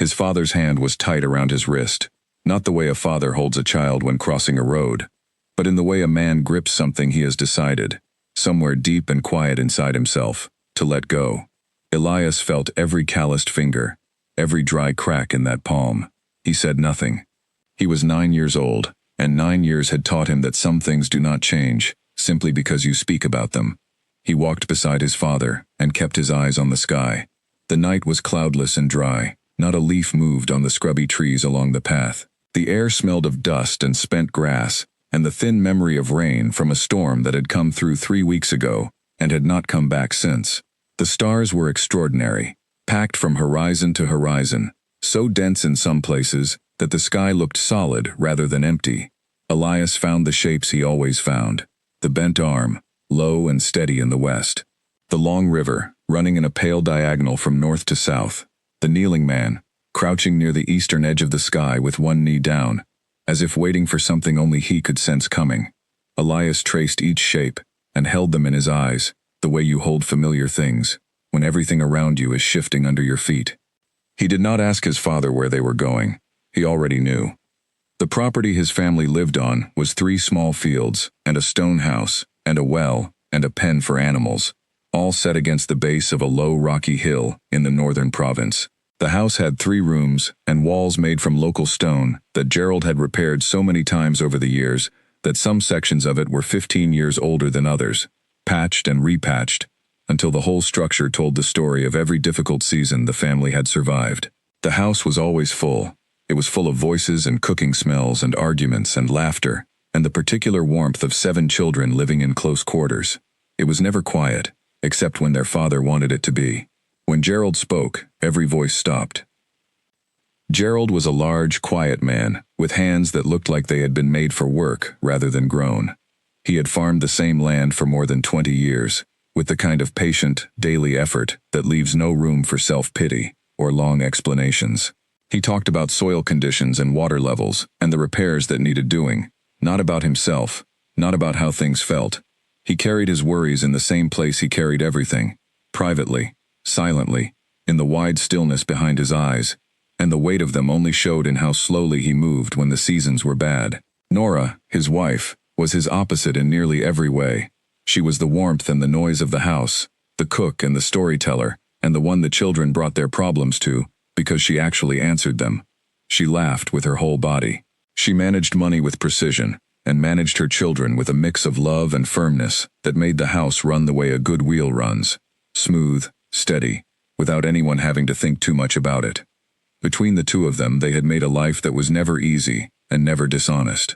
His father's hand was tight around his wrist, not the way a father holds a child when crossing a road, but in the way a man grips something he has decided, somewhere deep and quiet inside himself, to let go. Elias felt every calloused finger, every dry crack in that palm. He said nothing. He was 9 years old, and 9 years had taught him that some things do not change, simply because you speak about them. He walked beside his father, and kept his eyes on the sky. The night was cloudless and dry. Not a leaf moved on the scrubby trees along the path. The air smelled of dust and spent grass, and the thin memory of rain from a storm that had come through 3 weeks ago, and had not come back since. The stars were extraordinary, packed from horizon to horizon, so dense in some places that the sky looked solid rather than empty. Elias found the shapes he always found. The bent arm, low and steady in the west. The long river, running in a pale diagonal from north to south. The kneeling man, crouching near the eastern edge of the sky with one knee down, as if waiting for something only he could sense coming. Elias traced each shape, and held them in his eyes, the way you hold familiar things, when everything around you is shifting under your feet. He did not ask his father where they were going. He already knew. The property his family lived on was 3 small fields, and a stone house, and a well, and a pen for animals, all set against the base of a low rocky hill in the northern province. The house had 3 rooms and walls made from local stone that Gerald had repaired so many times over the years that some sections of it were 15 years older than others, patched and repatched, until the whole structure told the story of every difficult season the family had survived. The house was always full. It was full of voices and cooking smells and arguments and laughter, and the particular warmth of 7 children living in close quarters. It was never quiet, except when their father wanted it to be. When Gerald spoke, every voice stopped. Gerald was a large, quiet man, with hands that looked like they had been made for work rather than grown. He had farmed the same land for more than 20 years, with the kind of patient, daily effort that leaves no room for self-pity or long explanations. He talked about soil conditions and water levels and the repairs that needed doing, not about himself, not about how things felt. He carried his worries in the same place he carried everything, privately, silently, in the wide stillness behind his eyes, and the weight of them only showed in how slowly he moved when the seasons were bad. Nora, his wife, was his opposite in nearly every way. She was the warmth and the noise of the house, the cook and the storyteller, and the one the children brought their problems to, because she actually answered them. She laughed with her whole body. She managed money with precision, and managed her children with a mix of love and firmness that made the house run the way a good wheel runs, smooth, steady, without anyone having to think too much about it. Between the two of them, they had made a life that was never easy and never dishonest.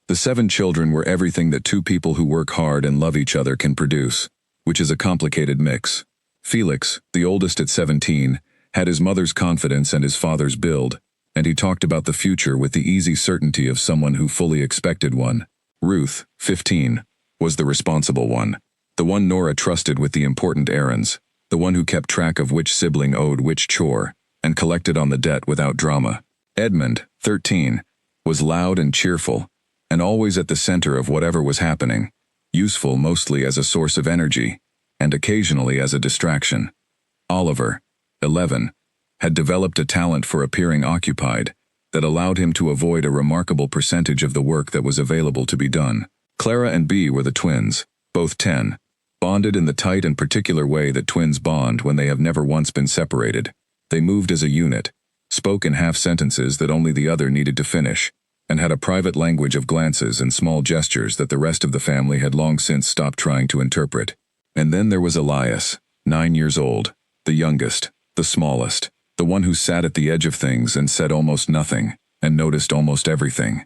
The 7 children were everything that 2 people who work hard and love each other can produce, which is a complicated mix. Felix, the oldest at 17, had his mother's confidence and his father's build, and he talked about the future with the easy certainty of someone who fully expected one. Ruth, 15, was the responsible one, the one Nora trusted with the important errands, the one who kept track of which sibling owed which chore, and collected on the debt without drama. Edmund, 13, was loud and cheerful, and always at the center of whatever was happening, useful mostly as a source of energy, and occasionally as a distraction. Oliver, 11, had developed a talent for appearing occupied that allowed him to avoid a remarkable percentage of the work that was available to be done. Clara and Bea were the twins, both 10, bonded in the tight and particular way that twins bond when they have never once been separated. They moved as a unit, spoke in half-sentences that only the other needed to finish, and had a private language of glances and small gestures that the rest of the family had long since stopped trying to interpret. And then there was Elias, 9 years old, the youngest, the smallest, the one who sat at the edge of things and said almost nothing, and noticed almost everything.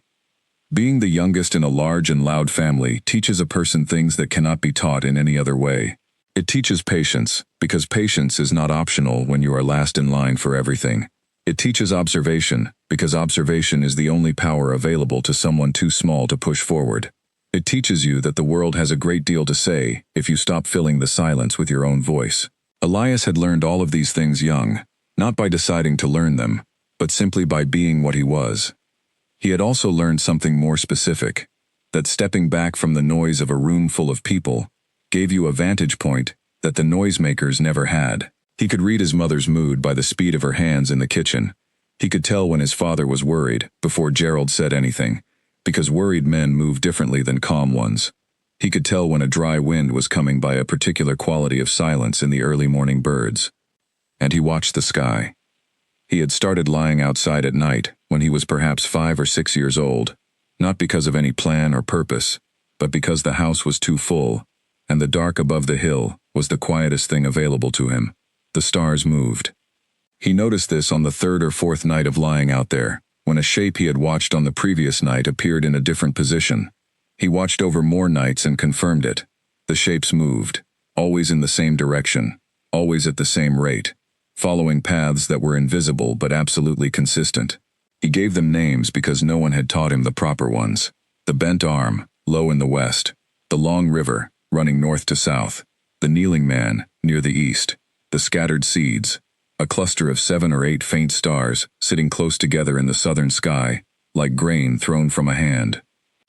Being the youngest in a large and loud family teaches a person things that cannot be taught in any other way. It teaches patience, because patience is not optional when you are last in line for everything. It teaches observation, because observation is the only power available to someone too small to push forward. It teaches you that the world has a great deal to say if you stop filling the silence with your own voice. Elias had learned all of these things young, not by deciding to learn them, but simply by being what he was. He had also learned something more specific, that stepping back from the noise of a room full of people gave you a vantage point that the noisemakers never had. He could read his mother's mood by the speed of her hands in the kitchen, He could tell when his father was worried before Gerald said anything, because worried men move differently than calm ones. He could tell when a dry wind was coming by a particular quality of silence in the early morning birds. And he watched the sky. He had started lying outside at night when he was perhaps 5 or 6 years old, not because of any plan or purpose, but because the house was too full, and the dark above the hill was the quietest thing available to him. The stars moved. He noticed this on the 3rd or 4th night of lying out there, when a shape he had watched on the previous night appeared in a different position. He watched over more nights and confirmed it. The shapes moved, always in the same direction, always at the same rate, following paths that were invisible but absolutely consistent. He gave them names because no one had taught him the proper ones. The bent arm, low in the west, the long river, running north to south, the kneeling man, near the east, the scattered seeds, a cluster of 7 or 8 faint stars sitting close together in the southern sky, like grain thrown from a hand.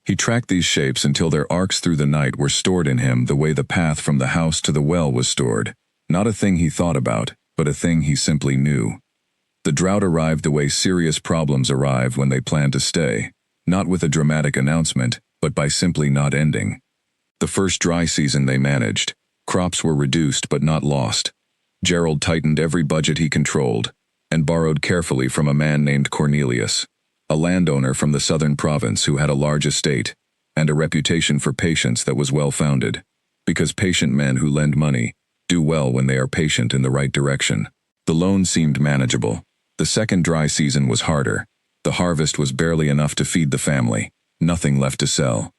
He tracked these shapes until their arcs through the night were stored in him the way the path from the house to the well was stored, not a thing he thought about, but a thing he simply knew. The drought arrived the way serious problems arrive when they plan to stay, not with a dramatic announcement, but by simply not ending. The first dry season they managed. Crops were reduced but not lost. Gerald tightened every budget he controlled, and borrowed carefully from a man named Cornelius, a landowner from the southern province who had a large estate, and a reputation for patience that was well-founded, because patient men who lend money do well when they are patient in the right direction. The loan seemed manageable. The second dry season was harder. The harvest was barely enough to feed the family, nothing left to sell.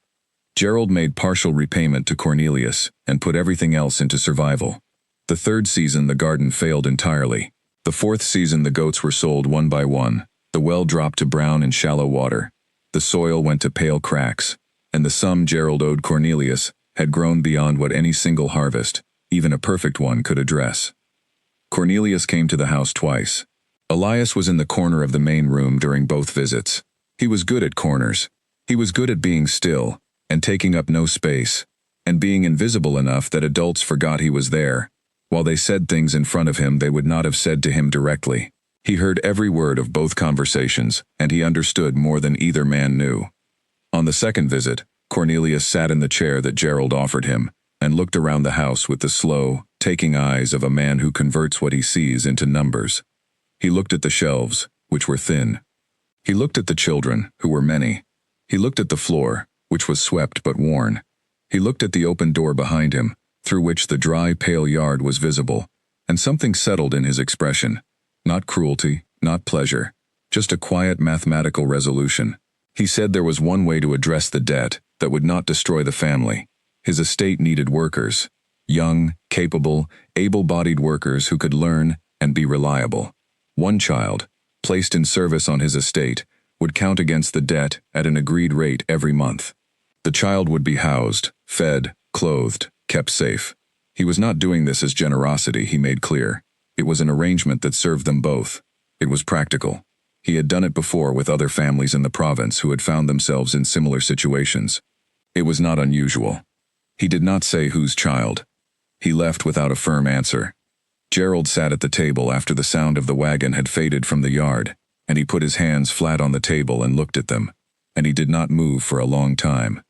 Gerald made partial repayment to Cornelius and put everything else into survival. The third season the garden failed entirely. The fourth season the goats were sold one by one. The well dropped to brown and shallow water. The soil went to pale cracks, and the sum Gerald owed Cornelius had grown beyond what any single harvest, even a perfect one, could address. Cornelius came to the house twice. Elias was in the corner of the main room during both visits. He was good at corners. He was good at being still, and taking up no space, and being invisible enough that adults forgot he was there, while they said things in front of him they would not have said to him directly. He heard every word of both conversations, and he understood more than either man knew. On the second visit, Cornelius sat in the chair that Gerald offered him, and looked around the house with the slow, taking eyes of a man who converts what he sees into numbers. He looked at the shelves, which were thin. He looked at the children, who were many. He looked at the floor, which was swept but worn. He looked at the open door behind him, through which the dry, pale yard was visible, and something settled in his expression. Not cruelty, not pleasure, just a quiet mathematical resolution. He said there was one way to address the debt that would not destroy the family. His estate needed workers, young, capable, able-bodied workers who could learn and be reliable. One child, placed in service on his estate, would count against the debt at an agreed rate every month. The child would be housed, fed, clothed, kept safe. He was not doing this as generosity, he made clear. It was an arrangement that served them both. It was practical. He had done it before with other families in the province who had found themselves in similar situations. It was not unusual. He did not say whose child. He left without a firm answer. Gerald sat at the table after the sound of the wagon had faded from the yard, and he put his hands flat on the table and looked at them, and he did not move for a long time.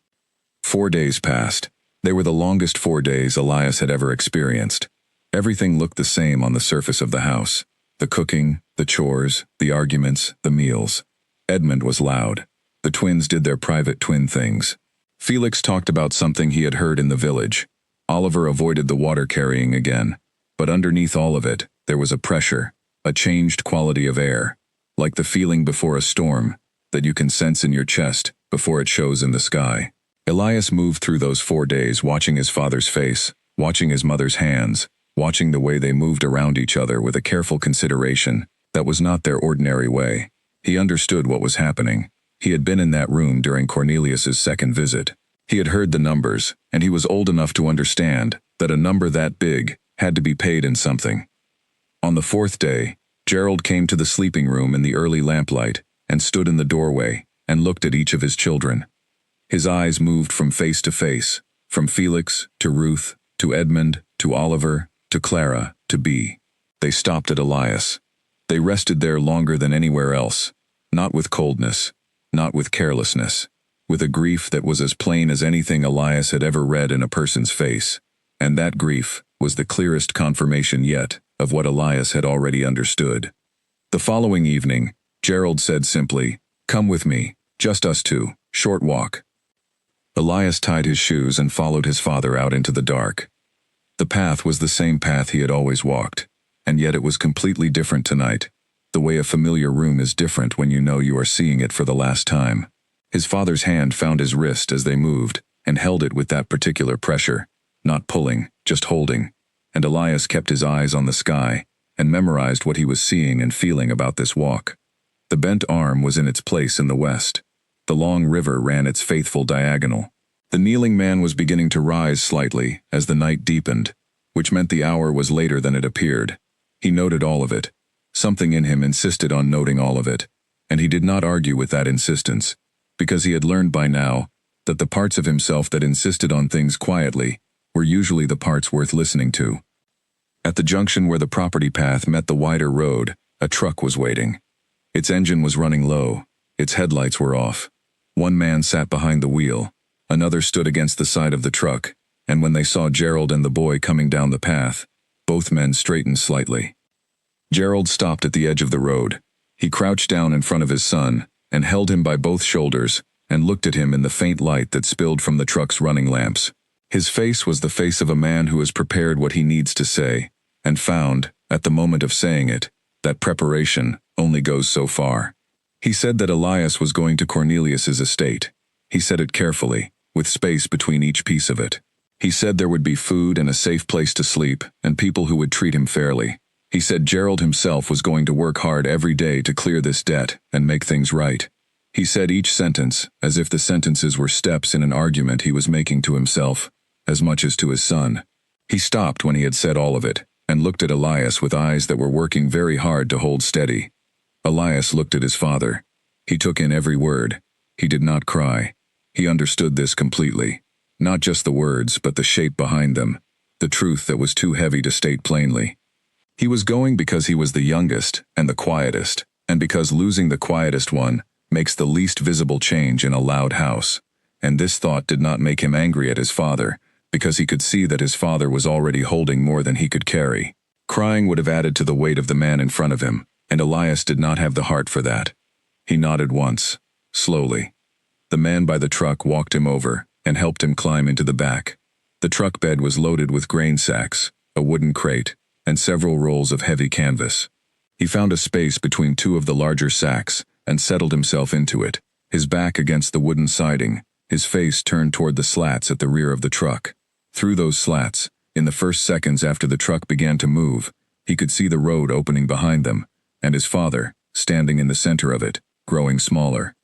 4 days passed. They were the longest 4 days Elias had ever experienced. Everything looked the same on the surface of the house. The cooking, the chores, the arguments, the meals. Edmund was loud. The twins did their private twin things. Felix talked about something he had heard in the village. Oliver avoided the water carrying again. But underneath all of it, there was a pressure, a changed quality of air, like the feeling before a storm, that you can sense in your chest before it shows in the sky. Elias moved through those 4 days watching his father's face, watching his mother's hands, watching the way they moved around each other with a careful consideration that was not their ordinary way. He understood what was happening. He had been in that room during Cornelius's second visit. He had heard the numbers, and he was old enough to understand that a number that big had to be paid in something. On the 4th day, Gerald came to the sleeping room in the early lamplight and stood in the doorway and looked at each of his children. His eyes moved from face to face, from Felix to Ruth to Edmund to Oliver to Clara to Bea. They stopped at Elias. They rested there longer than anywhere else, not with coldness, not with carelessness, with a grief that was as plain as anything Elias had ever read in a person's face, and that grief was the clearest confirmation yet of what Elias had already understood. The following evening, Gerald said simply, "Come with me, just us two, short walk." Elias tied his shoes and followed his father out into the dark. The path was the same path he had always walked, and yet it was completely different tonight, the way a familiar room is different when you know you are seeing it for the last time. His father's hand found his wrist as they moved, and held it with that particular pressure, not pulling, just holding, and Elias kept his eyes on the sky, and memorized what he was seeing and feeling about this walk. The bent arm was in its place in the west. The long river ran its faithful diagonal. The kneeling man was beginning to rise slightly as the night deepened, which meant the hour was later than it appeared. He noted all of it. Something in him insisted on noting all of it, and he did not argue with that insistence, because he had learned by now that the parts of himself that insisted on things quietly were usually the parts worth listening to. At the junction where the property path met the wider road, a truck was waiting. Its engine was running low. Its headlights were off. One man sat behind the wheel. Another stood against the side of the truck, and when they saw Gerald and the boy coming down the path, both men straightened slightly. Gerald stopped at the edge of the road. He crouched down in front of his son, and held him by both shoulders, and looked at him in the faint light that spilled from the truck's running lamps. His face was the face of a man who has prepared what he needs to say, and found, at the moment of saying it, that preparation only goes so far. He said that Elias was going to Cornelius's estate. He said it carefully, with space between each piece of it. He said there would be food and a safe place to sleep, and people who would treat him fairly. He said Gerald himself was going to work hard every day to clear this debt and make things right. He said each sentence as if the sentences were steps in an argument he was making to himself, as much as to his son. He stopped when he had said all of it, and looked at Elias with eyes that were working very hard to hold steady. Elias looked at his father. He took in every word. He did not cry. He understood this completely. Not just the words, but the shape behind them, the truth that was too heavy to state plainly. He was going because he was the youngest and the quietest, and because losing the quietest one makes the least visible change in a loud house. And this thought did not make him angry at his father, because he could see that his father was already holding more than he could carry. Crying would have added to the weight of the man in front of him, and Elias did not have the heart for that. He nodded once, slowly. The man by the truck walked him over and helped him climb into the back. The truck bed was loaded with grain sacks, a wooden crate, and several rolls of heavy canvas. He found a space between two of the larger sacks and settled himself into it, his back against the wooden siding, his face turned toward the slats at the rear of the truck. Through those slats, in the first seconds after the truck began to move, he could see the road opening behind them, and his father, standing in the center of it, growing smaller.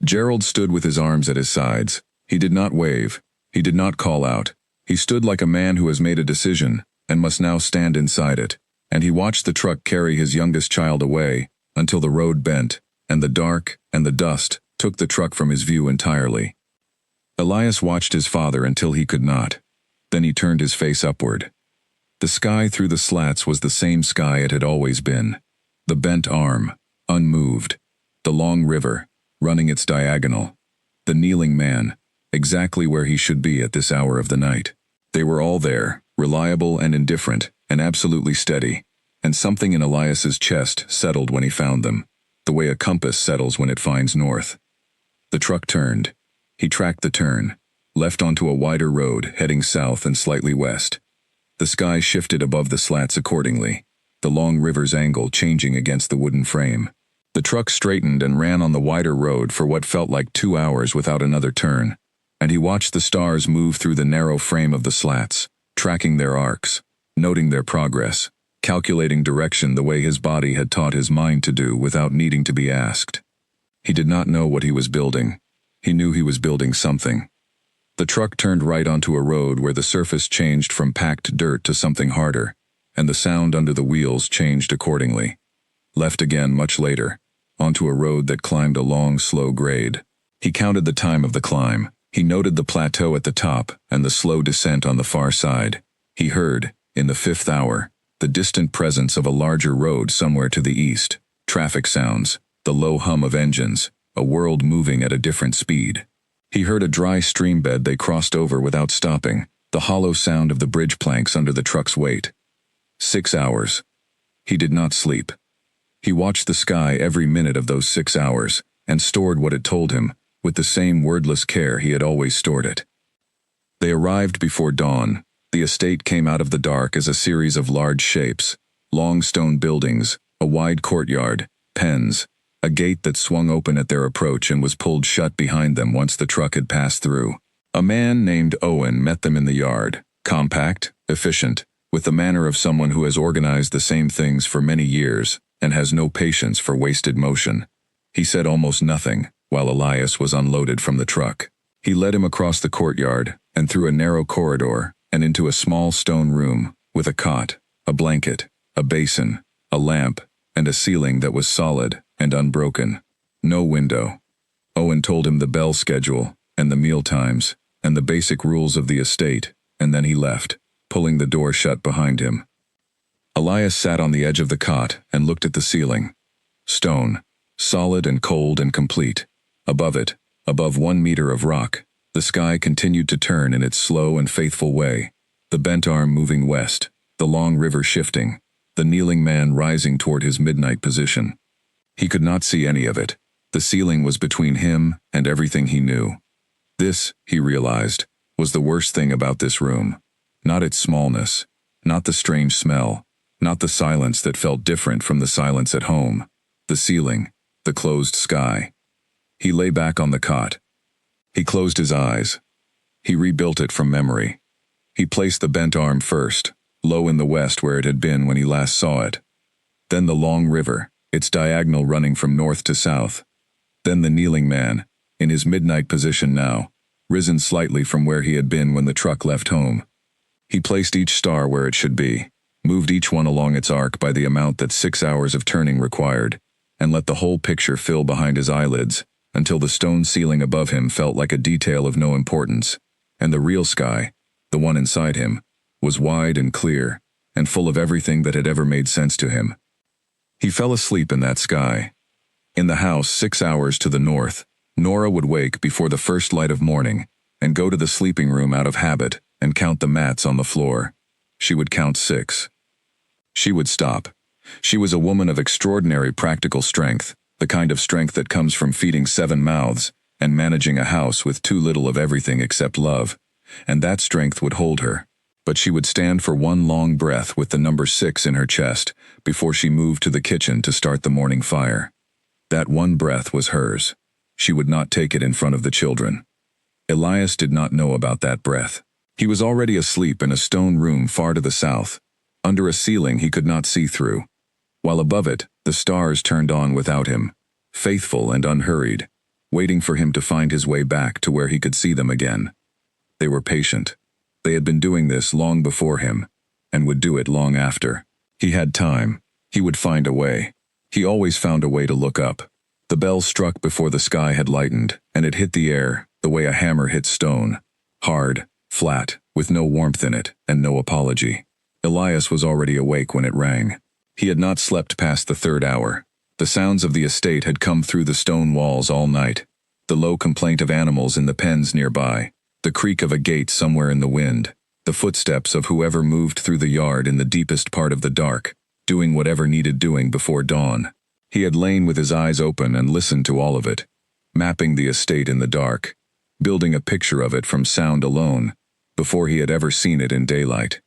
Gerald stood with his arms at his sides. He did not wave. He did not call out. He stood like a man who has made a decision and must now stand inside it, and he watched the truck carry his youngest child away until the road bent, and the dark and the dust took the truck from his view entirely. Elias watched his father until he could not. Then he turned his face upward. The sky through the slats was the same sky it had always been. The bent arm, unmoved. The long river, running its diagonal. The kneeling man, exactly where he should be at this hour of the night. They were all there, reliable and indifferent, and absolutely steady, and something in Elias's chest settled when he found them, the way a compass settles when it finds north. The truck turned. He tracked the turn, left onto a wider road heading south and slightly west. The sky shifted above the slats accordingly, the long river's angle changing against the wooden frame. The truck straightened and ran on the wider road for what felt like 2 hours without another turn, and he watched the stars move through the narrow frame of the slats, tracking their arcs, noting their progress, calculating direction the way his body had taught his mind to do without needing to be asked. He did not know what he was building. He knew he was building something. The truck turned right onto a road where the surface changed from packed dirt to something harder, and the sound under the wheels changed accordingly. Left again much later, onto a road that climbed a long, slow grade. He counted the time of the climb. He noted the plateau at the top and the slow descent on the far side. He heard, in the 5th hour, the distant presence of a larger road somewhere to the east, traffic sounds, the low hum of engines, a world moving at a different speed. He heard a dry stream bed they crossed over without stopping, the hollow sound of the bridge planks under the truck's weight. 6 hours. He did not sleep. He watched the sky every minute of those 6 hours, and stored what it told him, with the same wordless care he had always stored it. They arrived before dawn. The estate came out of the dark as a series of large shapes, long stone buildings, a wide courtyard, pens, a gate that swung open at their approach and was pulled shut behind them once the truck had passed through. A man named Owen met them in the yard, compact, efficient, with the manner of someone who has organized the same things for many years and has no patience for wasted motion. He said almost nothing while Elias was unloaded from the truck. He led him across the courtyard and through a narrow corridor and into a small stone room with a cot, a blanket, a basin, a lamp, and a ceiling that was solid and unbroken. No window. Owen told him the bell schedule and the meal times and the basic rules of the estate, and then he left, pulling the door shut behind him. Elias sat on the edge of the cot and looked at the ceiling. Stone, solid and cold and complete. Above it, above 1 meter of rock, the sky continued to turn in its slow and faithful way, the bent arm moving west, the long river shifting, the kneeling man rising toward his midnight position. He could not see any of it. The ceiling was between him and everything he knew. This, he realized, was the worst thing about this room. Not its smallness, not the strange smell, not the silence that felt different from the silence at home. The ceiling, the closed sky. He lay back on the cot. He closed his eyes. He rebuilt it from memory. He placed the bent arm first, low in the west where it had been when he last saw it. Then the long river, its diagonal running from north to south. Then the kneeling man, in his midnight position now, risen slightly from where he had been when the truck left home. He placed each star where it should be, moved each one along its arc by the amount that 6 hours of turning required, and let the whole picture fill behind his eyelids, until the stone ceiling above him felt like a detail of no importance, and the real sky, the one inside him, was wide and clear, and full of everything that had ever made sense to him. He fell asleep in that sky. In the house 6 hours to the north, Nora would wake before the first light of morning, and go to the sleeping room out of habit, and count the mats on the floor. She would count 6. She would stop. She was a woman of extraordinary practical strength, the kind of strength that comes from feeding 7 mouths and managing a house with too little of everything except love, and that strength would hold her. But she would stand for one long breath with the number 6 in her chest before she moved to the kitchen to start the morning fire. That one breath was hers. She would not take it in front of the children. Elias did not know about that breath. He was already asleep in a stone room far to the south, under a ceiling he could not see through, while above it the stars turned on without him, faithful and unhurried, waiting for him to find his way back to where he could see them again. They were patient. They had been doing this long before him, and would do it long after. He had time. He would find a way. He always found a way to look up. The bell struck before the sky had lightened, and it hit the air the way a hammer hits stone. Hard, flat, with no warmth in it, and no apology. Elias was already awake when it rang. He had not slept past the 3rd hour. The sounds of the estate had come through the stone walls all night. The low complaint of animals in the pens nearby, the creak of a gate somewhere in the wind, the footsteps of whoever moved through the yard in the deepest part of the dark, doing whatever needed doing before dawn. He had lain with his eyes open and listened to all of it, mapping the estate in the dark, building a picture of it from sound alone, before he had ever seen it in daylight.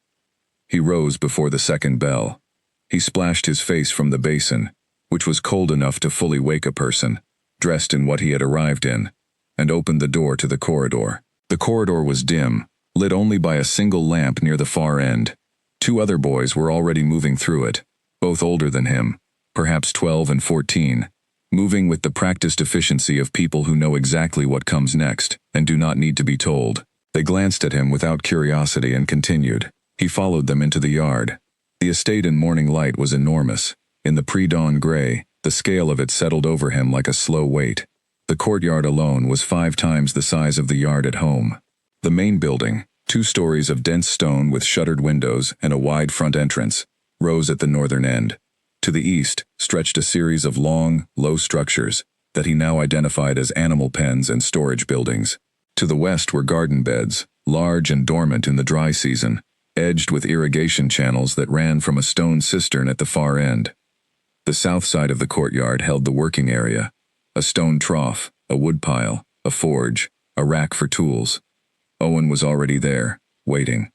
He rose before the 2nd bell. He splashed his face from the basin, which was cold enough to fully wake a person, dressed in what he had arrived in, and opened the door to the corridor. The corridor was dim, lit only by a single lamp near the far end. 2 other boys were already moving through it, both older than him, perhaps 12 and 14, moving with the practiced efficiency of people who know exactly what comes next and do not need to be told. They glanced at him without curiosity and continued. He followed them into the yard. The estate in morning light was enormous. In the pre-dawn gray, the scale of it settled over him like a slow weight. The courtyard alone was 5 times the size of the yard at home. The main building, 2 stories of dense stone with shuttered windows and a wide front entrance, rose at the northern end. To the east stretched a series of long, low structures that he now identified as animal pens and storage buildings. To the west were garden beds, large and dormant in the dry season, edged with irrigation channels that ran from a stone cistern at the far end. The south side of the courtyard held the working area, a stone trough, a woodpile, a forge, a rack for tools. Owen was already there, waiting.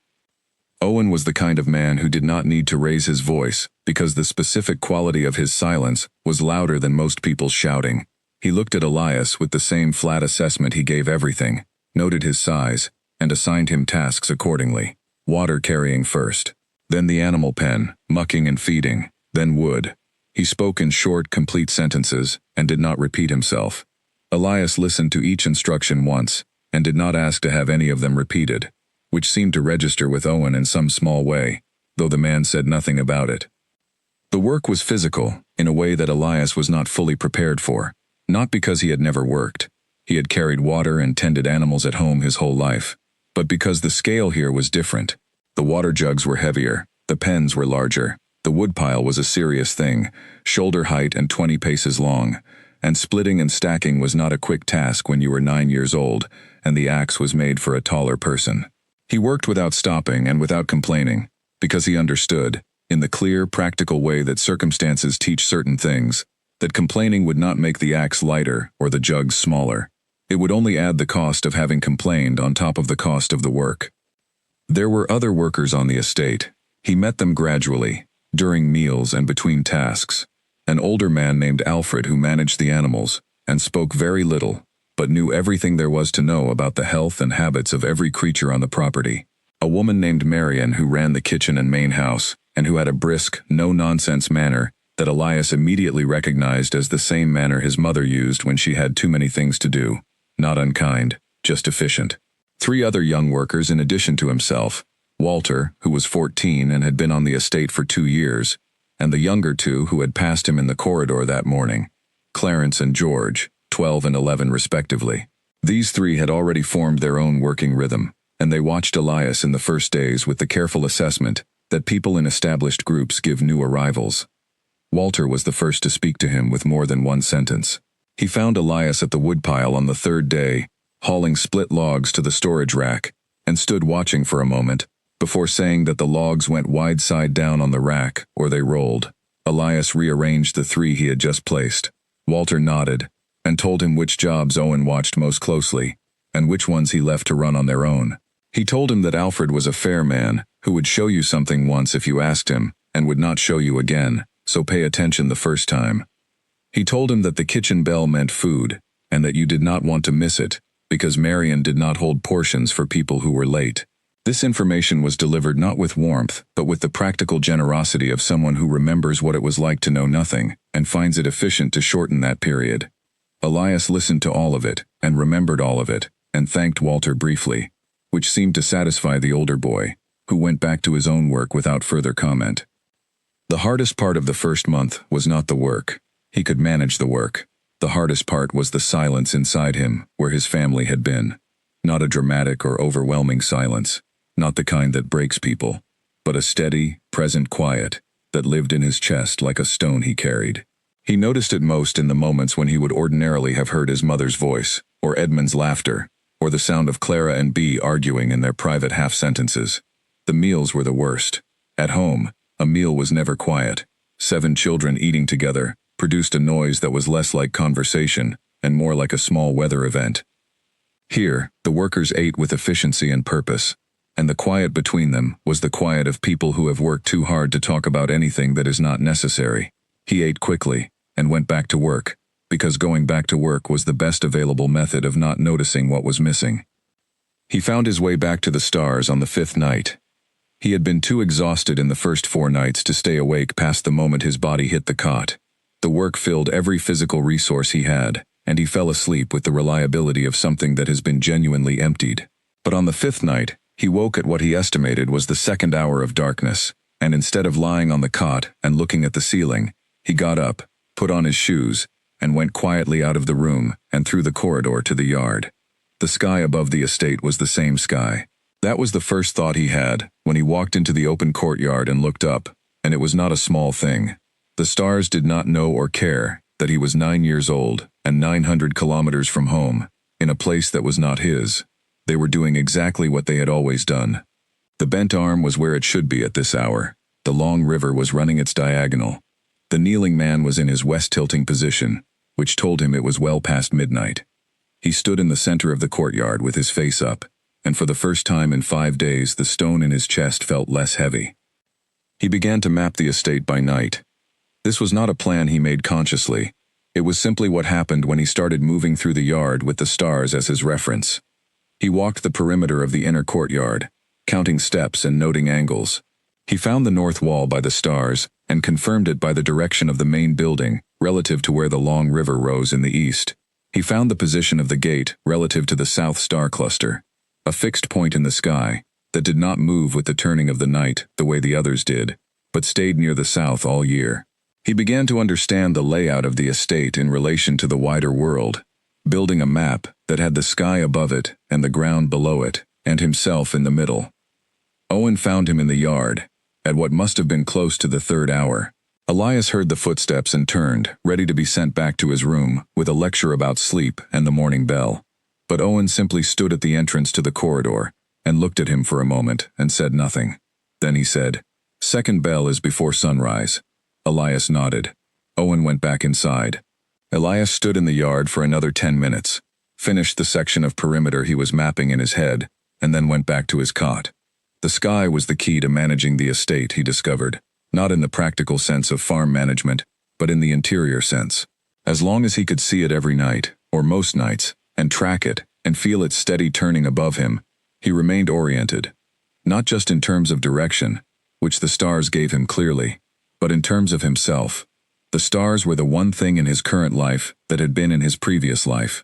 Owen was the kind of man who did not need to raise his voice because the specific quality of his silence was louder than most people's shouting. He looked at Elias with the same flat assessment he gave everything, noted his size, and assigned him tasks accordingly. Water carrying first, then the animal pen, mucking and feeding, then wood. He spoke in short, complete sentences and did not repeat himself. Elias listened to each instruction once and did not ask to have any of them repeated, which seemed to register with Owen in some small way, though the man said nothing about it. The work was physical, in a way that Elias was not fully prepared for, not because he had never worked. He had carried water and tended animals at home his whole life, but because the scale here was different. The water jugs were heavier, the pens were larger, the woodpile was a serious thing, shoulder height and 20 paces long, and splitting and stacking was not a quick task when you were 9 years old, and the axe was made for a taller person. He worked without stopping and without complaining, because he understood, in the clear, practical way that circumstances teach certain things, that complaining would not make the axe lighter or the jugs smaller. It would only add the cost of having complained on top of the cost of the work. There were other workers on the estate. He met them gradually, during meals and between tasks. An older man named Alfred who managed the animals, and spoke very little, but knew everything there was to know about the health and habits of every creature on the property. A woman named Marian who ran the kitchen and main house, and who had a brisk, no-nonsense manner that Elias immediately recognized as the same manner his mother used when she had too many things to do. Not unkind, just efficient. 3 other young workers in addition to himself, Walter, who was 14 and had been on the estate for 2 years, and the younger 2 who had passed him in the corridor that morning, Clarence and George, 12 and 11 respectively. These 3 had already formed their own working rhythm, and they watched Elias in the first days with the careful assessment that people in established groups give new arrivals. Walter was the first to speak to him with more than one sentence. He found Elias at the woodpile on the 3rd day, hauling split logs to the storage rack, and stood watching for a moment, before saying that the logs went wide side down on the rack, or they rolled. Elias rearranged the 3 he had just placed. Walter nodded, and told him which jobs Owen watched most closely, and which ones he left to run on their own. He told him that Alfred was a fair man, who would show you something once if you asked him, and would not show you again, so pay attention the first time. He told him that the kitchen bell meant food, and that you did not want to miss it, because Marian did not hold portions for people who were late. This information was delivered not with warmth, but with the practical generosity of someone who remembers what it was like to know nothing, and finds it efficient to shorten that period. Elias listened to all of it, and remembered all of it, and thanked Walter briefly, which seemed to satisfy the older boy, who went back to his own work without further comment. The hardest part of the first month was not the work. He could manage the work. The hardest part was the silence inside him, where his family had been. Not a dramatic or overwhelming silence, not the kind that breaks people, but a steady, present quiet that lived in his chest like a stone he carried. He noticed it most in the moments when he would ordinarily have heard his mother's voice, or Edmund's laughter, or the sound of Clara and Bea arguing in their private half-sentences. The meals were the worst. At home, a meal was never quiet. 7 children eating together produced a noise that was less like conversation and more like a small weather event. Here, the workers ate with efficiency and purpose, and the quiet between them was the quiet of people who have worked too hard to talk about anything that is not necessary. He ate quickly and went back to work, because going back to work was the best available method of not noticing what was missing. He found his way back to the stars on the 5th night. He had been too exhausted in the first 4 nights to stay awake past the moment his body hit the cot. The work filled every physical resource he had, and he fell asleep with the reliability of something that has been genuinely emptied. But on the 5th night, he woke at what he estimated was the 2nd hour of darkness, and instead of lying on the cot and looking at the ceiling, he got up, put on his shoes, and went quietly out of the room and through the corridor to the yard. The sky above the estate was the same sky. That was the first thought he had when he walked into the open courtyard and looked up, And it was not a small thing. The stars did not know or care that he was 9 years old and 900 kilometers from home, in a place that was not his. They were doing exactly what they had always done. The bent arm was where it should be at this hour. The long river was running its diagonal. The kneeling man was in his west-tilting position, which told him it was well past midnight. He stood in the center of the courtyard with his face up, and for the first time in 5 days the stone in his chest felt less heavy. He began to map the estate by night. This was not a plan he made consciously. It was simply what happened when he started moving through the yard with the stars as his reference. He walked the perimeter of the inner courtyard, counting steps and noting angles. He found the north wall by the stars and confirmed it by the direction of the main building relative to where the long river rose in the east. He found the position of the gate relative to the south star cluster, a fixed point in the sky that did not move with the turning of the night the way the others did, but stayed near the south all year. He began to understand the layout of the estate in relation to the wider world, building a map that had the sky above it and the ground below it, and himself in the middle. Owen found him in the yard, at what must have been close to the 3rd hour. Elias heard the footsteps and turned, ready to be sent back to his room, with a lecture about sleep and the morning bell. But Owen simply stood at the entrance to the corridor, and looked at him for a moment, and said nothing. Then he said, "Second bell is before sunrise." Elias nodded. Owen went back inside. Elias stood in the yard for another 10 minutes, finished the section of perimeter he was mapping in his head, and then went back to his cot. The sky was the key to managing the estate, he discovered, not in the practical sense of farm management, but in the interior sense. As long as he could see it every night, or most nights, and track it, and feel its steady turning above him, he remained oriented, not just in terms of direction, which the stars gave him clearly, but in terms of himself. The stars were the one thing in his current life that had been in his previous life.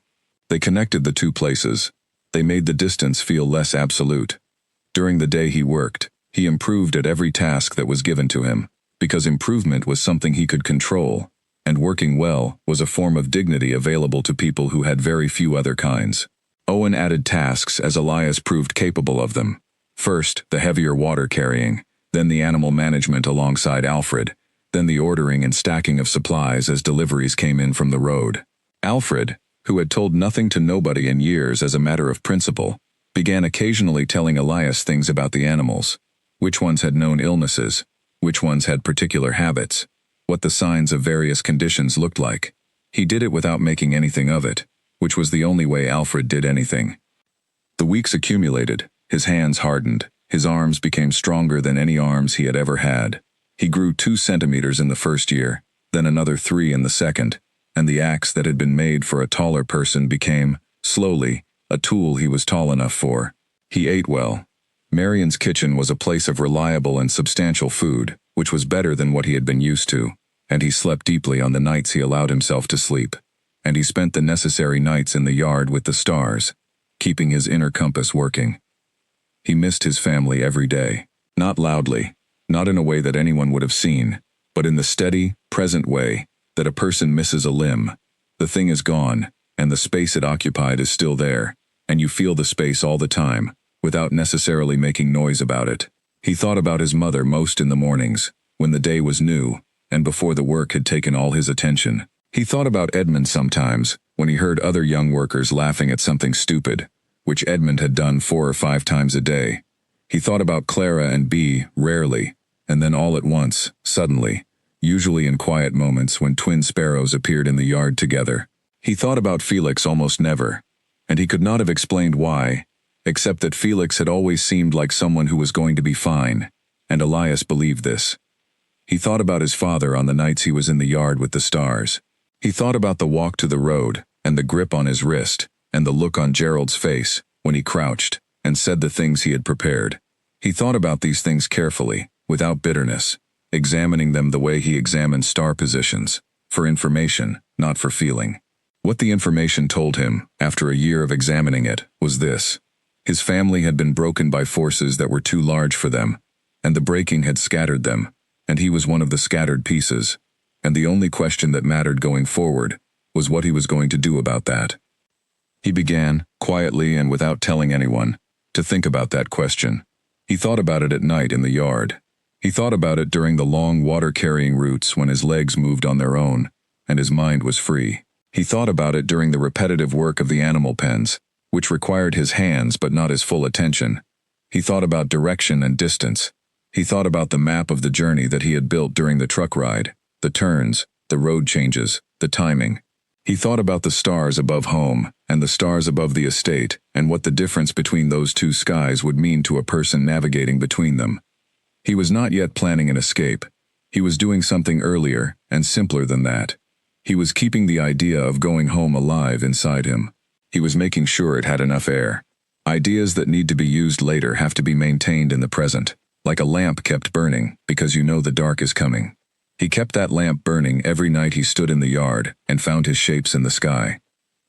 They connected the two places. They made the distance feel less absolute. During the day he worked, he improved at every task that was given to him, because improvement was something he could control, and working well was a form of dignity available to people who had very few other kinds. Owen added tasks as Elias proved capable of them. First, the heavier water carrying, then the animal management alongside Alfred, then the ordering and stacking of supplies as deliveries came in from the road. Alfred, who had told nothing to nobody in years as a matter of principle, began occasionally telling Elias things about the animals, which ones had known illnesses, which ones had particular habits, what the signs of various conditions looked like. He did it without making anything of it, which was the only way Alfred did anything. The weeks accumulated, his hands hardened, his arms became stronger than any arms he had ever had. He grew 2 centimeters in the first year, then another 3 in the second, and the axe that had been made for a taller person became, slowly, a tool he was tall enough for. He ate well. Marion's kitchen was a place of reliable and substantial food, which was better than what he had been used to, and he slept deeply on the nights he allowed himself to sleep, and he spent the necessary nights in the yard with the stars, keeping his inner compass working. He missed his family every day, not loudly, not in a way that anyone would have seen, but in the steady, present way that a person misses a limb. The thing is gone, and the space it occupied is still there, and you feel the space all the time, without necessarily making noise about it. He thought about his mother most in the mornings, when the day was new, and before the work had taken all his attention. He thought about Edmund sometimes, when he heard other young workers laughing at something stupid, which Edmund had done 4 or 5 times a day. He thought about Clara and Bea rarely, and then all at once, suddenly, usually in quiet moments when twin sparrows appeared in the yard together. He thought about Felix almost never, and he could not have explained why, except that Felix had always seemed like someone who was going to be fine, and Elias believed this. He thought about his father on the nights he was in the yard with the stars. He thought about the walk to the road, and the grip on his wrist, and the look on Gerald's face when he crouched and said the things he had prepared. He thought about these things carefully, without bitterness, examining them the way he examined star positions, for information, not for feeling. What the information told him, after a year of examining it, was this. His family had been broken by forces that were too large for them, and the breaking had scattered them, and he was one of the scattered pieces, and the only question that mattered going forward was what he was going to do about that. He began, quietly and without telling anyone, to think about that question. He thought about it at night in the yard. He thought about it during the long water-carrying routes when his legs moved on their own, and his mind was free. He thought about it during the repetitive work of the animal pens, which required his hands but not his full attention. He thought about direction and distance. He thought about the map of the journey that he had built during the truck ride, the turns, the road changes, the timing. He thought about the stars above home and the stars above the estate and what the difference between those two skies would mean to a person navigating between them. He was not yet planning an escape. He was doing something earlier and simpler than that. He was keeping the idea of going home alive inside him. He was making sure it had enough air. Ideas that need to be used later have to be maintained in the present, like a lamp kept burning because you know the dark is coming. He kept that lamp burning every night he stood in the yard and found his shapes in the sky.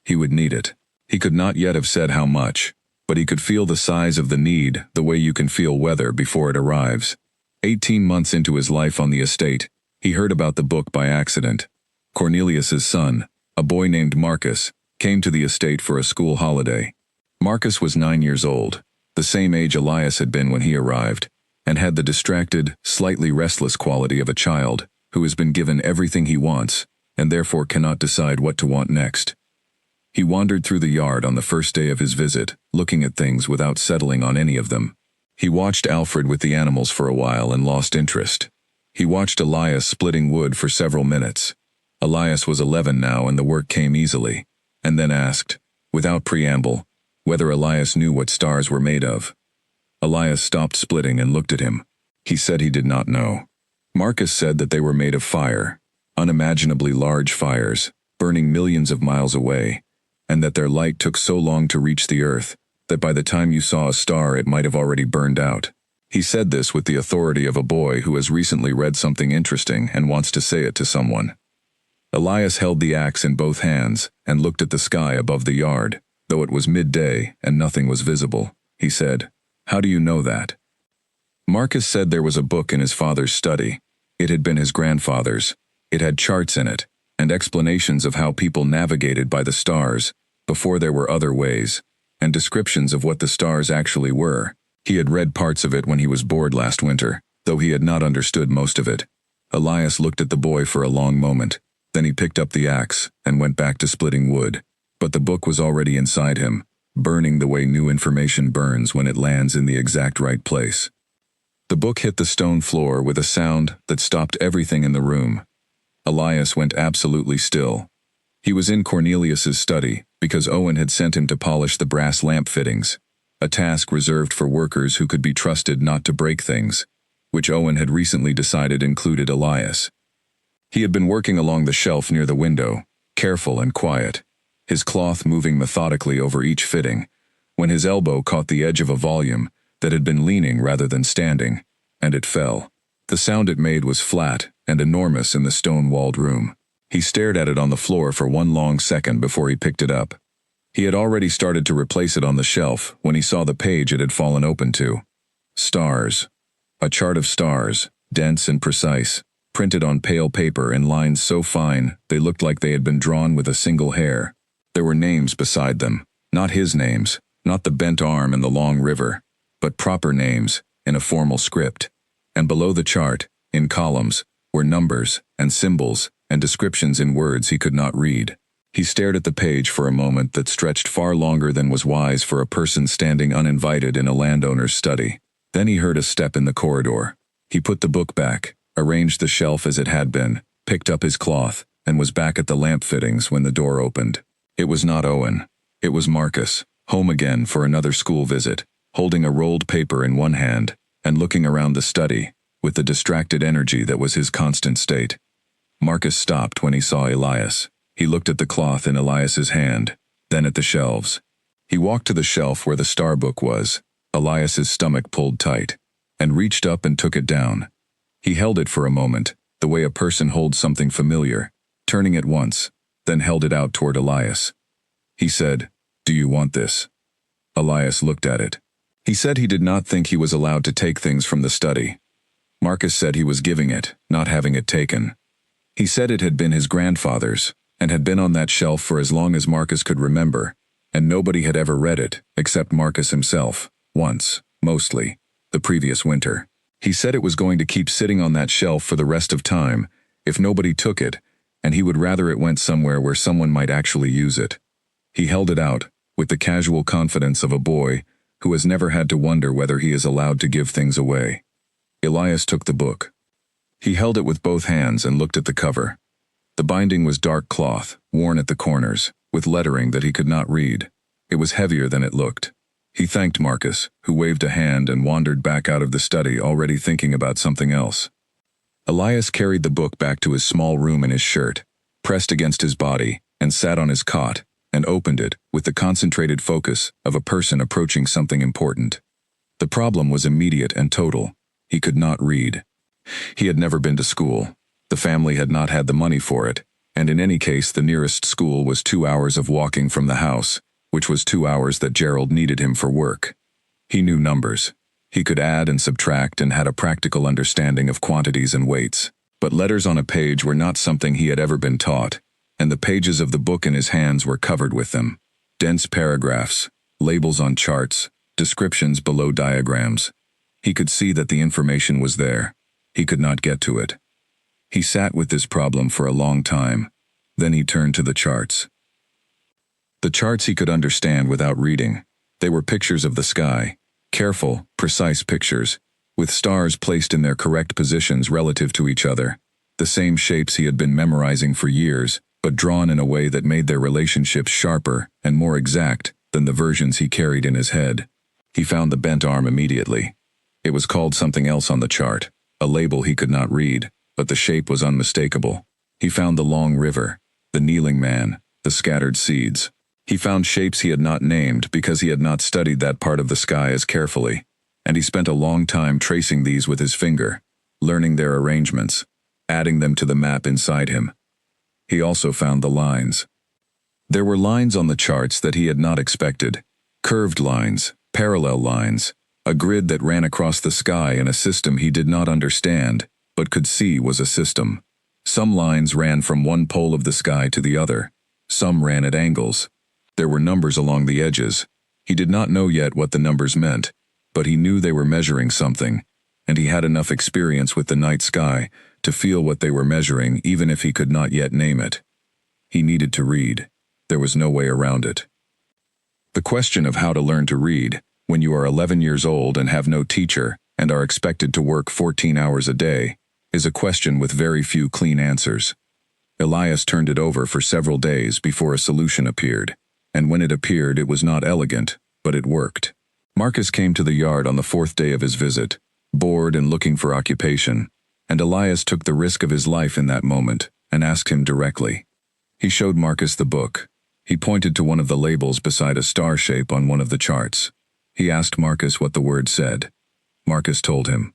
He would need it. He could not yet have said how much, but he could feel the size of the need the way you can feel weather before it arrives. 18 months into his life on the estate, he heard about the book by accident. Cornelius's son, a boy named Marcus, came to the estate for a school holiday. Marcus was 9 years old, the same age Elias had been when he arrived, and had the distracted, slightly restless quality of a child who has been given everything he wants and therefore cannot decide what to want next. He wandered through the yard on the first day of his visit, looking at things without settling on any of them. He watched Alfred with the animals for a while and lost interest. He watched Elias splitting wood for several minutes. Elias was 11 now and the work came easily, and then asked, without preamble, whether Elias knew what stars were made of. Elias stopped splitting and looked at him. He said he did not know. Marcus said that they were made of fire, unimaginably large fires, burning millions of miles away, and that their light took so long to reach the earth that by the time you saw a star it might have already burned out. He said this with the authority of a boy who has recently read something interesting and wants to say it to someone. Elias held the axe in both hands and looked at the sky above the yard, though it was midday and nothing was visible. He said, "How do you know that?" Marcus said there was a book in his father's study. It had been his grandfather's. It had charts in it, and explanations of how people navigated by the stars, before there were other ways, and descriptions of what the stars actually were. He had read parts of it when he was bored last winter, though he had not understood most of it. Elias looked at the boy for a long moment. Then he picked up the axe and went back to splitting wood. But the book was already inside him, burning the way new information burns when it lands in the exact right place. The book hit the stone floor with a sound that stopped everything in the room. Elias went absolutely still. He was in Cornelius's study because Owen had sent him to polish the brass lamp fittings, a task reserved for workers who could be trusted not to break things, which Owen had recently decided included Elias. He had been working along the shelf near the window, careful and quiet, his cloth moving methodically over each fitting, when his elbow caught the edge of a volume that had been leaning rather than standing, and it fell. The sound it made was flat and enormous in the stone-walled room. He stared at it on the floor for one long second before he picked it up. He had already started to replace it on the shelf when he saw the page it had fallen open to. Stars. A chart of stars, dense and precise, printed on pale paper in lines so fine they looked like they had been drawn with a single hair. There were names beside them, not his names, not the bent arm and the long river, but proper names in a formal script. And below the chart, in columns, were numbers and symbols and descriptions in words he could not read. He stared at the page for a moment that stretched far longer than was wise for a person standing uninvited in a landowner's study. Then he heard a step in the corridor. He put the book back, arranged the shelf as it had been, picked up his cloth, and was back at the lamp fittings when the door opened. It was not Owen. It was Marcus, home again for another school visit, holding a rolled paper in one hand and looking around the study with the distracted energy that was his constant state. Marcus stopped when he saw Elias. He looked at the cloth in Elias's hand, then at the shelves. He walked to the shelf where the star book was. Elias's stomach pulled tight, and reached up and took it down. He held it for a moment, the way a person holds something familiar, turning it once, then held it out toward Elias. He said, "Do you want this?" Elias looked at it. He said he did not think he was allowed to take things from the study. Marcus said he was giving it, not having it taken. He said it had been his grandfather's, and had been on that shelf for as long as Marcus could remember, and nobody had ever read it, except Marcus himself, once, mostly, the previous winter. He said it was going to keep sitting on that shelf for the rest of time, if nobody took it, and he would rather it went somewhere where someone might actually use it. He held it out, with the casual confidence of a boy who has never had to wonder whether he is allowed to give things away. Elias took the book. He held it with both hands and looked at the cover. The binding was dark cloth, worn at the corners, with lettering that he could not read. It was heavier than it looked. He thanked Marcus, who waved a hand and wandered back out of the study, already thinking about something else. Elias carried the book back to his small room in his shirt, pressed against his body, and sat on his cot, and opened it with the concentrated focus of a person approaching something important. The problem was immediate and total. He could not read. He had never been to school. The family had not had the money for it, and in any case the nearest school was 2 hours of walking from the house, which was 2 hours that Gerald needed him for work. He knew numbers. He could add and subtract and had a practical understanding of quantities and weights. But letters on a page were not something he had ever been taught, and the pages of the book in his hands were covered with them. Dense paragraphs, labels on charts, descriptions below diagrams. He could see that the information was there. He could not get to it. He sat with this problem for a long time. Then he turned to the charts. The charts he could understand without reading. They were pictures of the sky, careful, precise pictures, with stars placed in their correct positions relative to each other, the same shapes he had been memorizing for years, but drawn in a way that made their relationships sharper and more exact than the versions he carried in his head. He found the bent arm immediately. It was called something else on the chart, a label he could not read, but the shape was unmistakable. He found the long river, the kneeling man, the scattered seeds. He found shapes he had not named because he had not studied that part of the sky as carefully, and he spent a long time tracing these with his finger, learning their arrangements, adding them to the map inside him. He also found the lines. There were lines on the charts that he had not expected, curved lines, parallel lines, a grid that ran across the sky in a system he did not understand, but could see was a system. Some lines ran from one pole of the sky to the other. Some ran at angles. There were numbers along the edges. He did not know yet what the numbers meant, but he knew they were measuring something, and he had enough experience with the night sky to feel what they were measuring even if he could not yet name it. He needed to read. There was no way around it. The question of how to learn to read, when you are 11 years old and have no teacher and are expected to work 14 hours a day, is a question with very few clean answers. Elias turned it over for several days before a solution appeared, and when it appeared it was not elegant, but it worked. Marcus came to the yard on the 4th day of his visit, bored and looking for occupation, and Elias took the risk of his life in that moment and asked him directly. He showed Marcus the book. He pointed to one of the labels beside a star shape on one of the charts. He asked Marcus what the word said. Marcus told him.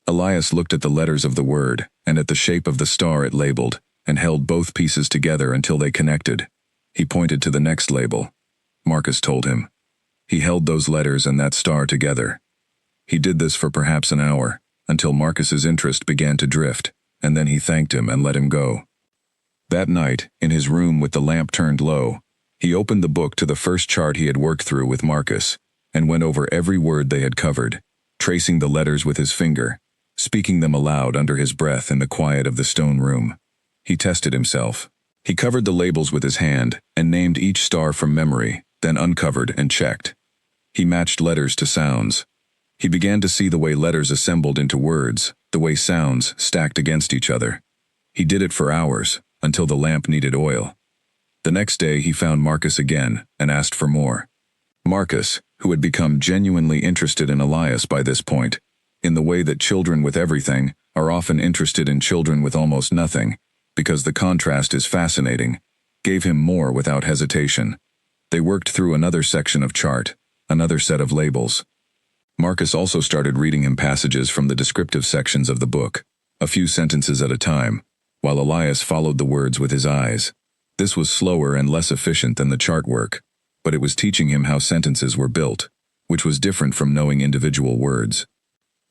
Elias looked at the letters of the word and at the shape of the star it labeled and held both pieces together until they connected. He pointed to the next label. Marcus told him. He held those letters and that star together. He did this for perhaps an hour, until Marcus's interest began to drift, and then he thanked him and let him go. That night, in his room with the lamp turned low, he opened the book to the first chart he had worked through with Marcus, and went over every word they had covered, tracing the letters with his finger, speaking them aloud under his breath in the quiet of the stone room. He tested himself. He covered the labels with his hand and named each star from memory, then uncovered and checked. He matched letters to sounds. He began to see the way letters assembled into words, the way sounds stacked against each other. He did it for hours, until the lamp needed oil. The next day he found Marcus again and asked for more. Marcus, who had become genuinely interested in Elias by this point, in the way that children with everything are often interested in children with almost nothing, because the contrast is fascinating, gave him more without hesitation. They worked through another section of chart, another set of labels. Marcus also started reading him passages from the descriptive sections of the book, a few sentences at a time, while Elias followed the words with his eyes. This was slower and less efficient than the chart work, but it was teaching him how sentences were built, which was different from knowing individual words.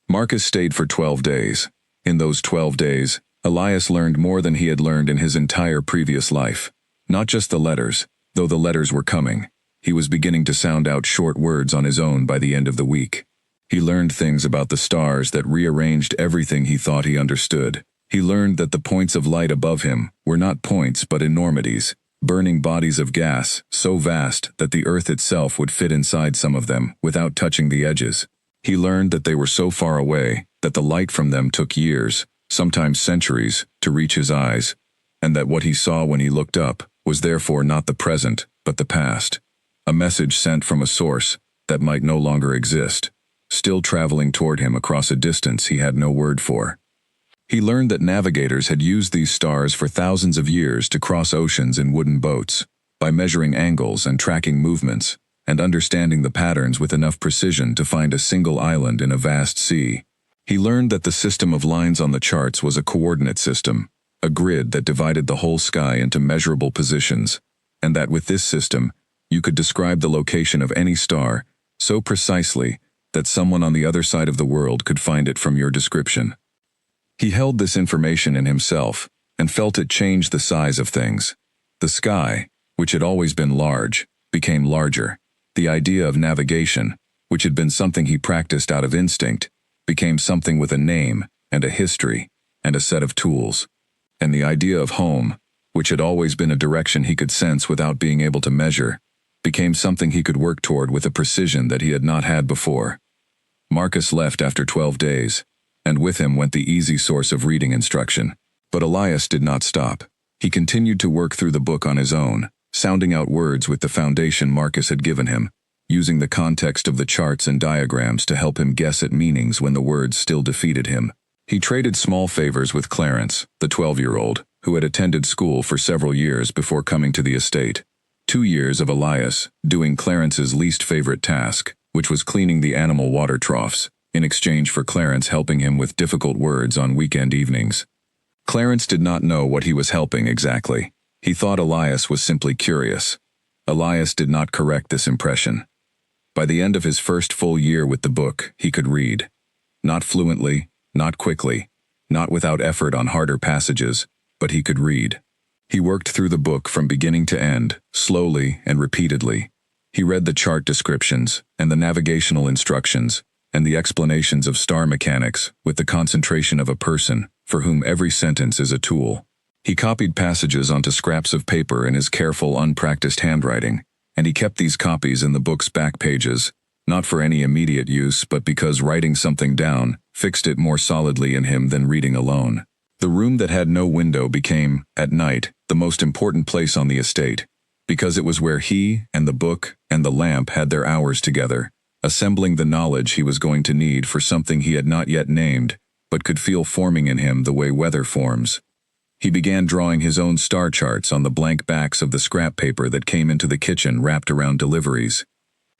Marcus stayed for 12 days. In those 12 days, Elias learned more than he had learned in his entire previous life. Not just the letters, though the letters were coming. He was beginning to sound out short words on his own by the end of the week. He learned things about the stars that rearranged everything he thought he understood. He learned that the points of light above him were not points but enormities, burning bodies of gas so vast that the earth itself would fit inside some of them without touching the edges. He learned that they were so far away that the light from them took years, sometimes centuries, to reach his eyes, and that what he saw when he looked up was therefore not the present, but the past. A message sent from a source that might no longer exist, still traveling toward him across a distance he had no word for. He learned that navigators had used these stars for thousands of years to cross oceans in wooden boats, by measuring angles and tracking movements, and understanding the patterns with enough precision to find a single island in a vast sea. He learned that the system of lines on the charts was a coordinate system, a grid that divided the whole sky into measurable positions, and that with this system, you could describe the location of any star so precisely that someone on the other side of the world could find it from your description. He held this information in himself and felt it change the size of things. The sky, which had always been large, became larger. The idea of navigation, which had been something he practiced out of instinct, became something with a name and a history and a set of tools. And the idea of home, which had always been a direction he could sense without being able to measure, became something he could work toward with a precision that he had not had before. Marcus left after 12 days, and with him went the easy source of reading instruction. But Elias did not stop. He continued to work through the book on his own, sounding out words with the foundation Marcus had given him, using the context of the charts and diagrams to help him guess at meanings when the words still defeated him. He traded small favors with Clarence, the 12-year-old, who had attended school for several years before coming to the estate. 2 years of Elias doing Clarence's least favorite task, which was cleaning the animal water troughs, in exchange for Clarence helping him with difficult words on weekend evenings. Clarence did not know what he was helping exactly. He thought Elias was simply curious. Elias did not correct this impression. By the end of his first full year with the book, he could read. Not fluently, not quickly, not without effort on harder passages, but he could read. He worked through the book from beginning to end, slowly and repeatedly. He read the chart descriptions and the navigational instructions and the explanations of star mechanics with the concentration of a person for whom every sentence is a tool. He copied passages onto scraps of paper in his careful, unpracticed handwriting, and he kept these copies in the book's back pages, not for any immediate use, but because writing something down fixed it more solidly in him than reading alone. The room that had no window became, at night, the most important place on the estate, because it was where he and the book and the lamp had their hours together, assembling the knowledge he was going to need for something he had not yet named, but could feel forming in him the way weather forms. He began drawing his own star charts on the blank backs of the scrap paper that came into the kitchen wrapped around deliveries.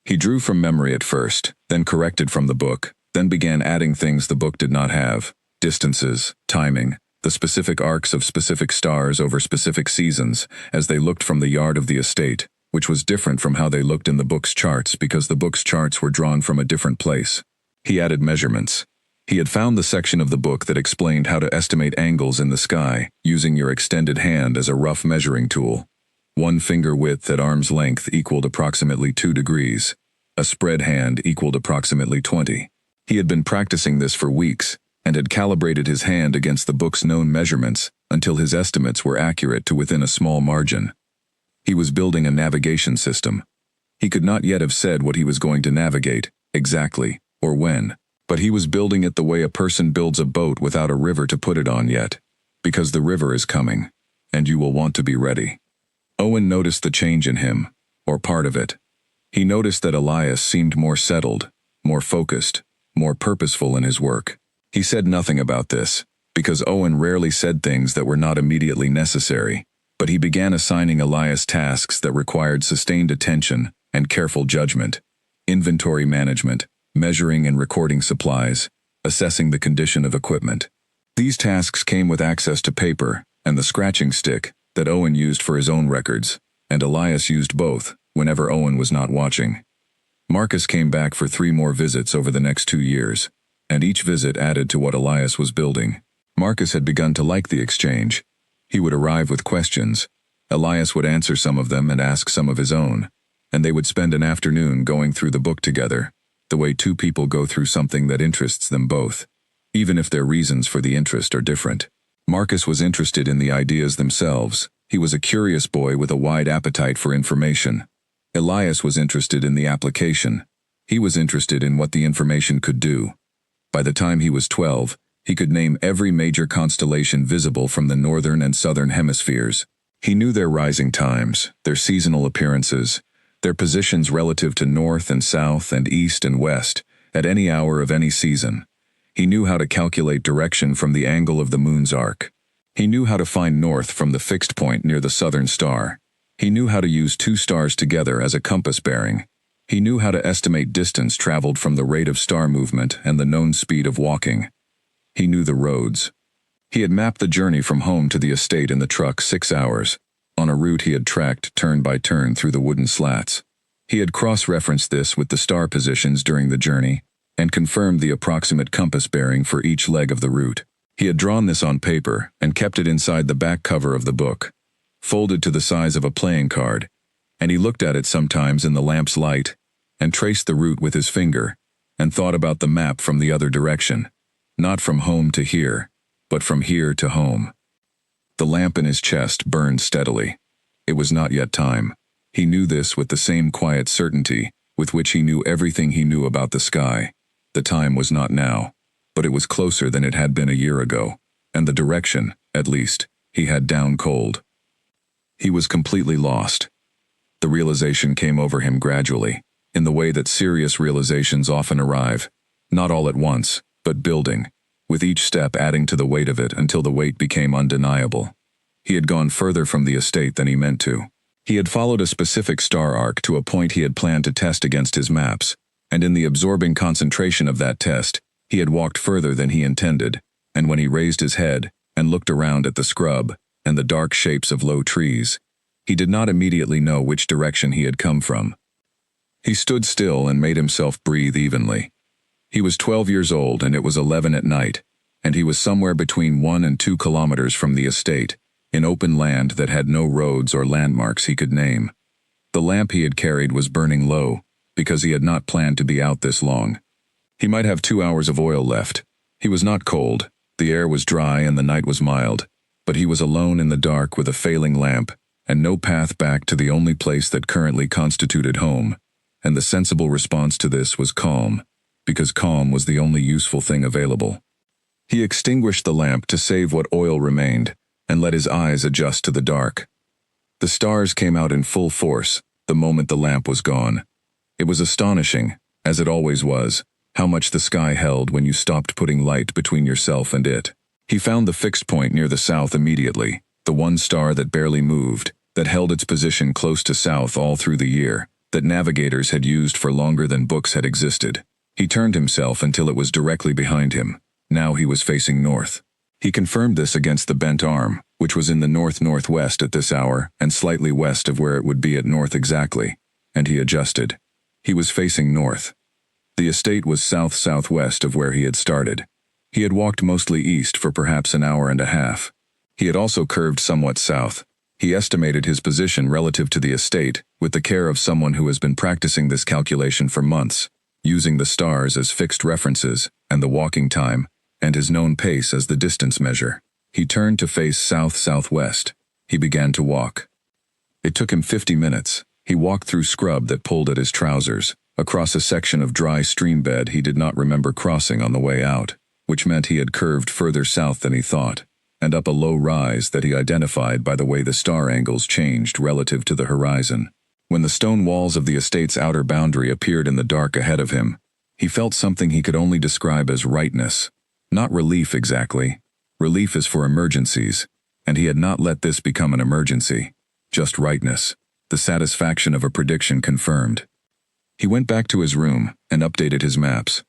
He drew from memory at first, then corrected from the book, then began adding things the book did not have: distances, timing, the specific arcs of specific stars over specific seasons as they looked from the yard of the estate, which was different from how they looked in the book's charts because the book's charts were drawn from a different place. He added measurements. He had found the section of the book that explained how to estimate angles in the sky using your extended hand as a rough measuring tool. 1 finger width at arm's length equaled approximately 2 degrees. A spread hand equaled approximately 20. He had been practicing this for weeks and had calibrated his hand against the book's known measurements until his estimates were accurate to within a small margin. He was building a navigation system. He could not yet have said what he was going to navigate, exactly, or when, but he was building it the way a person builds a boat without a river to put it on yet, because the river is coming, and you will want to be ready. Owen noticed the change in him, or part of it. He noticed that Elias seemed more settled, more focused, more purposeful in his work. He said nothing about this, because Owen rarely said things that were not immediately necessary, but he began assigning Elias tasks that required sustained attention and careful judgment: inventory management, measuring and recording supplies, assessing the condition of equipment. These tasks came with access to paper and the scratching stick that Owen used for his own records, and Elias used both whenever Owen was not watching. Marcus came back for 3 more visits over the next 2 years, and each visit added to what Elias was building. Marcus had begun to like the exchange. He would arrive with questions. Elias would answer some of them and ask some of his own, and they would spend an afternoon going through the book together. the way two people go through something that interests them both, even if their reasons for the interest are different. Marcus was interested in the ideas themselves. He was a curious boy with a wide appetite for information. Elias was interested in the application. He was interested in what the information could do. By the time he was 12, he could name every major constellation visible from the northern and southern hemispheres. He knew their rising times, their seasonal appearances, their positions relative to north and south and east and west, at any hour of any season. He knew how to calculate direction from the angle of the moon's arc. He knew how to find north from the fixed point near the southern star. He knew how to use two stars together as a compass bearing. He knew how to estimate distance traveled from the rate of star movement and the known speed of walking. He knew the roads. He had mapped the journey from home to the estate in the truck 6 hours, on a route he had tracked turn by turn through the wooden slats. He had cross-referenced this with the star positions during the journey, and confirmed the approximate compass bearing for each leg of the route. He had drawn this on paper and kept it inside the back cover of the book, folded to the size of a playing card, and he looked at it sometimes in the lamp's light, and traced the route with his finger, and thought about the map from the other direction, not from home to here, but from here to home. The lamp in his chest burned steadily. It was not yet time. He knew this with the same quiet certainty with which he knew everything he knew about the sky. The time was not now, but it was closer than it had been a year ago, and the direction, at least, he had down cold. He was completely lost. The realization came over him gradually, in the way that serious realizations often arrive, not all at once, but building, with each step adding to the weight of it until the weight became undeniable. He had gone further from the estate than he meant to. He had followed a specific star arc to a point he had planned to test against his maps, and in the absorbing concentration of that test, he had walked further than he intended, and when he raised his head and looked around at the scrub and the dark shapes of low trees, he did not immediately know which direction he had come from. He stood still and made himself breathe evenly. He was 12 years old and it was 11 at night, and he was somewhere between 1 and 2 kilometers from the estate, in open land that had no roads or landmarks he could name. The lamp he had carried was burning low, because he had not planned to be out this long. He might have 2 hours of oil left. He was not cold, the air was dry and the night was mild, but he was alone in the dark with a failing lamp, and no path back to the only place that currently constituted home, and the sensible response to this was calm, because calm was the only useful thing available. He extinguished the lamp to save what oil remained, and let his eyes adjust to the dark. The stars came out in full force the moment the lamp was gone. It was astonishing, as it always was, how much the sky held when you stopped putting light between yourself and it. He found the fixed point near the south immediately, the one star that barely moved, that held its position close to south all through the year, that navigators had used for longer than books had existed. He turned himself until it was directly behind him. Now he was facing north. He confirmed this against the bent arm, which was in the north-northwest at this hour and slightly west of where it would be at north exactly, and he adjusted. He was facing north. The estate was south-southwest of where he had started. He had walked mostly east for perhaps an hour and a half. He had also curved somewhat south. He estimated his position relative to the estate with the care of someone who has been practicing this calculation for months, using the stars as fixed references and the walking time, and his known pace as the distance measure. He turned to face south-southwest. He began to walk. It took him 50 minutes. He walked through scrub that pulled at his trousers, across a section of dry stream bed he did not remember crossing on the way out, which meant he had curved further south than he thought, and up a low rise that he identified by the way the star angles changed relative to the horizon. When the stone walls of the estate's outer boundary appeared in the dark ahead of him, he felt something he could only describe as rightness. Not relief exactly. Relief is for emergencies, and he had not let this become an emergency. Just rightness, the satisfaction of a prediction confirmed. He went back to his room and updated his maps.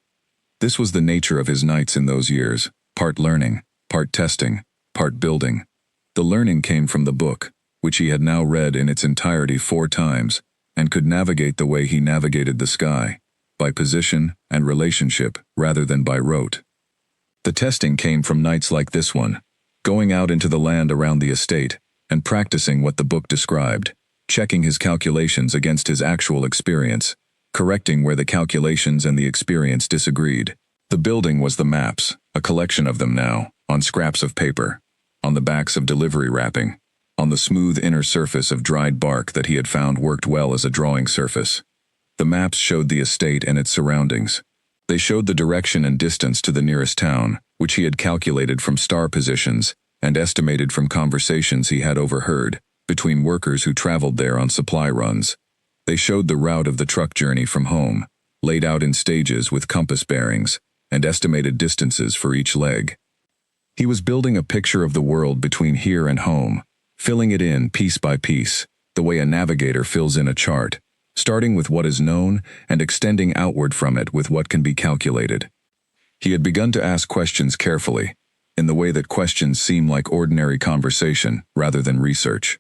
This was the nature of his nights in those years, part learning, part testing, part building. The learning came from the book, which he had now read in its entirety 4 times, and could navigate the way he navigated the sky, by position and relationship rather than by rote. The testing came from nights like this one, going out into the land around the estate, and practicing what the book described, checking his calculations against his actual experience, correcting where the calculations and the experience disagreed. The building was the maps, a collection of them now, on scraps of paper, on the backs of delivery wrapping, on the smooth inner surface of dried bark that he had found worked well as a drawing surface. The maps showed the estate and its surroundings. They showed the direction and distance to the nearest town, which he had calculated from star positions and estimated from conversations he had overheard between workers who traveled there on supply runs. They showed the route of the truck journey from home, laid out in stages with compass bearings and estimated distances for each leg. He was building a picture of the world between here and home, filling it in piece by piece, the way a navigator fills in a chart, starting with what is known and extending outward from it with what can be calculated. He had begun to ask questions carefully, in the way that questions seem like ordinary conversation rather than research.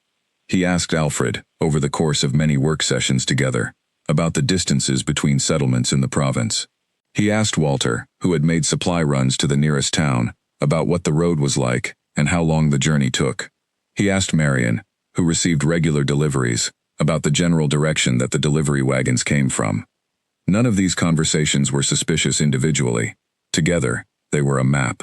He asked Alfred, over the course of many work sessions together, about the distances between settlements in the province. He asked Walter, who had made supply runs to the nearest town, about what the road was like and how long the journey took. He asked Marion, who received regular deliveries, about the general direction that the delivery wagons came from. None of these conversations were suspicious individually. Together, they were a map.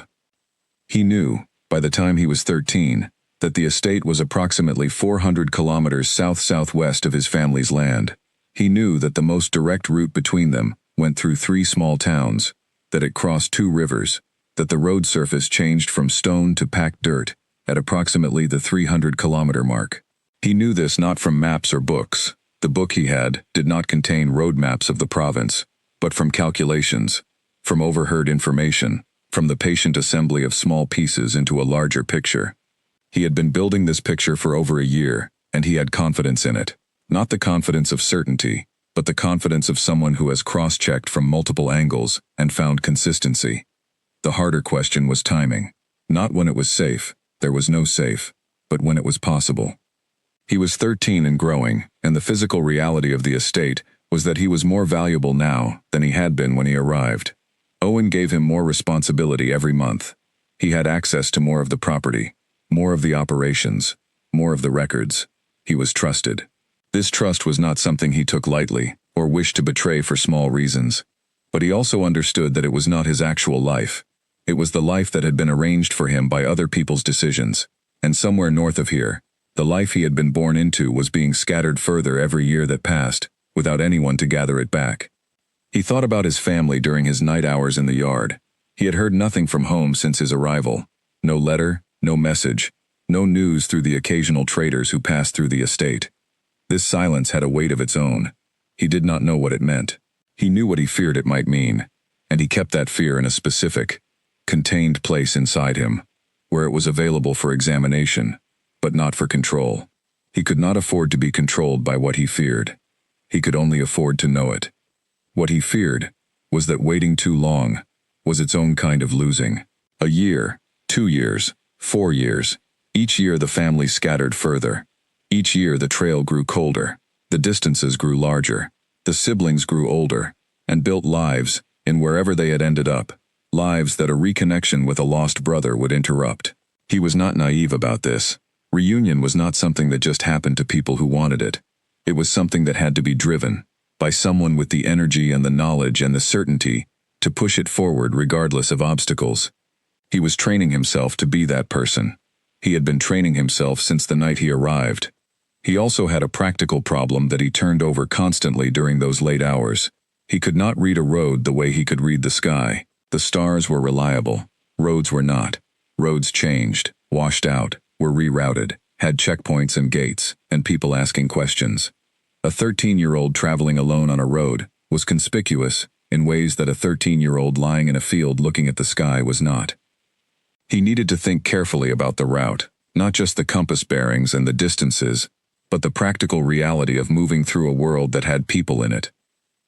He knew, by the time he was 13, that the estate was approximately 400 kilometers south-southwest of his family's land. He knew that the most direct route between them went through 3 small towns, that it crossed 2 rivers, that the road surface changed from stone to packed dirt at approximately the 300-kilometer mark. He knew this not from maps or books. The book he had did not contain road maps of the province, but from calculations, from overheard information, from the patient assembly of small pieces into a larger picture. He had been building this picture for over a year, and he had confidence in it. Not the confidence of certainty, but the confidence of someone who has cross-checked from multiple angles and found consistency. The harder question was timing. Not when it was safe, there was no safe, but when it was possible. He was 13 and growing, and the physical reality of the estate was that he was more valuable now than he had been when he arrived. Owen gave him more responsibility every month. He had access to more of the property, more of the operations, more of the records. He was trusted. This trust was not something he took lightly or wished to betray for small reasons. But he also understood that it was not his actual life. It was the life that had been arranged for him by other people's decisions. And somewhere north of here, the life he had been born into was being scattered further every year that passed, without anyone to gather it back. He thought about his family during his night hours in the yard. He had heard nothing from home since his arrival. No letter, no message, no news through the occasional traders who passed through the estate. This silence had a weight of its own. He did not know what it meant. He knew what he feared it might mean, and he kept that fear in a specific, contained place inside him, where it was available for examination, but not for control. He could not afford to be controlled by what he feared. He could only afford to know it. What he feared was that waiting too long was its own kind of losing. A year, 2 years, 4 years. Each year the family scattered further. Each year the trail grew colder. The distances grew larger. The siblings grew older and built lives in wherever they had ended up, lives that a reconnection with a lost brother would interrupt. He was not naive about this. Reunion was not something that just happened to people who wanted it. It was something that had to be driven by someone with the energy and the knowledge and the certainty to push it forward regardless of obstacles. He was training himself to be that person. He had been training himself since the night he arrived. He also had a practical problem that he turned over constantly during those late hours. He could not read a road the way he could read the sky. The stars were reliable. Roads were not. Roads changed, washed out, were rerouted, had checkpoints and gates, and people asking questions. A 13-year-old traveling alone on a road was conspicuous in ways that a 13-year-old lying in a field looking at the sky was not. He needed to think carefully about the route, not just the compass bearings and the distances, but the practical reality of moving through a world that had people in it.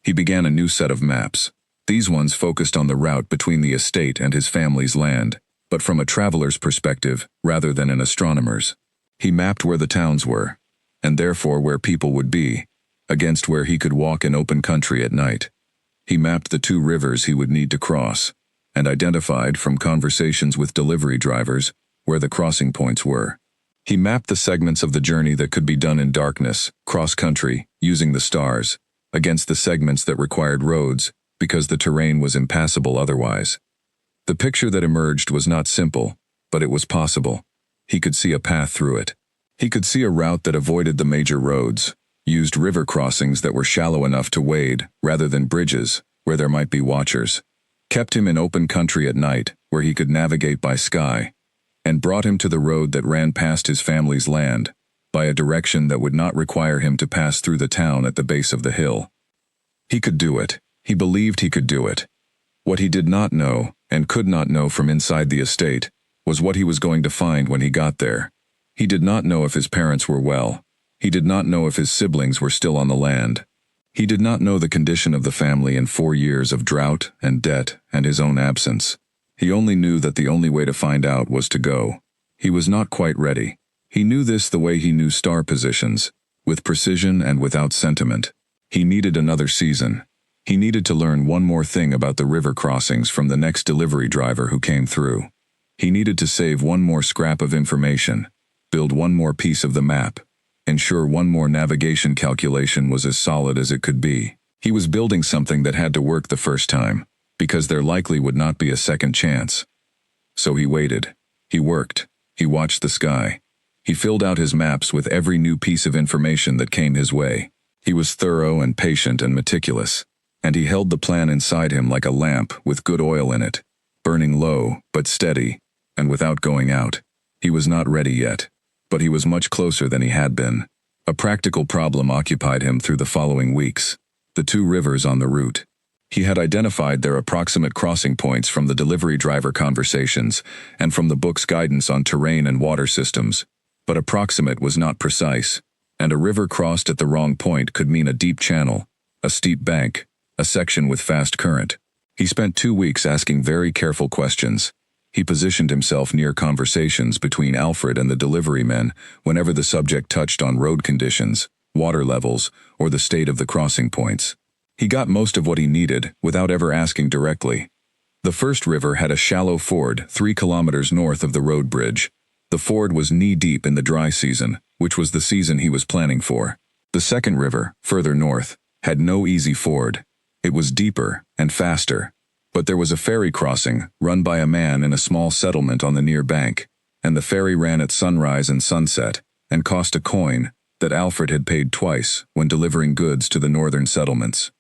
He began a new set of maps. These ones focused on the route between the estate and his family's land, but from a traveler's perspective rather than an astronomer's. He mapped where the towns were, and therefore where people would be, against where he could walk in open country at night. He mapped the 2 rivers he would need to cross, and identified from conversations with delivery drivers where the crossing points were. He mapped the segments of the journey that could be done in darkness, cross-country, using the stars, against the segments that required roads, because the terrain was impassable otherwise. The picture that emerged was not simple, but it was possible. He could see a path through it. He could see a route that avoided the major roads, used river crossings that were shallow enough to wade, rather than bridges, where there might be watchers, kept him in open country at night, where he could navigate by sky, and brought him to the road that ran past his family's land, by a direction that would not require him to pass through the town at the base of the hill. He could do it. He believed he could do it. What he did not know, and could not know from inside the estate, was what he was going to find when he got there. He did not know if his parents were well. He did not know if his siblings were still on the land. He did not know the condition of the family in 4 years of drought and debt and his own absence. He only knew that the only way to find out was to go. He was not quite ready. He knew this the way he knew star positions, with precision and without sentiment. He needed another season. He needed to learn one more thing about the river crossings from the next delivery driver who came through. He needed to save one more scrap of information, build one more piece of the map, ensure one more navigation calculation was as solid as it could be. He was building something that had to work the first time, because there likely would not be a second chance. So he waited. He worked. He watched the sky. He filled out his maps with every new piece of information that came his way. He was thorough and patient and meticulous, and he held the plan inside him like a lamp with good oil in it, burning low but steady, and without going out. He was not ready yet, but he was much closer than he had been. A practical problem occupied him through the following weeks: the 2 rivers on the route. He had identified their approximate crossing points from the delivery driver conversations and from the book's guidance on terrain and water systems, but approximate was not precise, and a river crossed at the wrong point could mean a deep channel, a steep bank, a section with fast current. He spent 2 weeks asking very careful questions. He positioned himself near conversations between Alfred and the delivery men whenever the subject touched on road conditions, water levels, or the state of the crossing points. He got most of what he needed without ever asking directly. The first river had a shallow ford 3 kilometers north of the road bridge. The ford was knee-deep in the dry season, which was the season he was planning for. The second river, further north, had no easy ford. It was deeper and faster, but there was a ferry crossing run by a man in a small settlement on the near bank, and the ferry ran at sunrise and sunset, and cost a coin that Alfred had paid twice when delivering goods to the northern settlements.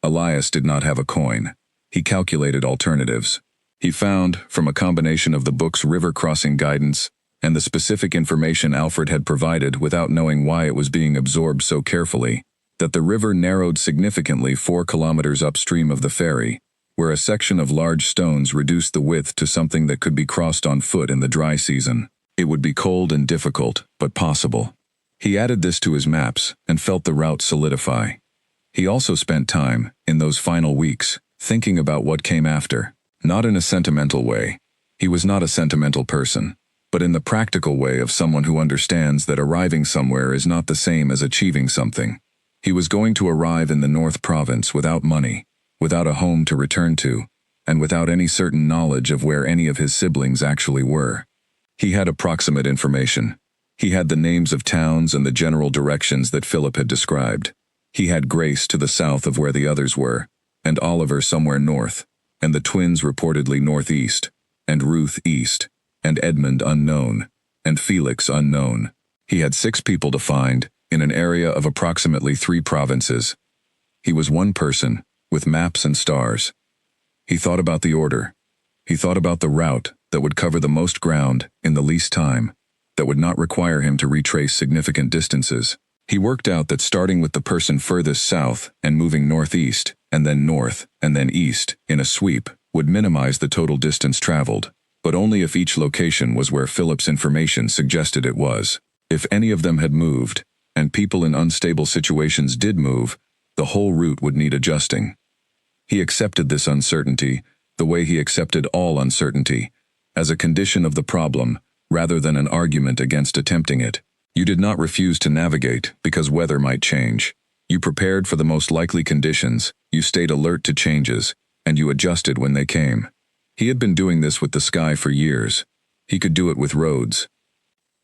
Elias did not have a coin. He calculated alternatives. He found, from a combination of the book's river crossing guidance and the specific information Alfred had provided without knowing why it was being absorbed so carefully, that the river narrowed significantly 4 kilometers upstream of the ferry, where a section of large stones reduced the width to something that could be crossed on foot in the dry season. It would be cold and difficult, but possible. He added this to his maps and felt the route solidify. He also spent time, in those final weeks, thinking about what came after, not in a sentimental way. He was not a sentimental person, but in the practical way of someone who understands that arriving somewhere is not the same as achieving something. He was going to arrive in the North Province without money, without a home to return to, and without any certain knowledge of where any of his siblings actually were. He had approximate information. He had the names of towns and the general directions that Philip had described. He had Grace to the south of where the others were, and Oliver somewhere north, and the twins reportedly northeast, and Ruth east, and Edmund unknown, and Felix unknown. He had 6 people to find, in an area of approximately 3 provinces. He was one person, with maps and stars. He thought about the order. He thought about the route that would cover the most ground in the least time, that would not require him to retrace significant distances. He worked out that starting with the person furthest south and moving northeast, and then north, and then east, in a sweep, would minimize the total distance traveled, but only if each location was where Philip's information suggested it was. If any of them had moved, and people in unstable situations did move, the whole route would need adjusting. He accepted this uncertainty, the way he accepted all uncertainty, as a condition of the problem, rather than an argument against attempting it. You did not refuse to navigate because weather might change. You prepared for the most likely conditions, you stayed alert to changes, and you adjusted when they came. He had been doing this with the sky for years. He could do it with roads.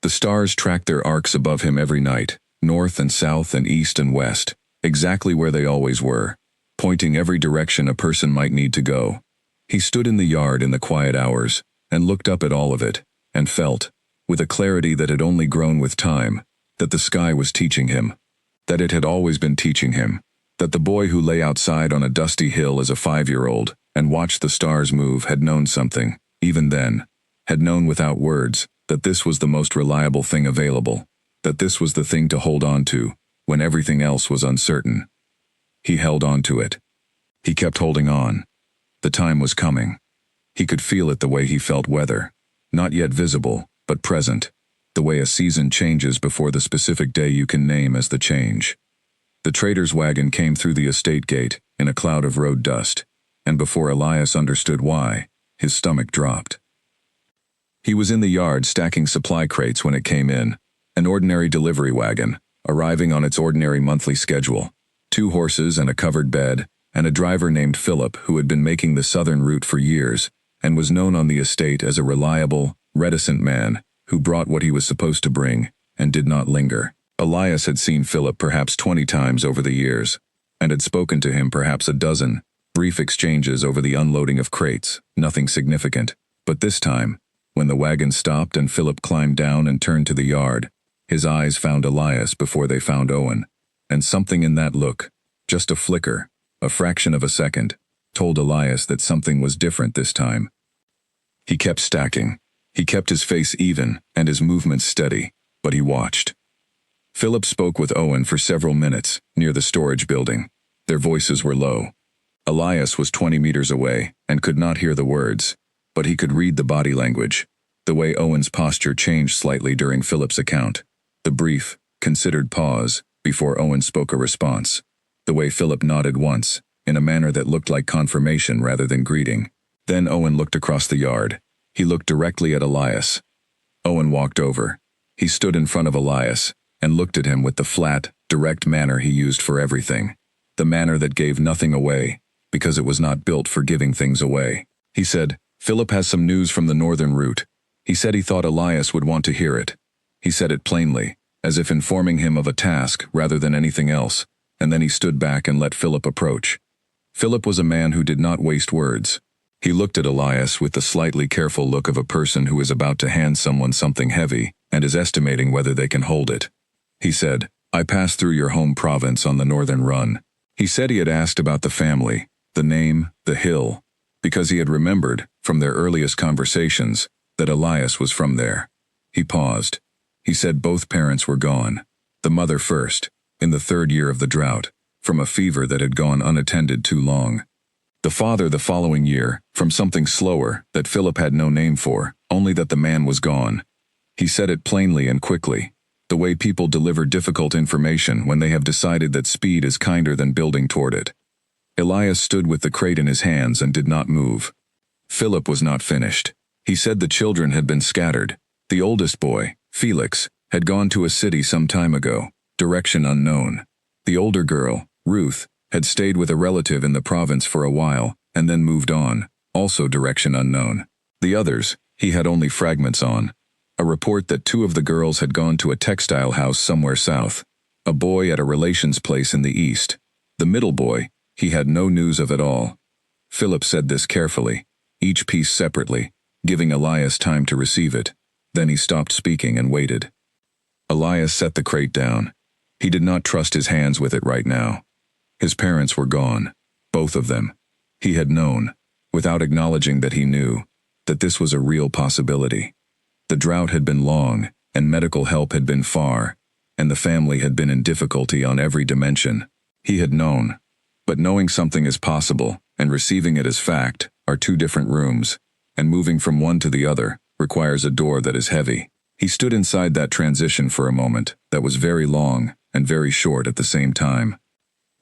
The stars tracked their arcs above him every night, north and south and east and west. exactly where they always were, pointing every direction a person might need to go. He stood in the yard in the quiet hours, and looked up at all of it, and felt, with a clarity that had only grown with time, that the sky was teaching him, that it had always been teaching him, that the boy who lay outside on a dusty hill as a 5-year-old and watched the stars move had known something, even then, had known without words, that this was the most reliable thing available, that this was the thing to hold on to, when everything else was uncertain. He held on to it. He kept holding on. The time was coming. He could feel it the way he felt weather, not yet visible, but present, the way a season changes before the specific day you can name as the change. The trader's wagon came through the estate gate in a cloud of road dust, and before Elias understood why, his stomach dropped. He was in the yard stacking supply crates when it came in, an ordinary delivery wagon, arriving on its ordinary monthly schedule, 2 horses and a covered bed, and a driver named Philip who had been making the southern route for years, and was known on the estate as a reliable, reticent man who brought what he was supposed to bring, and did not linger. Elias had seen Philip perhaps 20 times over the years, and had spoken to him perhaps a dozen, brief exchanges over the unloading of crates, nothing significant. But this time, when the wagon stopped and Philip climbed down and turned to the yard, his eyes found Elias before they found Owen, and something in that look, just a flicker, a fraction of a second, told Elias that something was different this time. He kept stacking. He kept his face even and his movements steady, but he watched. Philip spoke with Owen for several minutes near the storage building. Their voices were low. Elias was 20 meters away and could not hear the words, but he could read the body language, the way Owen's posture changed slightly during Philip's account, the brief, considered pause before Owen spoke a response, the way Philip nodded once, in a manner that looked like confirmation rather than greeting. Then Owen looked across the yard. He looked directly at Elias. Owen walked over. He stood in front of Elias and looked at him with the flat, direct manner he used for everything, the manner that gave nothing away, because it was not built for giving things away. He said, "Philip has some news from the northern route." He said he thought Elias would want to hear it. He said it plainly, as if informing him of a task rather than anything else, and then he stood back and let Philip approach. Philip was a man who did not waste words. He looked at Elias with the slightly careful look of a person who is about to hand someone something heavy and is estimating whether they can hold it. He said, "I passed through your home province on the northern run." He said he had asked about the family, the name, the hill, because he had remembered, from their earliest conversations, that Elias was from there. He paused. He said both parents were gone. The mother first, in the 3rd year of the drought, from a fever that had gone unattended too long. The father the following year, from something slower that Philip had no name for, only that the man was gone. He said it plainly and quickly, the way people deliver difficult information when they have decided that speed is kinder than building toward it. Elias stood with the crate in his hands and did not move. Philip was not finished. He said the children had been scattered. The oldest boy, Felix, had gone to a city some time ago, direction unknown. The older girl, Ruth, had stayed with a relative in the province for a while, and then moved on, also direction unknown. The others, he had only fragments on. A report that 2 of the girls had gone to a textile house somewhere south, a boy at a relation's place in the east. The middle boy, he had no news of at all. Philip said this carefully, each piece separately, giving Elias time to receive it. Then he stopped speaking and waited. Elias set the crate down. He did not trust his hands with it right now. His parents were gone, both of them. He had known, without acknowledging that he knew, that this was a real possibility. The drought had been long, and medical help had been far, and the family had been in difficulty on every dimension. He had known. But knowing something is possible, and receiving it as fact, are 2 different rooms, and moving from one to the other requires a door that is heavy. He stood inside that transition for a moment that was very long and very short at the same time.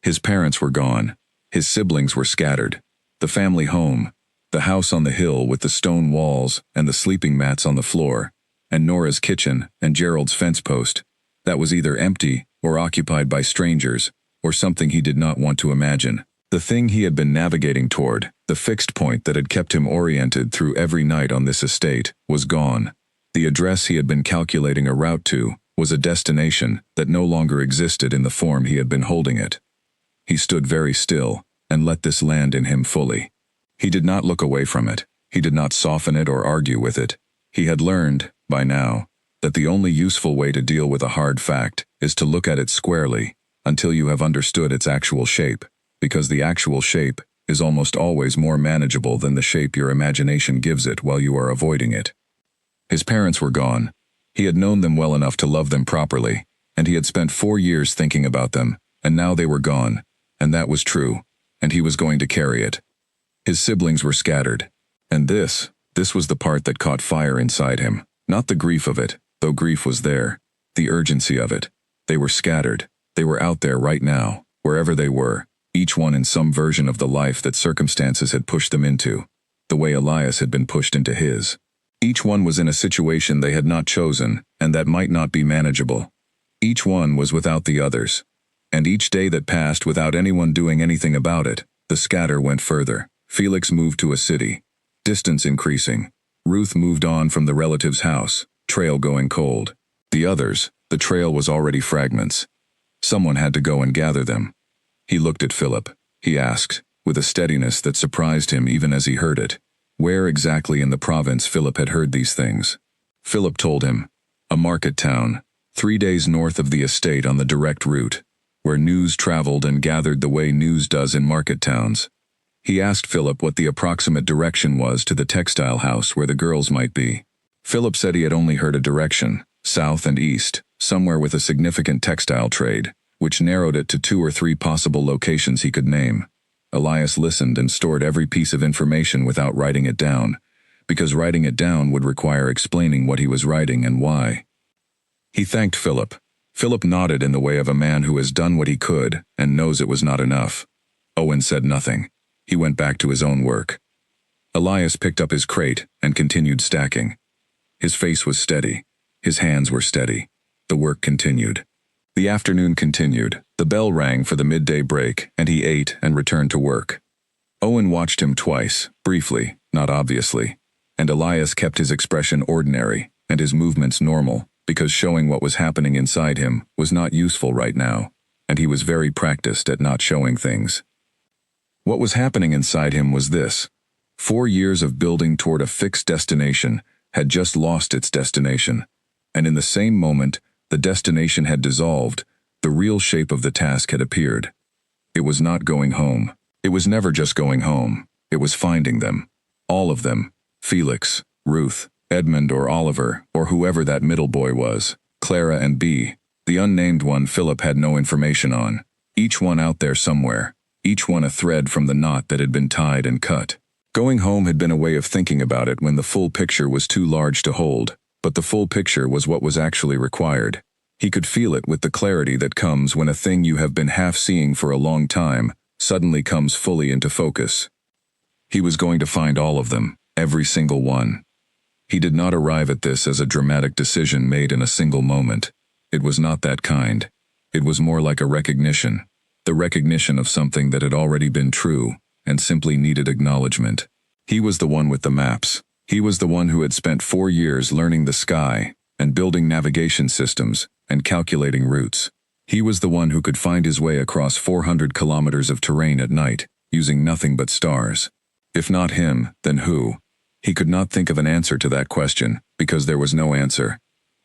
His parents were gone. His siblings were scattered. The family home, the house on the hill with the stone walls and the sleeping mats on the floor, and Nora's kitchen and Gerald's fence post, that was either empty or occupied by strangers, or something he did not want to imagine. The thing he had been navigating toward, the fixed point that had kept him oriented through every night on this estate, was gone. The address he had been calculating a route to was a destination that no longer existed in the form he had been holding it. He stood very still, and let this land in him fully. He did not look away from it. He did not soften it or argue with it. He had learned, by now, that the only useful way to deal with a hard fact is to look at it squarely, until you have understood its actual shape, because the actual shape is almost always more manageable than the shape your imagination gives it while you are avoiding it. His parents were gone. He had known them well enough to love them properly, and he had spent 4 years thinking about them, and now they were gone, and that was true, and he was going to carry it. His siblings were scattered, and this was the part that caught fire inside him. Not the grief of it, though grief was there, the urgency of it. They were scattered. They were out there right now, wherever they were, each one in some version of the life that circumstances had pushed them into, the way Elias had been pushed into his. Each one was in a situation they had not chosen, and that might not be manageable. Each one was without the others. And each day that passed without anyone doing anything about it, the scatter went further. Felix moved to a city. Distance increasing. Ruth moved on from the relative's house, trail going cold. The others, the trail was already fragments. Someone had to go and gather them. He looked at Philip. He asked, with a steadiness that surprised him even as he heard it, where exactly in the province Philip had heard these things. Philip told him, a market town, 3 days north of the estate on the direct route, where news traveled and gathered the way news does in market towns. He asked Philip what the approximate direction was to the textile house where the girls might be. Philip said he had only heard a direction, south and east, somewhere with a significant textile trade, which narrowed it to 2 or 3 possible locations he could name. Elias listened and stored every piece of information without writing it down, because writing it down would require explaining what he was writing and why. He thanked Philip. Philip nodded in the way of a man who has done what he could and knows it was not enough. Owen said nothing. He went back to his own work. Elias picked up his crate and continued stacking. His face was steady. His hands were steady. The work continued. The afternoon continued. The bell rang for the midday break, and he ate and returned to work. Owen watched him twice, briefly, not obviously, and Elias kept his expression ordinary and his movements normal, because showing what was happening inside him was not useful right now, and he was very practiced at not showing things. What was happening inside him was this. 4 years of building toward a fixed destination had just lost its destination, and in the same moment the destination had dissolved, the real shape of the task had appeared. It was not going home. It was never just going home. It was finding them. All of them. Felix, Ruth, Edmund or Oliver, or whoever that middle boy was, Clara and B. The unnamed one Philip had no information on. Each one out there somewhere. Each one a thread from the knot that had been tied and cut. Going home had been a way of thinking about it when the full picture was too large to hold, but the full picture was what was actually required. He could feel it with the clarity that comes when a thing you have been half seeing for a long time suddenly comes fully into focus. He was going to find all of them, every single one. He did not arrive at this as a dramatic decision made in a single moment. It was not that kind. It was more like a recognition. The recognition of something that had already been true and simply needed acknowledgement. He was the one with the maps. He was the one who had spent 4 years learning the sky and building navigation systems and calculating routes. He was the one who could find his way across 400 kilometers of terrain at night, using nothing but stars. If not him, then who? He could not think of an answer to that question, because there was no answer.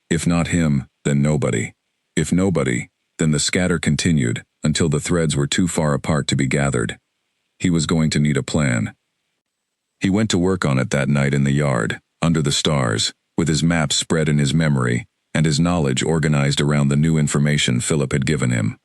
If not him, then nobody. If nobody, then the scatter continued until the threads were too far apart to be gathered. He was going to need a plan. He went to work on it that night in the yard, under the stars, with his maps spread in his memory, and his knowledge organized around the new information Philip had given him.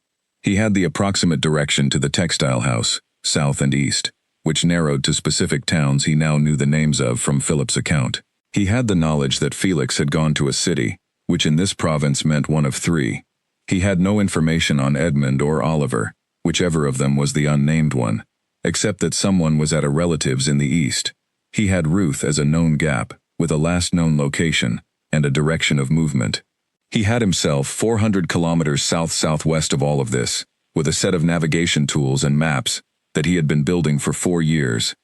He had the approximate direction to the textile house, south and east, which narrowed to specific towns he now knew the names of from Philip's account. He had the knowledge that Felix had gone to a city, which in this province meant one of 3. He had no information on Edmund or Oliver, whichever of them was the unnamed one, except that someone was at a relative's in the east. He had Ruth as a known gap, with a last known location, and a direction of movement. He had himself 400 kilometers south-southwest of all of this, with a set of navigation tools and maps that he had been building for 4 years,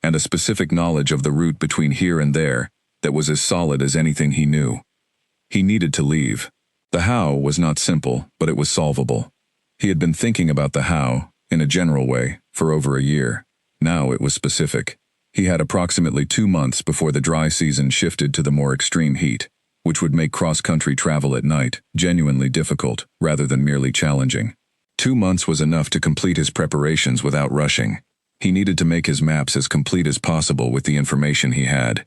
and a specific knowledge of the route between here and there that was as solid as anything he knew. He needed to leave. The how was not simple, but it was solvable. He had been thinking about the how, in a general way, for over a year. Now it was specific. He had approximately 2 months before the dry season shifted to the more extreme heat, which would make cross-country travel at night genuinely difficult rather than merely challenging. 2 months was enough to complete his preparations without rushing. He needed to make his maps as complete as possible with the information he had.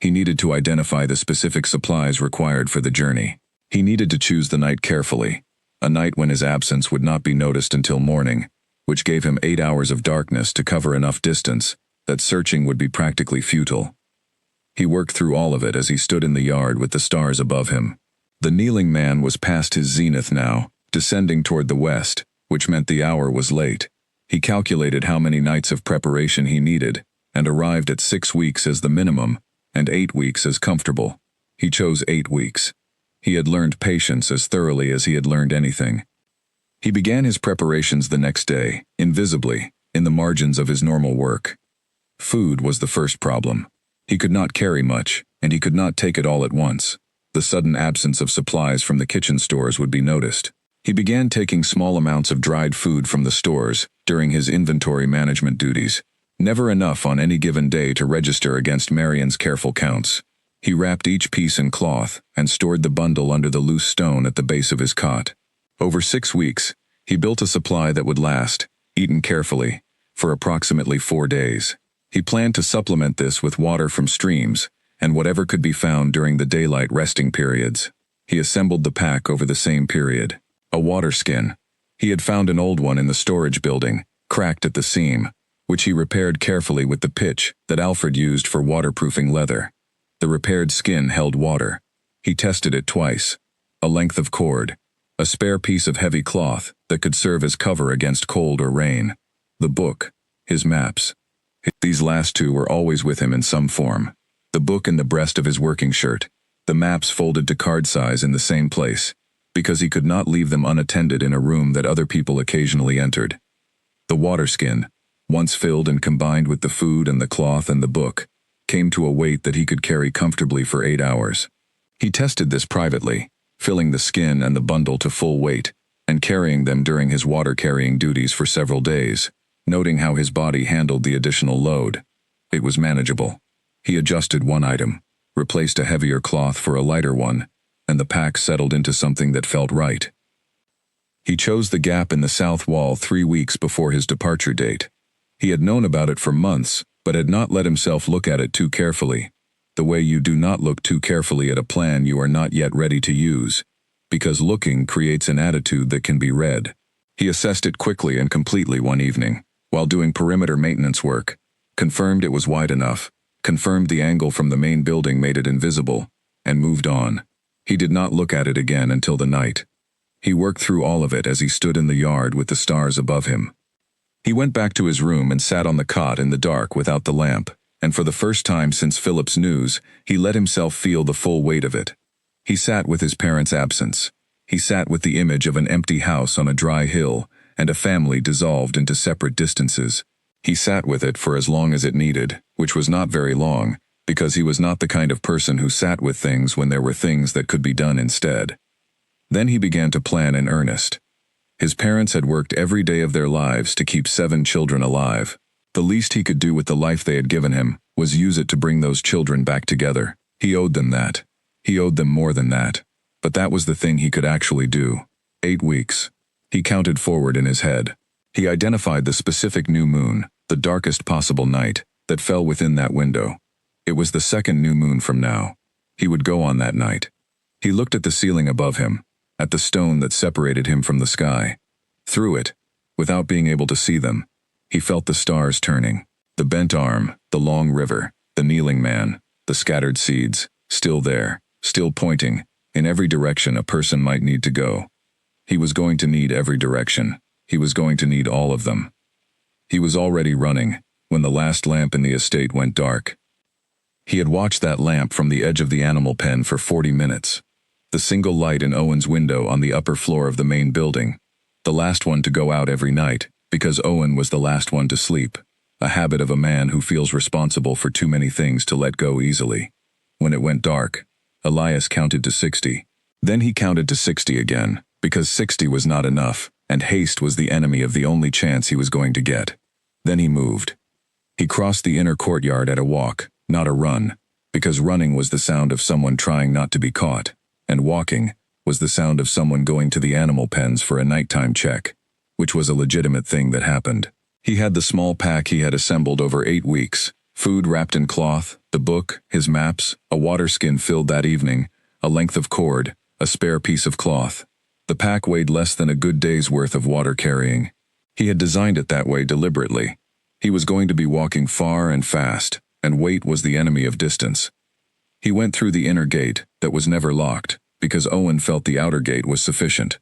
He needed to identify the specific supplies required for the journey. He needed to choose the night carefully, a night when his absence would not be noticed until morning, which gave him 8 hours of darkness to cover enough distance that searching would be practically futile. He worked through all of it as he stood in the yard with the stars above him. The kneeling man was past his zenith now, descending toward the west, which meant the hour was late. He calculated how many nights of preparation he needed, and arrived at 6 weeks as the minimum, and 8 weeks as comfortable. He chose 8 weeks. He had learned patience as thoroughly as he had learned anything. He began his preparations the next day, invisibly, in the margins of his normal work. Food was the first problem. He could not carry much, and he could not take it all at once. The sudden absence of supplies from the kitchen stores would be noticed. He began taking small amounts of dried food from the stores during his inventory management duties, never enough on any given day to register against Marion's careful counts. He wrapped each piece in cloth and stored the bundle under the loose stone at the base of his cot. Over 6 weeks, he built a supply that would last, eaten carefully, for approximately 4 days. He planned to supplement this with water from streams and whatever could be found during the daylight resting periods. He assembled the pack over the same period. A water skin. He had found an old one in the storage building, cracked at the seam, which he repaired carefully with the pitch that Alfred used for waterproofing leather. The repaired skin held water. He tested it twice. A length of cord. A spare piece of heavy cloth that could serve as cover against cold or rain. The book. His maps. These last two were always with him in some form. The book in the breast of his working shirt. The maps folded to card size in the same place, because he could not leave them unattended in a room that other people occasionally entered. The water skin, once filled and combined with the food and the cloth and the book, came to a weight that he could carry comfortably for 8 hours. He tested this privately, filling the skin and the bundle to full weight, and carrying them during his water-carrying duties for several days, noting how his body handled the additional load. It was manageable. He adjusted one item, replaced a heavier cloth for a lighter one, and the pack settled into something that felt right. He chose the gap in the south wall 3 weeks before his departure date. He had known about it for months, but had not let himself look at it too carefully, the way you do not look too carefully at a plan you are not yet ready to use, because looking creates an attitude that can be read. He assessed it quickly and completely one evening, while doing perimeter maintenance work, confirmed it was wide enough, confirmed the angle from the main building made it invisible, and moved on. He did not look at it again until the night. He worked through all of it as he stood in the yard with the stars above him. He went back to his room and sat on the cot in the dark without the lamp, and for the first time since Philip's news, he let himself feel the full weight of it. He sat with his parents' absence. He sat with the image of an empty house on a dry hill and a family dissolved into separate distances. He sat with it for as long as it needed, which was not very long, because he was not the kind of person who sat with things when there were things that could be done instead. Then he began to plan in earnest. His parents had worked every day of their lives to keep 7 children alive. The least he could do with the life they had given him was use it to bring those children back together. He owed them that. He owed them more than that. But that was the thing he could actually do. 8 weeks. He counted forward in his head. He identified the specific new moon, the darkest possible night, that fell within that window. It was the second new moon from now. He would go on that night. He looked at the ceiling above him, at the stone that separated him from the sky. Through it, without being able to see them, he felt the stars turning. The bent arm, the long river, the kneeling man, the scattered seeds, still there, still pointing, in every direction a person might need to go. He was going to need every direction. He was going to need all of them. He was already running, when the last lamp in the estate went dark. He had watched that lamp from the edge of the animal pen for 40 minutes. The single light in Owen's window on the upper floor of the main building. The last one to go out every night, because Owen was the last one to sleep. A habit of a man who feels responsible for too many things to let go easily. When it went dark, Elias counted to 60. Then he counted to 60 again, because 60 was not enough. and haste was the enemy of the only chance he was going to get. Then he moved. He crossed the inner courtyard at a walk, not a run, because running was the sound of someone trying not to be caught, and walking was the sound of someone going to the animal pens for a nighttime check, which was a legitimate thing that happened. He had the small pack he had assembled over 8 weeks, food wrapped in cloth, the book, his maps, a water skin filled that evening, a length of cord, a spare piece of cloth. The pack weighed less than a good day's worth of water carrying. He had designed it that way deliberately. He was going to be walking far and fast, and weight was the enemy of distance. He went through the inner gate, that was never locked, because Owen felt the outer gate was sufficient.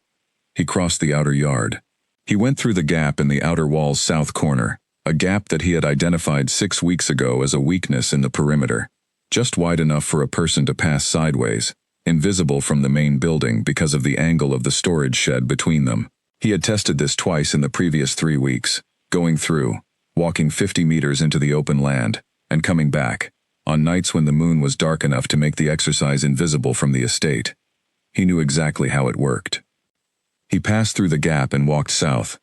He crossed the outer yard. He went through the gap in the outer wall's south corner, a gap that he had identified 6 weeks ago as a weakness in the perimeter, just wide enough for a person to pass sideways, invisible from the main building because of the angle of the storage shed between them. He had tested this twice in the previous 3 weeks, going through, walking 50 meters into the open land, and coming back, on nights when the moon was dark enough to make the exercise invisible from the estate. He knew exactly how it worked. He passed through the gap and walked south.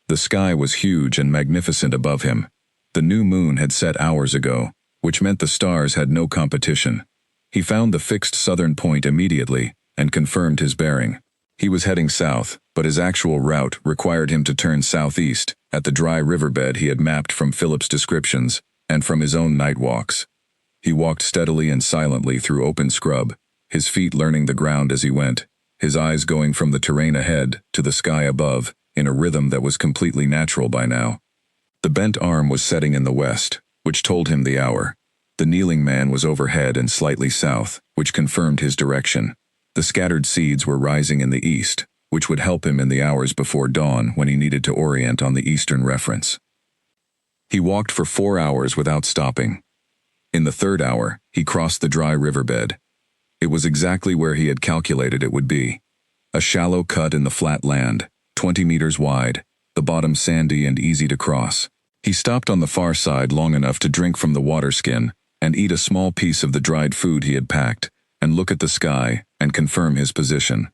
The sky was huge and magnificent above him. The new moon had set hours ago, which meant the stars had no competition. He found the fixed southern point immediately and confirmed his bearing. He was heading south, but his actual route required him to turn southeast at the dry riverbed he had mapped from Philip's descriptions and from his own night walks. He walked steadily and silently through open scrub, his feet learning the ground as he went, his eyes going from the terrain ahead to the sky above in a rhythm that was completely natural by now. The bent arm was setting in the west, which told him the hour. The kneeling man was overhead and slightly south, which confirmed his direction. The scattered seeds were rising in the east, which would help him in the hours before dawn when he needed to orient on the eastern reference. He walked for 4 hours without stopping. In the 3rd hour, he crossed the dry riverbed. It was exactly where he had calculated it would be. A shallow cut in the flat land, 20 meters wide, the bottom sandy and easy to cross. He stopped on the far side long enough to drink from the water skin and eat a small piece of the dried food he had packed and look at the sky and confirm his position.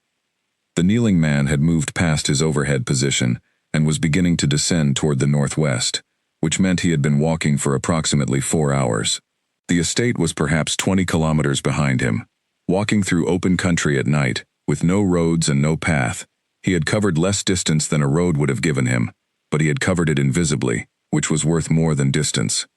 The kneeling man had moved past his overhead position and was beginning to descend toward the northwest, which meant he had been walking for approximately 4 hours. The estate was perhaps 20 kilometers behind him. Walking through open country at night, with no roads and no path, he had covered less distance than a road would have given him, but he had covered it invisibly, which was worth more than distance.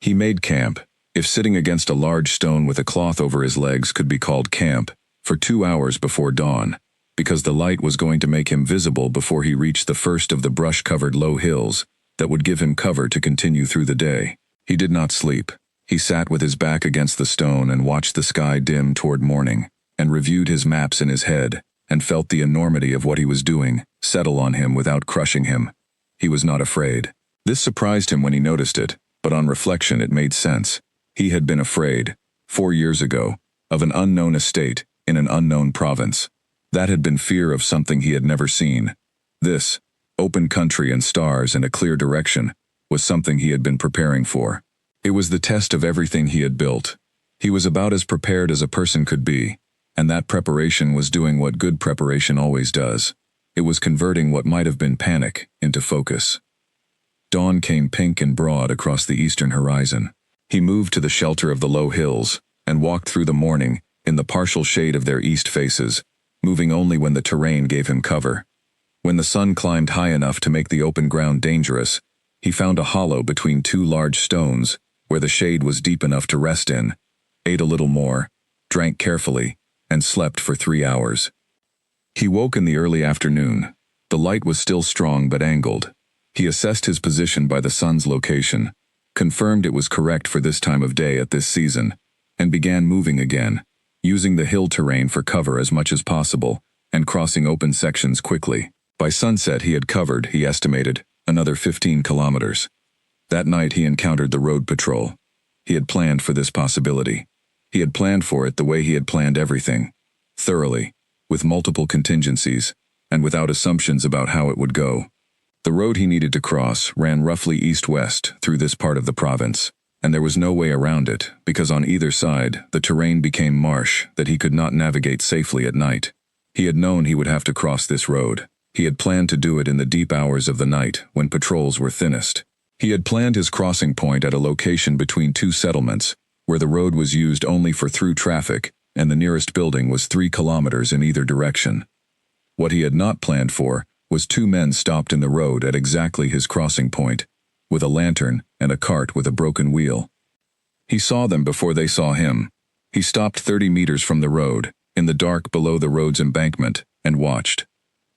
He made camp, if sitting against a large stone with a cloth over his legs could be called camp, for 2 hours before dawn, because the light was going to make him visible before he reached the first of the brush-covered low hills that would give him cover to continue through the day. He did not sleep. He sat with his back against the stone and watched the sky dim toward morning, and reviewed his maps in his head, and felt the enormity of what he was doing settle on him without crushing him. He was not afraid. This surprised him when he noticed it, but on reflection it made sense. He had been afraid, 4 years ago, of an unknown estate in an unknown province. That had been fear of something he had never seen. This, open country and stars and a clear direction, was something he had been preparing for. It was the test of everything he had built. He was about as prepared as a person could be, and that preparation was doing what good preparation always does. It was converting what might have been panic into focus. Dawn came pink and broad across the eastern horizon. He moved to the shelter of the low hills and walked through the morning in the partial shade of their east faces, moving only when the terrain gave him cover. When the sun climbed high enough to make the open ground dangerous, he found a hollow between 2 large stones where the shade was deep enough to rest in, ate a little more, drank carefully, and slept for 3 hours. He woke in the early afternoon. The light was still strong but angled. He assessed his position by the sun's location, confirmed it was correct for this time of day at this season, and began moving again, using the hill terrain for cover as much as possible, and crossing open sections quickly. By sunset he had covered, he estimated, another 15 kilometers. That night he encountered the road patrol. He had planned for this possibility. He had planned for it the way he had planned everything, thoroughly, with multiple contingencies, and without assumptions about how it would go. The road he needed to cross ran roughly east-west through this part of the province, and there was no way around it, because on either side the terrain became marsh that he could not navigate safely at night. He had known he would have to cross this road. He had planned to do it in the deep hours of the night, when patrols were thinnest. He had planned his crossing point at a location between two settlements, where the road was used only for through traffic, and the nearest building was 3 kilometers in either direction. What he had not planned for was 2 men stopped in the road at exactly his crossing point, with a lantern and a cart with a broken wheel. He saw them before they saw him. He stopped 30 meters from the road, in the dark below the road's embankment, and watched.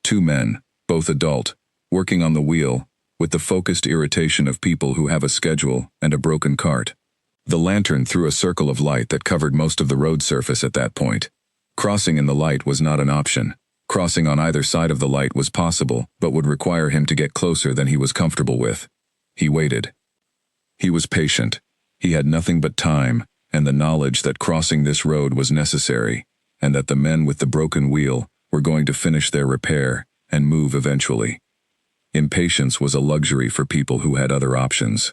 2 men, both adult, working on the wheel, with the focused irritation of people who have a schedule and a broken cart. The lantern threw a circle of light that covered most of the road surface at that point. Crossing in the light was not an option. Crossing on either side of the light was possible, but would require him to get closer than he was comfortable with. He waited. He was patient. He had nothing but time, and the knowledge that crossing this road was necessary, and that the men with the broken wheel were going to finish their repair and move eventually. Impatience was a luxury for people who had other options.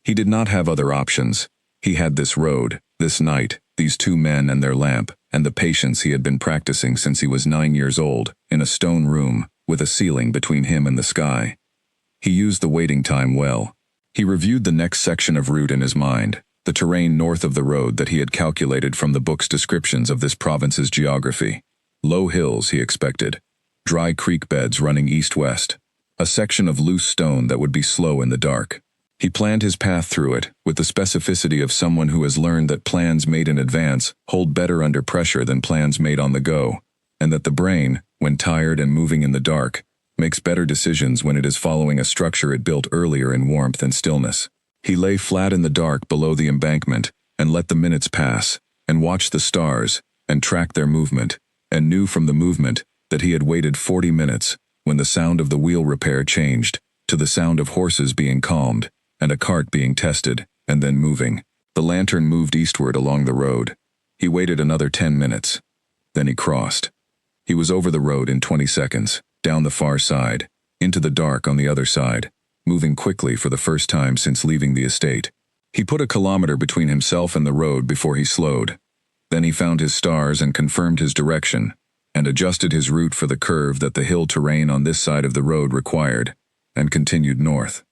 He did not have other options. He had this road, this night, these 2 men and their lamp, and the patience he had been practicing since he was 9 years old, in a stone room, with a ceiling between him and the sky. He used the waiting time well. He reviewed the next section of route in his mind, the terrain north of the road that he had calculated from the book's descriptions of this province's geography. Low hills, he expected. Dry creek beds running east-west. A section of loose stone that would be slow in the dark. He planned his path through it, with the specificity of someone who has learned that plans made in advance hold better under pressure than plans made on the go, and that the brain, when tired and moving in the dark, makes better decisions when it is following a structure it built earlier in warmth and stillness. He lay flat in the dark below the embankment, and let the minutes pass, and watched the stars, and tracked their movement, and knew from the movement that he had waited 40 minutes, when the sound of the wheel repair changed, to the sound of horses being calmed, and a cart being tested, and then moving. The lantern moved eastward along the road. He waited another 10 minutes. Then he crossed. He was over the road in 20 seconds, down the far side, into the dark on the other side, moving quickly for the first time since leaving the estate. He put a kilometer between himself and the road before he slowed. Then he found his stars and confirmed his direction, and adjusted his route for the curve that the hill terrain on this side of the road required, and continued north.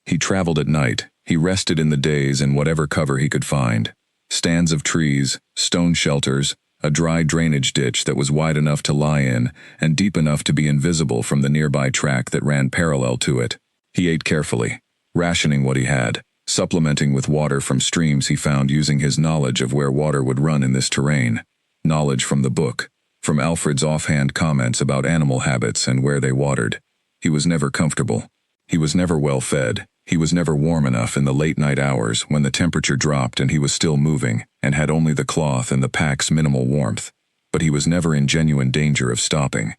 He traveled at night. He rested in the days in whatever cover he could find. Stands of trees, stone shelters, a dry drainage ditch that was wide enough to lie in and deep enough to be invisible from the nearby track that ran parallel to it. He ate carefully, rationing what he had, supplementing with water from streams he found using his knowledge of where water would run in this terrain. Knowledge from the book, from Alfred's offhand comments about animal habits and where they watered. He was never comfortable. He was never well fed. He was never warm enough in the late night hours when the temperature dropped and he was still moving and had only the cloth and the pack's minimal warmth. But he was never in genuine danger of stopping.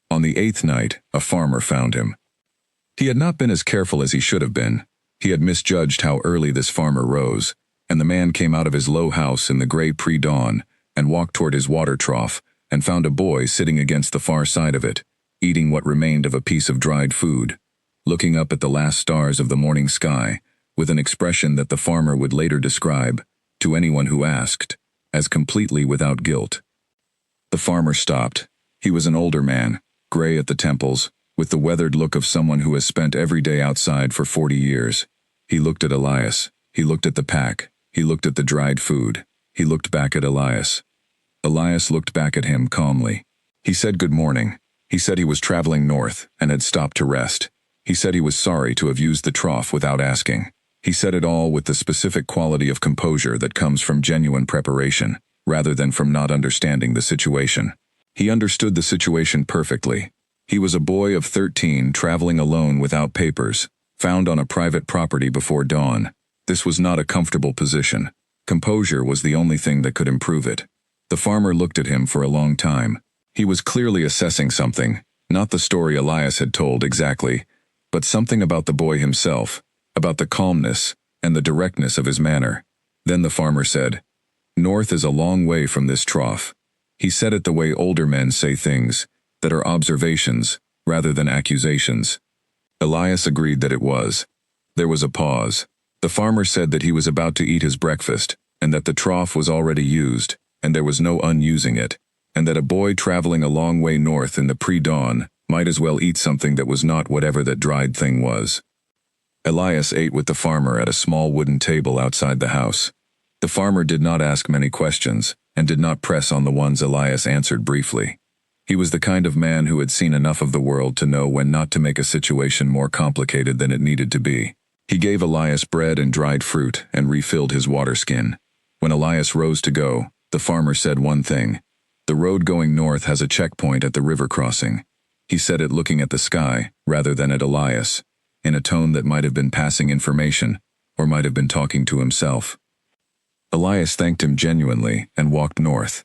On the 8th night, a farmer found him. He had not been as careful as he should have been. He had misjudged how early this farmer rose, and the man came out of his low house in the gray pre-dawn and walked toward his water trough and found a boy sitting against the far side of it, eating what remained of a piece of dried food, looking up at the last stars of the morning sky, with an expression that the farmer would later describe, to anyone who asked, as completely without guilt. The farmer stopped. He was an older man, gray at the temples, with the weathered look of someone who has spent every day outside for 40 years. He looked at Elias. He looked at the pack. He looked at the dried food. He looked back at Elias. Elias looked back at him calmly. He said good morning. He said he was traveling north and had stopped to rest. He said he was sorry to have used the trough without asking. He said it all with the specific quality of composure that comes from genuine preparation, rather than from not understanding the situation. He understood the situation perfectly. He was a boy of 13 traveling alone without papers, found on a private property before dawn. This was not a comfortable position. Composure was the only thing that could improve it. The farmer looked at him for a long time. He was clearly assessing something, not the story Elias had told exactly, but something about the boy himself, about the calmness and the directness of his manner. Then the farmer said, "North is a long way from this trough." He said it the way older men say things, that are observations rather than accusations. Elias agreed that it was. There was a pause. The farmer said that he was about to eat his breakfast, and that the trough was already used, and there was no unusing it, and that a boy traveling a long way north in the pre-dawn Might as well eat something that was not whatever that dried thing was. Elias ate with the farmer at a small wooden table outside the house. The farmer did not ask many questions, and did not press on the ones Elias answered briefly. He was the kind of man who had seen enough of the world to know when not to make a situation more complicated than it needed to be. He gave Elias bread and dried fruit and refilled his water skin. When Elias rose to go, the farmer said one thing. "The road going north has a checkpoint at the river crossing." He said it looking at the sky, rather than at Elias, in a tone that might have been passing information, or might have been talking to himself. Elias thanked him genuinely and walked north.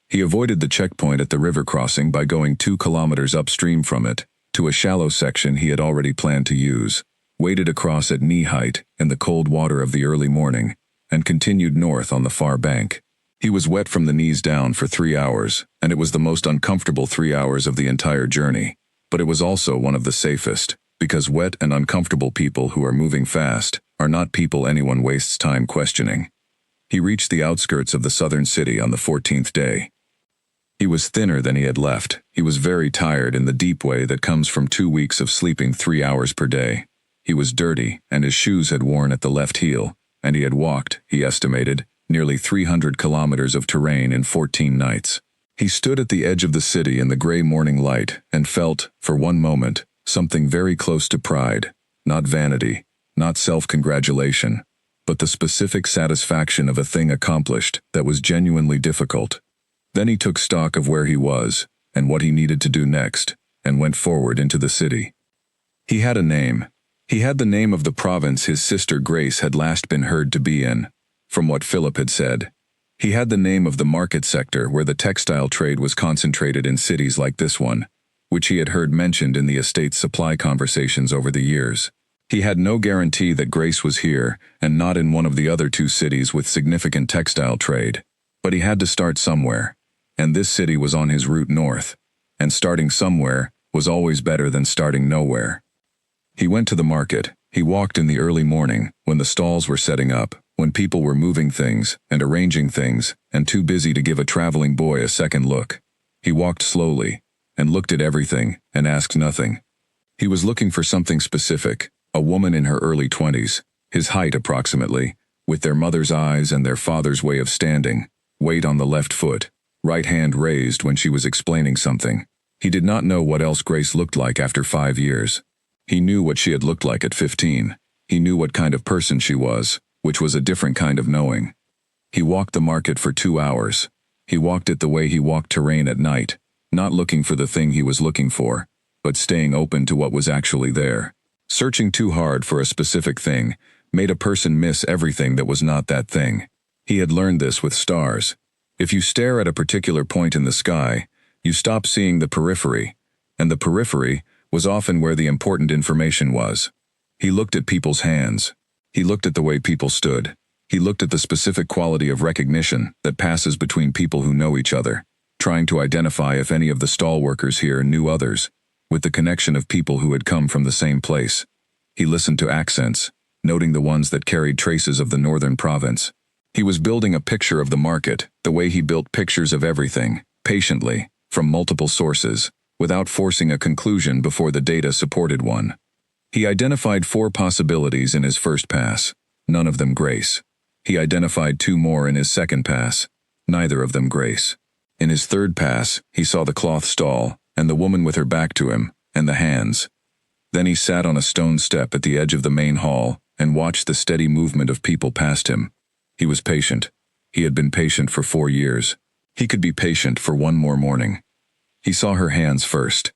He avoided the checkpoint at the river crossing by going 2 kilometers upstream from it, to a shallow section he had already planned to use, waded across at knee height in the cold water of the early morning, and continued north on the far bank. He was wet from the knees down for 3 hours, and it was the most uncomfortable 3 hours of the entire journey, but it was also one of the safest, because wet and uncomfortable people who are moving fast are not people anyone wastes time questioning. He reached the outskirts of the southern city on the 14th day. He was thinner than he had left. He was very tired in the deep way that comes from 2 weeks of sleeping 3 hours per day. He was dirty, and his shoes had worn at the left heel, and he had walked, he estimated, nearly 300 kilometers of terrain in 14 nights. He stood at the edge of the city in the gray morning light and felt, for one moment, something very close to pride, not vanity, not self-congratulation, but the specific satisfaction of a thing accomplished that was genuinely difficult. Then he took stock of where he was, and what he needed to do next, and went forward into the city. He had a name. He had the name of the province his sister Grace had last been heard to be in, from what Philip had said. He had the name of the market sector where the textile trade was concentrated in cities like this one, which he had heard mentioned in the estate's supply conversations over the years. He had no guarantee that Grace was here, and not in one of the other 2 cities with significant textile trade. But he had to start somewhere, and this city was on his route north, and starting somewhere was always better than starting nowhere. He went to the market. He walked in the early morning, when the stalls were setting up, when people were moving things and arranging things, and too busy to give a traveling boy a second look. He walked slowly, and looked at everything, and asked nothing. He was looking for something specific, a woman in her early 20s, his height approximately, with their mother's eyes and their father's way of standing, weight on the left foot, right hand raised when she was explaining something. He did not know what else Grace looked like after 5 years. He knew what she had looked like at 15. He knew what kind of person she was, which was a different kind of knowing. He walked the market for 2 hours. He walked it the way he walked terrain at night, not looking for the thing he was looking for, but staying open to what was actually there. Searching too hard for a specific thing made a person miss everything that was not that thing. He had learned this with stars. If you stare at a particular point in the sky, you stop seeing the periphery, and the periphery was often where the important information was. He looked at people's hands. He looked at the way people stood. He looked at the specific quality of recognition that passes between people who know each other, trying to identify if any of the stall workers here knew others, with the connection of people who had come from the same place. He listened to accents, noting the ones that carried traces of the northern province. He was building a picture of the market, the way he built pictures of everything, patiently, from multiple sources, without forcing a conclusion before the data supported one. He identified 4 possibilities in his first pass, none of them Grace. He identified 2 more in his second pass, neither of them Grace. In his third pass, he saw the cloth stall, and the woman with her back to him, and the hands. Then he sat on a stone step at the edge of the main hall and watched the steady movement of people past him. He was patient. He had been patient for 4 years. He could be patient for 1 more morning. He saw her hands first.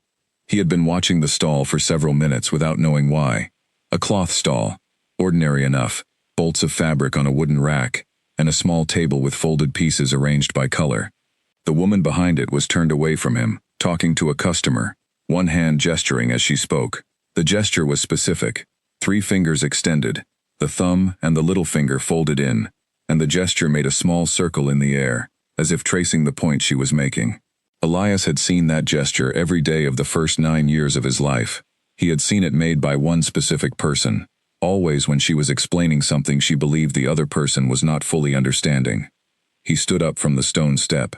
He had been watching the stall for several minutes without knowing why. A cloth stall, ordinary enough, bolts of fabric on a wooden rack, and a small table with folded pieces arranged by color. The woman behind it was turned away from him, talking to a customer, one hand gesturing as she spoke. The gesture was specific, 3 fingers extended, the thumb and the little finger folded in, and the gesture made a small circle in the air, as if tracing the point she was making. Elias had seen that gesture every day of the first 9 years of his life. He had seen it made by one specific person, always when she was explaining something she believed the other person was not fully understanding. He stood up from the stone step.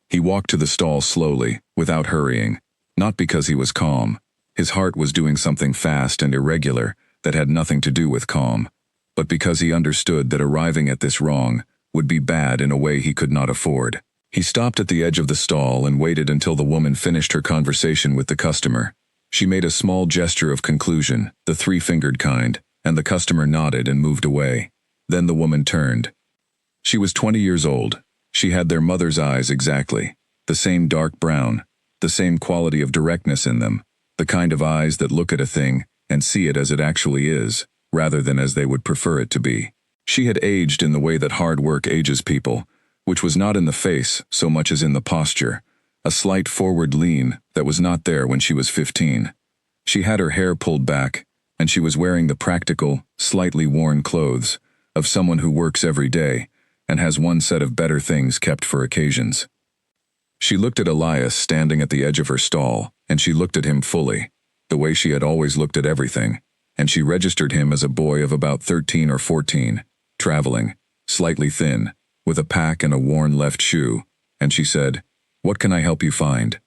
He walked to the stall slowly, without hurrying. Not because he was calm. His heart was doing something fast and irregular that had nothing to do with calm, but because he understood that arriving at this wrong would be bad in a way he could not afford. He stopped at the edge of the stall and waited until the woman finished her conversation with the customer. She made a small gesture of conclusion, the three-fingered kind, and the customer nodded and moved away. Then the woman turned. She was 20 years old. She had their mother's eyes exactly. The same dark brown, the same quality of directness in them, the kind of eyes that look at a thing and see it as it actually is, rather than as they would prefer it to be. She had aged in the way that hard work ages people, which was not in the face so much as in the posture, a slight forward lean that was not there when she was 15. She had her hair pulled back, and she was wearing the practical, slightly worn clothes of someone who works every day and has one set of better things kept for occasions. She looked at Elias standing at the edge of her stall, and she looked at him fully, the way she had always looked at everything, and she registered him as a boy of about 13 or 14, traveling, slightly thin, with a pack and a worn left shoe, and she said, "What can I help you find?"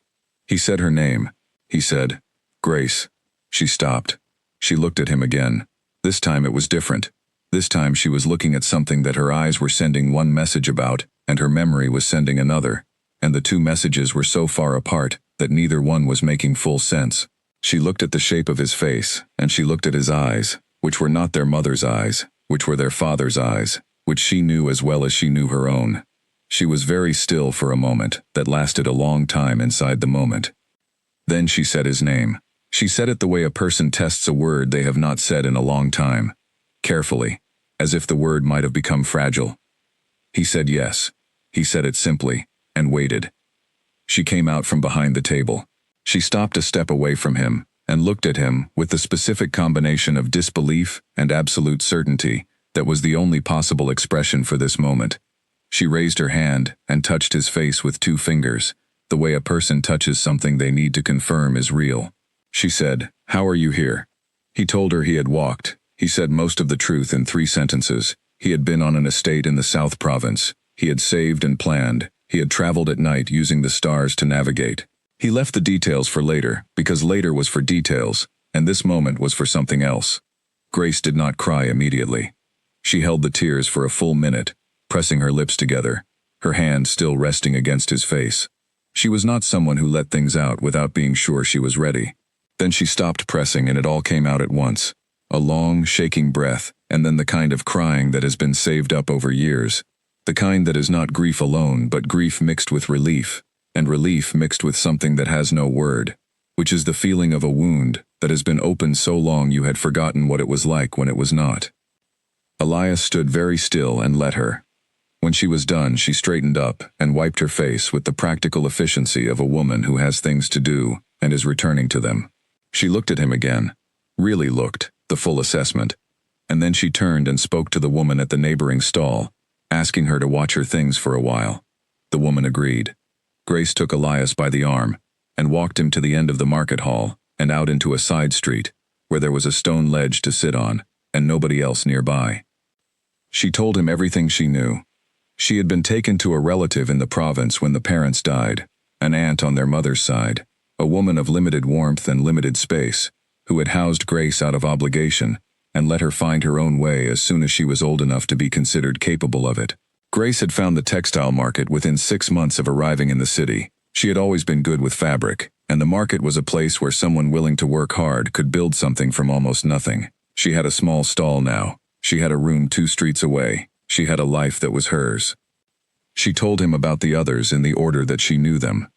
He said her name. He said, "Grace." She stopped. She looked at him again. This time it was different. This time she was looking at something that her eyes were sending one message about, and her memory was sending another, and the two messages were so far apart that neither one was making full sense. She looked at the shape of his face, and she looked at his eyes, which were not their mother's eyes, which were their father's eyes, which she knew as well as she knew her own. She was very still for a moment that lasted a long time inside the moment. Then she said his name. She said it the way a person tests a word they have not said in a long time, carefully, as if the word might have become fragile. He said yes. He said it simply, and waited. She came out from behind the table. She stopped a step away from him and looked at him with the specific combination of disbelief and absolute certainty that was the only possible expression for this moment. She raised her hand and touched his face with 2 fingers, the way a person touches something they need to confirm is real. She said, "How are you here?" He told her he had walked. He said most of the truth in 3 sentences. He had been on an estate in the South Province. He had saved and planned. He had traveled at night using the stars to navigate. He left the details for later, because later was for details, and this moment was for something else. Grace did not cry immediately. She held the tears for a full minute, pressing her lips together, her hand still resting against his face. She was not someone who let things out without being sure she was ready. Then she stopped pressing and it all came out at once. A long, shaking breath, and then the kind of crying that has been saved up over years. The kind that is not grief alone, but grief mixed with relief, and relief mixed with something that has no word, which is the feeling of a wound that has been open so long you had forgotten what it was like when it was not. Elias stood very still and let her. When she was done, she straightened up and wiped her face with the practical efficiency of a woman who has things to do and is returning to them. She looked at him again, really looked, the full assessment, and then she turned and spoke to the woman at the neighboring stall, asking her to watch her things for a while. The woman agreed. Grace took Elias by the arm and walked him to the end of the market hall and out into a side street where there was a stone ledge to sit on and nobody else nearby. She told him everything she knew. She had been taken to a relative in the province when the parents died, an aunt on their mother's side, a woman of limited warmth and limited space, who had housed Grace out of obligation and let her find her own way as soon as she was old enough to be considered capable of it. Grace had found the textile market within 6 months of arriving in the city. She had always been good with fabric, and the market was a place where someone willing to work hard could build something from almost nothing. She had a small stall now. She had a room 2 streets away. She had a life that was hers. She told him about the others in the order that she knew them.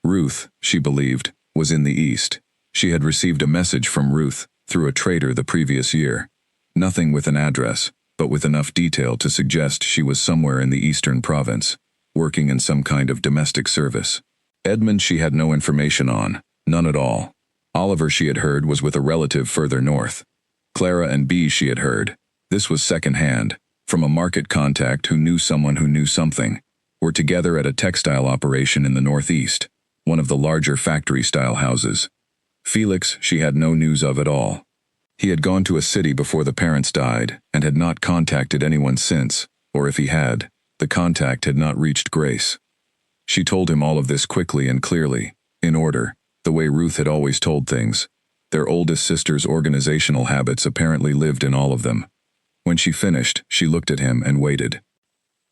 Ruth, she believed, was in the east. She had received a message from Ruth through a trader the previous year. Nothing with an address, but with enough detail to suggest she was somewhere in the eastern province, working in some kind of domestic service. Edmund she had no information on, none at all. Oliver she had heard was with a relative further north. Clara and Bee she had heard. This was second-hand, from a market contact who knew someone who knew something, were together at a textile operation in the northeast, one of the larger factory-style houses. Felix she had no news of at all. He had gone to a city before the parents died and had not contacted anyone since, or if he had, the contact had not reached Grace. She told him all of this quickly and clearly, in order, the way Ruth had always told things. Their oldest sister's organizational habits apparently lived in all of them. When she finished, she looked at him and waited.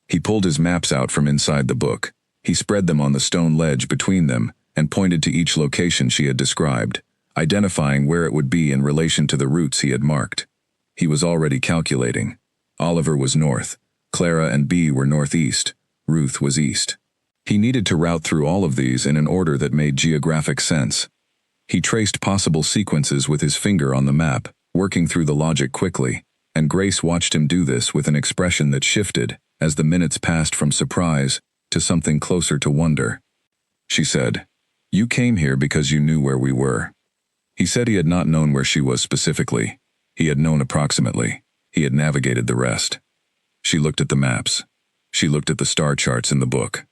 He pulled his maps out from inside the book. He spread them on the stone ledge between them and pointed to each location she had described, identifying where it would be in relation to the routes he had marked. He was already calculating. Oliver was north, Clara and Bee were northeast, Ruth was east. He needed to route through all of these in an order that made geographic sense. He traced possible sequences with his finger on the map, working through the logic quickly, and Grace watched him do this with an expression that shifted as the minutes passed from surprise to something closer to wonder. She said, "You came here because you knew where we were." He said he had not known where she was specifically. He had known approximately. He had navigated the rest. She looked at the maps. She looked at the star charts in the book.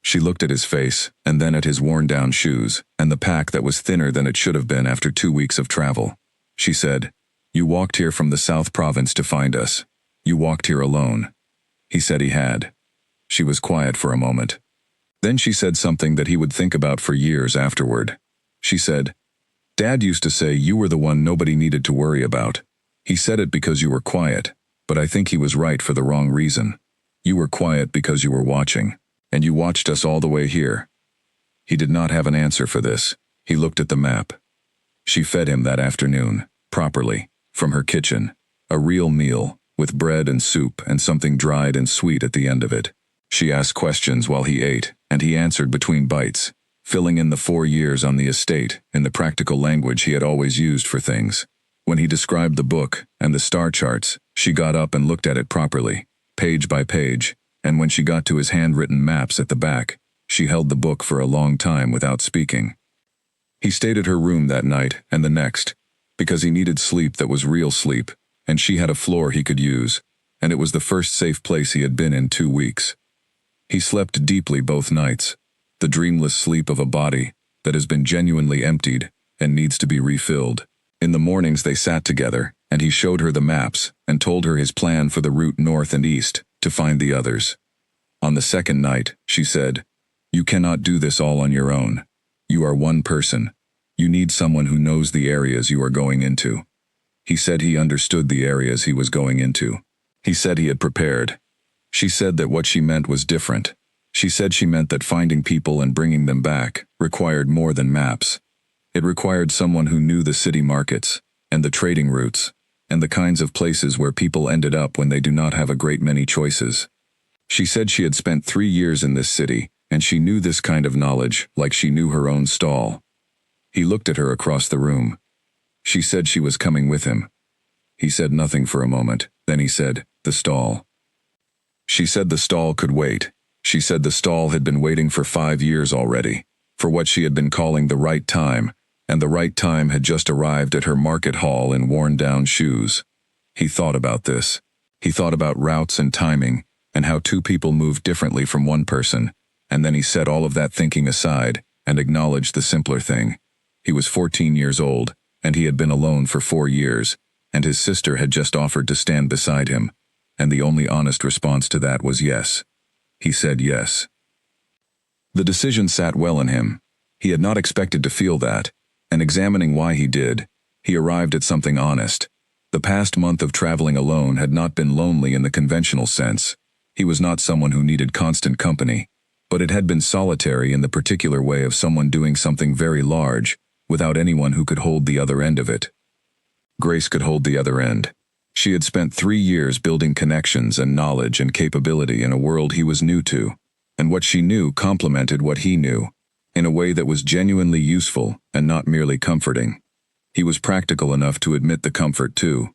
She looked at his face, and then at his worn-down shoes, and the pack that was thinner than it should have been after 2 weeks of travel. She said, "You walked here from the South Province to find us. You walked here alone." He said he had. She was quiet for a moment. Then she said something that he would think about for years afterward. She said, "Dad used to say you were the one nobody needed to worry about. He said it because you were quiet, but I think he was right for the wrong reason. You were quiet because you were watching, and you watched us all the way here." He did not have an answer for this. He looked at the map. She fed him that afternoon, properly, from her kitchen, a real meal, with bread and soup and something dried and sweet at the end of it. She asked questions while he ate, and he answered between bites, filling in the 4 years on the estate in the practical language he had always used for things. When he described the book and the star charts, she got up and looked at it properly, page by page, and when she got to his handwritten maps at the back, she held the book for a long time without speaking. He stayed at her room that night and the next, because he needed sleep that was real sleep, and she had a floor he could use, and it was the first safe place he had been in 2 weeks. He slept deeply both nights, the dreamless sleep of a body that has been genuinely emptied and needs to be refilled. In the mornings they sat together, and he showed her the maps and told her his plan for the route north and east to find the others. On the second night, she said, "You cannot do this all on your own. You are one person. You need someone who knows the areas you are going into." He said he understood the areas he was going into. He said he had prepared. She said that what she meant was different. She said she meant that finding people and bringing them back required more than maps. It required someone who knew the city markets, and the trading routes, and the kinds of places where people ended up when they do not have a great many choices. She said she had spent 3 years in this city, and she knew this kind of knowledge like she knew her own stall. He looked at her across the room. She said she was coming with him. He said nothing for a moment, then he said, "The stall." She said the stall could wait. She said the stall had been waiting for 5 years already, for what she had been calling the right time, and the right time had just arrived at her market hall in worn-down shoes. He thought about this. He thought about routes and timing, and how 2 people moved differently from one person, and then he set all of that thinking aside and acknowledged the simpler thing. He was 14 years old, and he had been alone for 4 years, and his sister had just offered to stand beside him, and the only honest response to that was yes. He said yes. The decision sat well in him. He had not expected to feel that, and examining why he did, he arrived at something honest. The past month of traveling alone had not been lonely in the conventional sense. He was not someone who needed constant company, but it had been solitary in the particular way of someone doing something very large, without anyone who could hold the other end of it. Grace could hold the other end. She had spent 3 years building connections and knowledge and capability in a world he was new to, and what she knew complemented what he knew, in a way that was genuinely useful and not merely comforting. He was practical enough to admit the comfort too.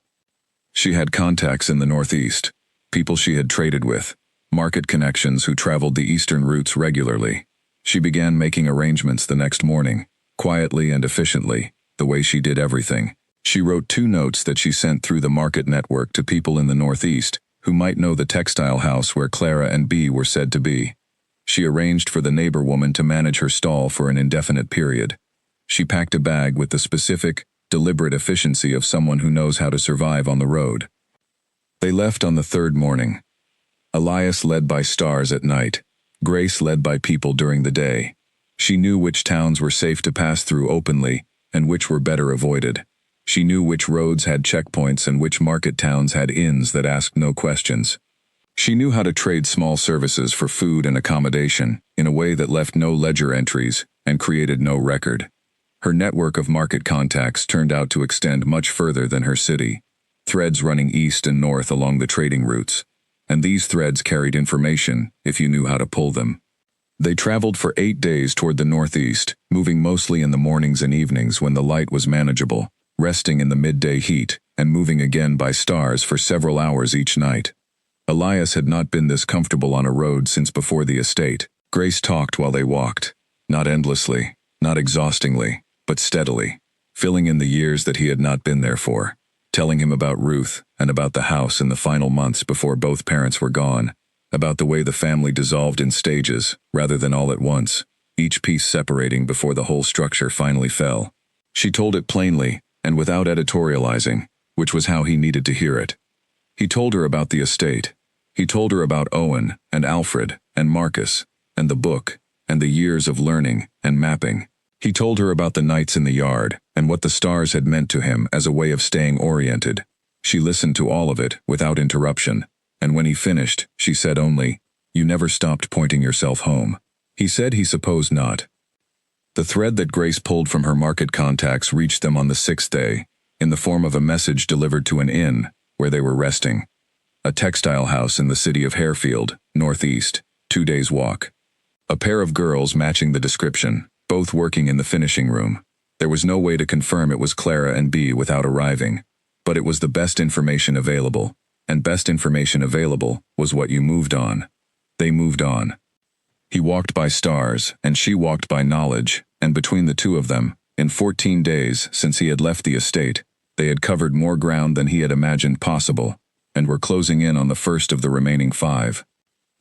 She had contacts in the Northeast, people she had traded with, market connections who traveled the eastern routes regularly. She began making arrangements the next morning, quietly and efficiently, the way she did everything. She wrote 2 notes that she sent through the market network to people in the Northeast who might know the textile house where Clara and Bee were said to be. She arranged for the neighbor woman to manage her stall for an indefinite period. She packed a bag with the specific, deliberate efficiency of someone who knows how to survive on the road. They left on the 3rd morning. Elias led by stars at night, Grace led by people during the day. She knew which towns were safe to pass through openly and which were better avoided. She knew which roads had checkpoints and which market towns had inns that asked no questions. She knew how to trade small services for food and accommodation in a way that left no ledger entries and created no record. Her network of market contacts turned out to extend much further than her city, threads running east and north along the trading routes, and these threads carried information if you knew how to pull them. They traveled for 8 days toward the northeast, moving mostly in the mornings and evenings when the light was manageable, resting in the midday heat, and moving again by stars for several hours each night. Elias had not been this comfortable on a road since before the estate. Grace talked while they walked, not endlessly, not exhaustingly, but steadily, filling in the years that he had not been there for, telling him about Ruth and about the house in the final months before both parents were gone, about the way the family dissolved in stages rather than all at once, each piece separating before the whole structure finally fell. She told it plainly and without editorializing, which was how he needed to hear it. He told her about the estate. He told her about Owen and Alfred and Marcus and the book and the years of learning and mapping. He told her about the nights in the yard and what the stars had meant to him as a way of staying oriented. She listened to all of it without interruption, and when he finished, she said only, "You never stopped pointing yourself home." He said he supposed not. The thread that Grace pulled from her market contacts reached them on the 6th day, in the form of a message delivered to an inn where they were resting. A textile house in the city of Harefield, northeast, 2 days' walk. A pair of girls matching the description, both working in the finishing room. There was no way to confirm it was Clara and B without arriving, but it was the best information available, and best information available was what you moved on. They moved on. He walked by stars, and she walked by knowledge, and between the two of them, in 14 days since he had left the estate, they had covered more ground than he had imagined possible, and were closing in on the first of the remaining 5.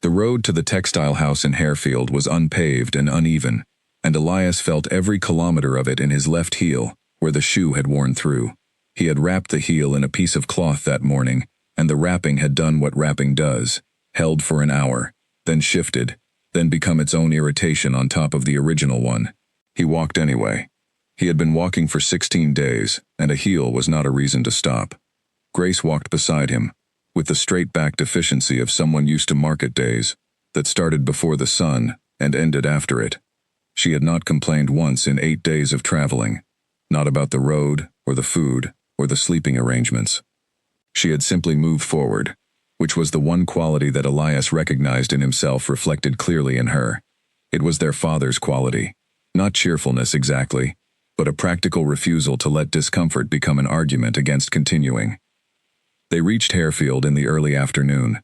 The road to the textile house in Harefield was unpaved and uneven, and Elias felt every kilometer of it in his left heel, where the shoe had worn through. He had wrapped the heel in a piece of cloth that morning, and the wrapping had done what wrapping does, held for an hour, then shifted, then become its own irritation on top of the original one. He walked anyway. He had been walking for 16 days, and a heel was not a reason to stop. Grace walked beside him, with the straight-backed efficiency of someone used to market days, that started before the sun and ended after it. She had not complained once in 8 days of traveling, not about the road, or the food, or the sleeping arrangements. She had simply moved forward, which was the one quality that Elias recognized in himself reflected clearly in her. It was their father's quality. Not cheerfulness exactly, but a practical refusal to let discomfort become an argument against continuing. They reached Harefield in the early afternoon.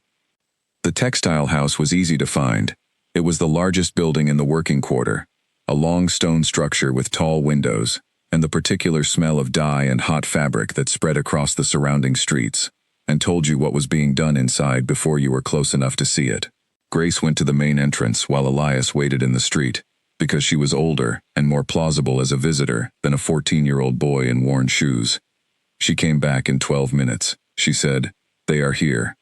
The textile house was easy to find. It was the largest building in the working quarter, a long stone structure with tall windows, and the particular smell of dye and hot fabric that spread across the surrounding streets, and told you what was being done inside before you were close enough to see it. Grace went to the main entrance while Elias waited in the street, because she was older and more plausible as a visitor than a 14-year-old boy in worn shoes. She came back in 12 minutes. She said, "They are here."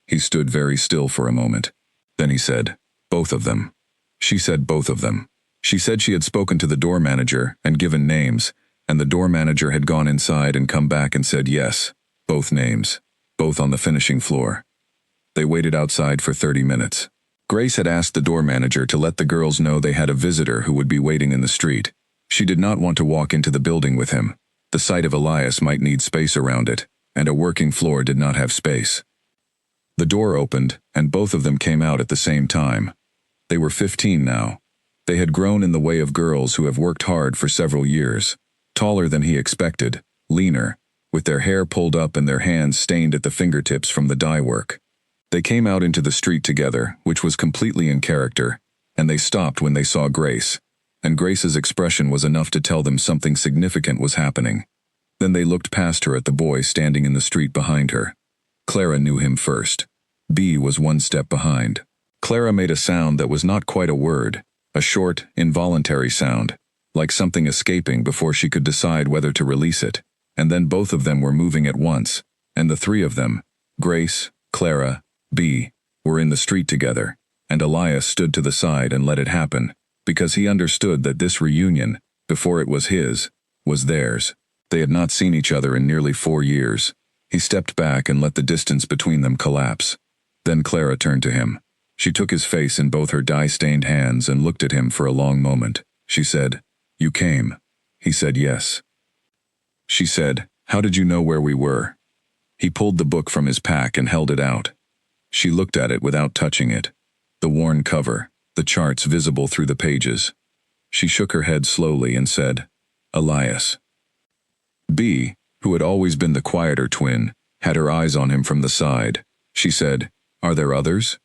He stood very still for a moment. Then he said, "Both of them." She said both of them. She said she had spoken to the door manager and given names, and the door manager had gone inside and come back and said yes, both names, both on the finishing floor. They waited outside for 30 minutes. Grace had asked the door manager to let the girls know they had a visitor who would be waiting in the street. She did not want to walk into the building with him. The sight of Elias might need space around it, and a working floor did not have space. The door opened, and both of them came out at the same time. They were 15 now. They had grown in the way of girls who have worked hard for several years, taller than he expected, leaner, with their hair pulled up and their hands stained at the fingertips from the dye work. They came out into the street together, which was completely in character, and they stopped when they saw Grace, and Grace's expression was enough to tell them something significant was happening. Then they looked past her at the boy standing in the street behind her. Clara knew him first. B was 1 step behind. Clara made a sound that was not quite a word, a short, involuntary sound, like something escaping before she could decide whether to release it, and then both of them were moving at once, and the 3 of them, Grace, Clara, B, were in the street together, and Elias stood to the side and let it happen, because he understood that this reunion, before it was his, was theirs. They had not seen each other in nearly 4 years. He stepped back and let the distance between them collapse. Then Clara turned to him. She took his face in both her dye-stained hands and looked at him for a long moment. She said, "You came." He said yes. She said, "How did you know where we were?" He pulled the book from his pack and held it out. She looked at it without touching it. The worn cover, the charts visible through the pages. She shook her head slowly and said, "Elias." B, who had always been the quieter twin, had her eyes on him from the side. She said, "Are there others?"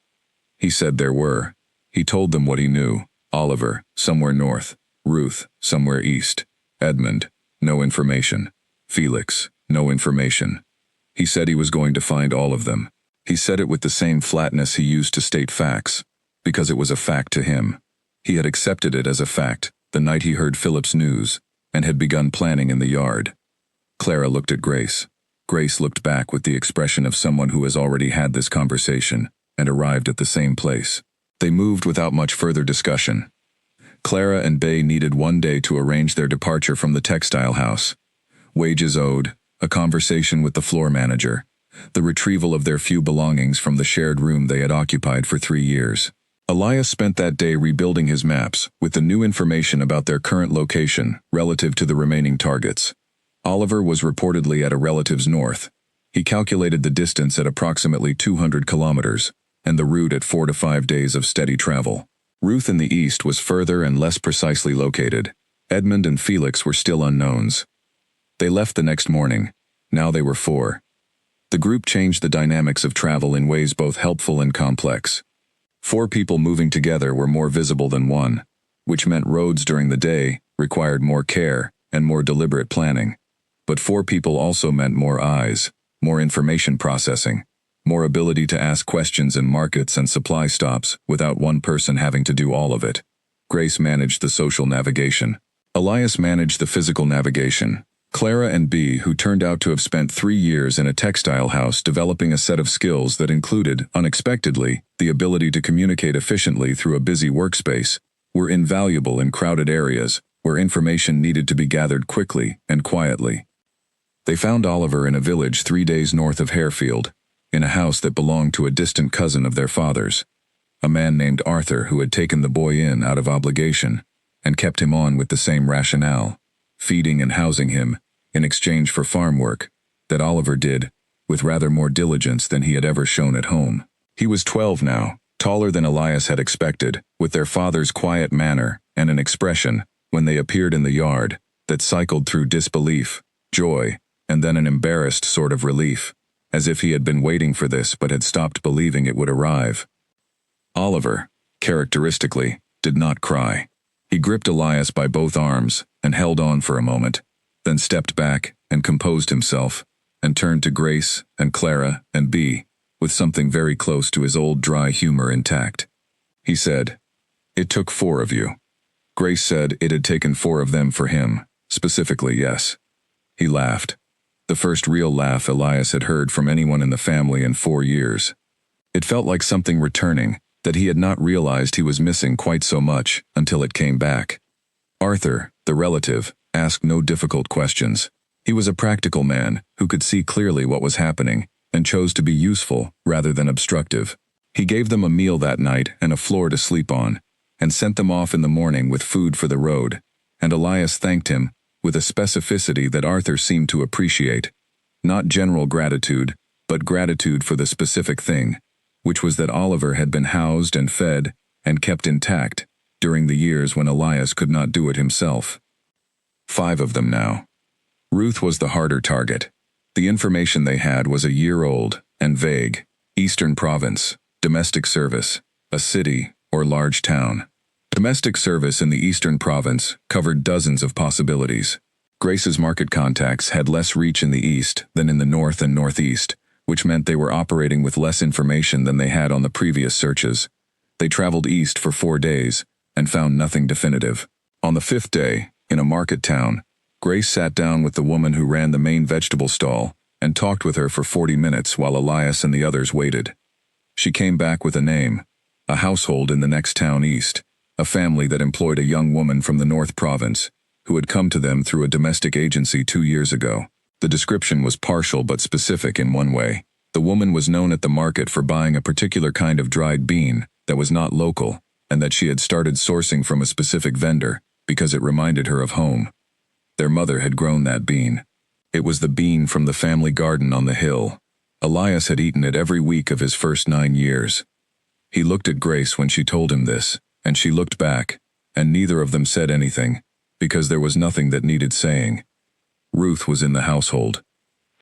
He said there were. He told them what he knew. Oliver, somewhere north. Ruth, somewhere east. Edmund, no information. Felix, no information. He said he was going to find all of them. He said it with the same flatness he used to state facts, because it was a fact to him. He had accepted it as a fact the night he heard Philip's news, and had begun planning in the yard. Clara looked at Grace. Grace looked back with the expression of someone who has already had this conversation, and arrived at the same place. They moved without much further discussion. Clara and Bay needed 1 day to arrange their departure from the textile house. Wages owed, a conversation with the floor manager, the retrieval of their few belongings from the shared room they had occupied for 3 years. Elias spent that day rebuilding his maps with the new information about their current location relative to the remaining targets. Oliver was reportedly at a relative's north. He calculated the distance at approximately 200 kilometers, and the route at 4 to 5 days of steady travel. Ruth in the east was further and less precisely located. Edmund and Felix were still unknowns. They left the next morning. Now they were 4. The group changed the dynamics of travel in ways both helpful and complex. 4 people moving together were more visible than 1, which meant roads during the day required more care and more deliberate planning. But 4 people also meant more eyes, more information processing, more ability to ask questions in markets and supply stops without one person having to do all of it. Grace managed the social navigation. Elias managed the physical navigation. Clara and B, who turned out to have spent 3 years in a textile house developing a set of skills that included, unexpectedly, the ability to communicate efficiently through a busy workspace, were invaluable in crowded areas where information needed to be gathered quickly and quietly. They found Oliver in a village 3 days north of Harefield, in a house that belonged to a distant cousin of their father's, a man named Arthur who had taken the boy in out of obligation and kept him on with the same rationale, feeding and housing him in exchange for farm work that Oliver did with rather more diligence than he had ever shown at home. He was 12 now, taller than Elias had expected, with their father's quiet manner and an expression, when they appeared in the yard, that cycled through disbelief, joy, and then an embarrassed sort of relief, as if he had been waiting for this but had stopped believing it would arrive. Oliver, characteristically, did not cry. He gripped Elias by both arms and held on for a moment, then stepped back and composed himself, and turned to Grace and Clara and B, with something very close to his old dry humor intact. He said, "It took 4 of you." Grace said it had taken 4 of them for him, specifically, yes. He laughed. The first real laugh Elias had heard from anyone in the family in 4 years. It felt like something returning that he had not realized he was missing quite so much until it came back. Arthur, the relative, asked no difficult questions. He was a practical man who could see clearly what was happening and chose to be useful rather than obstructive. He gave them a meal that night and a floor to sleep on, and sent them off in the morning with food for the road, and Elias thanked him with a specificity that Arthur seemed to appreciate. Not general gratitude, but gratitude for the specific thing, which was that Oliver had been housed and fed and kept intact during the years when Elias could not do it himself. 5 of them now. Ruth was the harder target. The information they had was a year old and vague. Eastern province, domestic service, a city or large town. Domestic service in the eastern province covered dozens of possibilities. Grace's market contacts had less reach in the east than in the north and northeast, which meant they were operating with less information than they had on the previous searches. They traveled east for 4 days and found nothing definitive. On the 5th day, in a market town, Grace sat down with the woman who ran the main vegetable stall and talked with her for 40 minutes while Elias and the others waited. She came back with a name, a household in the next town east. a family that employed a young woman from the North Province, who had come to them through a domestic agency 2 years ago. The description was partial but specific in one way. The woman was known at the market for buying a particular kind of dried bean that was not local, and that she had started sourcing from a specific vendor because it reminded her of home. Their mother had grown that bean. It was the bean from the family garden on the hill. Elias had eaten it every week of his first 9 years. He looked at Grace when she told him this, and she looked back, and neither of them said anything, because there was nothing that needed saying. Ruth was in the household.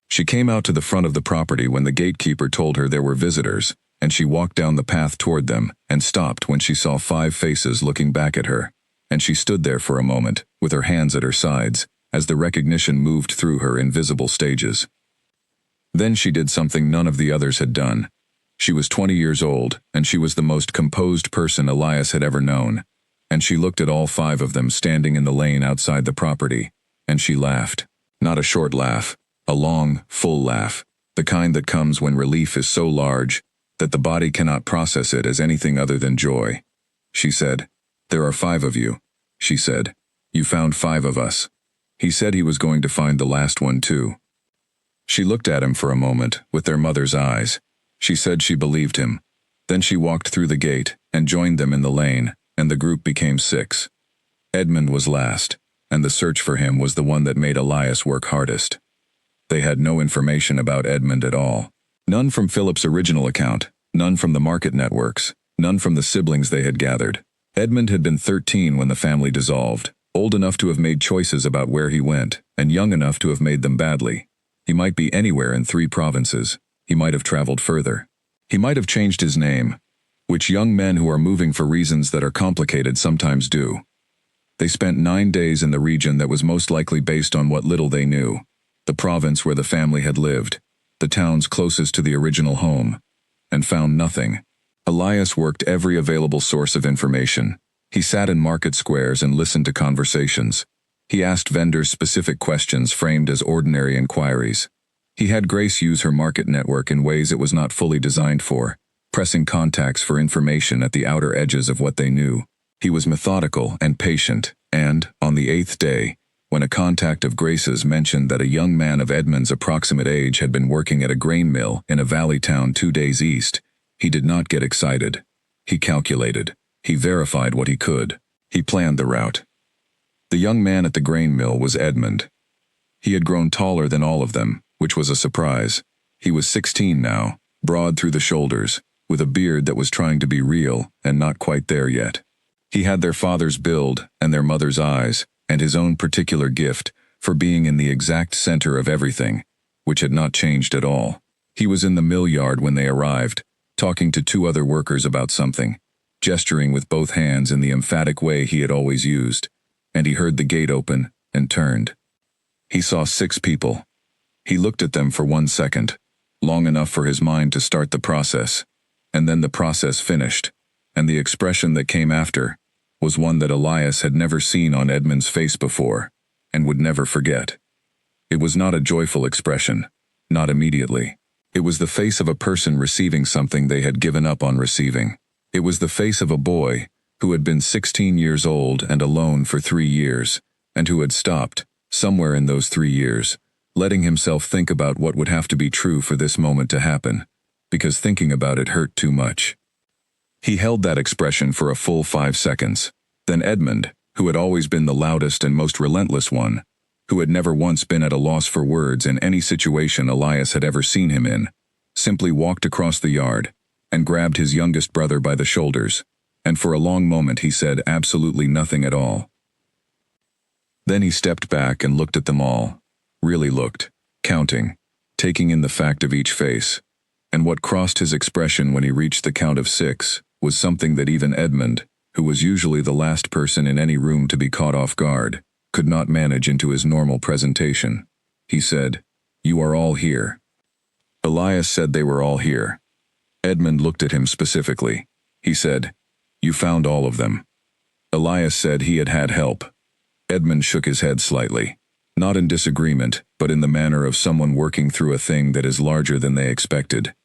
She came out to the front of the property when the gatekeeper told her there were visitors, and she walked down the path toward them and stopped when she saw 5 faces looking back at her, and she stood there for a moment, with her hands at her sides, as the recognition moved through her in visible stages. Then she did something none of the others had done. She was 20 years old, and she was the most composed person Elias had ever known, and she looked at all 5 of them standing in the lane outside the property, and she laughed. Not a short laugh, a long, full laugh, the kind that comes when relief is so large that the body cannot process it as anything other than joy. She said, "There are 5 of you," she said. "You found 5 of us." He said he was going to find the last one too. She looked at him for a moment, with their mother's eyes. She said she believed him. Then she walked through the gate and joined them in the lane, and the group became 6. Edmund was last, and the search for him was the one that made Elias work hardest. They had no information about Edmund at all. None from Philip's original account, none from the market networks, none from the siblings they had gathered. Edmund had been 13 when the family dissolved, old enough to have made choices about where he went, and young enough to have made them badly. He might be anywhere in 3 provinces. He might have traveled further. He might have changed his name, which young men who are moving for reasons that are complicated sometimes do. They spent 9 days in the region that was most likely based on what little they knew, the province where the family had lived, the towns closest to the original home, and found nothing. Elias worked every available source of information. He sat in market squares and listened to conversations. He asked vendors specific questions framed as ordinary inquiries. He had Grace use her market network in ways it was not fully designed for, pressing contacts for information at the outer edges of what they knew. He was methodical and patient, and, on the 8th day, when a contact of Grace's mentioned that a young man of Edmund's approximate age had been working at a grain mill in a valley town 2 days east, he did not get excited. He calculated. He verified what he could. He planned the route. The young man at the grain mill was Edmund. He had grown taller than all of them, which was a surprise. He was 16 now, broad through the shoulders, with a beard that was trying to be real and not quite there yet. He had their father's build and their mother's eyes, and his own particular gift for being in the exact center of everything, which had not changed at all. He was in the mill yard when they arrived, talking to 2 other workers about something, gesturing with both hands in the emphatic way he had always used, and he heard the gate open and turned. He saw 6 people. He looked at them for 1 second, long enough for his mind to start the process, and then the process finished, and the expression that came after was one that Elias had never seen on Edmund's face before, and would never forget. It was not a joyful expression, not immediately. It was the face of a person receiving something they had given up on receiving. It was the face of a boy who had been 16 years old and alone for 3 years, and who had stopped, somewhere in those 3 years, letting himself think about what would have to be true for this moment to happen, because thinking about it hurt too much. He held that expression for a full 5 seconds. Then Edmund, who had always been the loudest and most relentless one, who had never once been at a loss for words in any situation Elias had ever seen him in, simply walked across the yard and grabbed his youngest brother by the shoulders, and for a long moment he said absolutely nothing at all. Then he stepped back and looked at them all, really looked, counting, taking in the fact of each face, and what crossed his expression when he reached the count of 6 was something that even Edmund, who was usually the last person in any room to be caught off guard, could not manage into his normal presentation. He said, "You are all here." Elias said they were all here. Edmund looked at him specifically. He said, "You found all of them." Elias said he had had help. Edmund shook his head slightly, not in disagreement, but in the manner of someone working through a thing that is larger than they expected.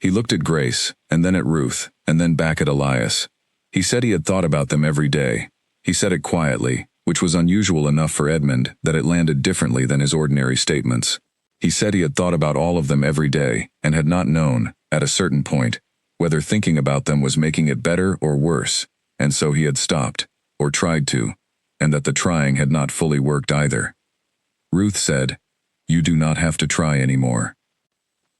He looked at Grace, and then at Ruth, and then back at Elias. He said he had thought about them every day. He said it quietly, which was unusual enough for Edmund that it landed differently than his ordinary statements. He said he had thought about all of them every day and had not known, at a certain point, whether thinking about them was making it better or worse, and so he had stopped, or tried to, and that the trying had not fully worked either. Ruth said, "You do not have to try anymore."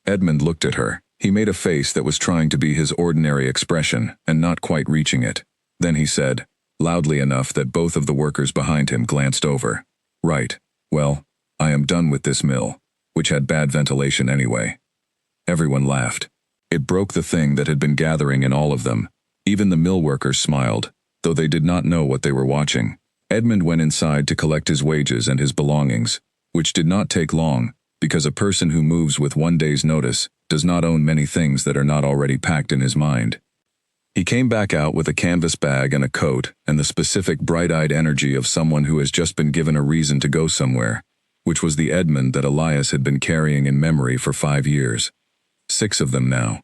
Edmund looked at her. He made a face that was trying to be his ordinary expression and not quite reaching it. Then he said, loudly enough that both of the workers behind him glanced over, "Right, well, I am done with this mill," which had bad ventilation anyway. Everyone laughed. It broke the thing that had been gathering in all of them. Even the mill workers smiled, though they did not know what they were watching. Edmund went inside to collect his wages and his belongings, which did not take long, because a person who moves with one day's notice does not own many things that are not already packed in his mind. He came back out with a canvas bag and a coat and the specific bright-eyed energy of someone who has just been given a reason to go somewhere, which was the Edmund that Elias had been carrying in memory for 5 years. 6 of them now.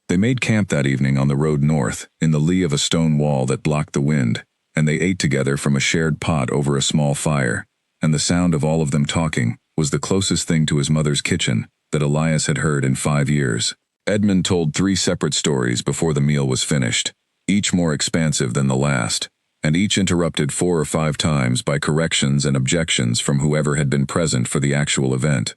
They made camp that evening on the road north, in the lee of a stone wall that blocked the wind, and they ate together from a shared pot over a small fire, and the sound of all of them talking was the closest thing to his mother's kitchen that Elias had heard in 5 years. Edmund told 3 separate stories before the meal was finished, each more expansive than the last, and each interrupted 4 or 5 times by corrections and objections from whoever had been present for the actual event.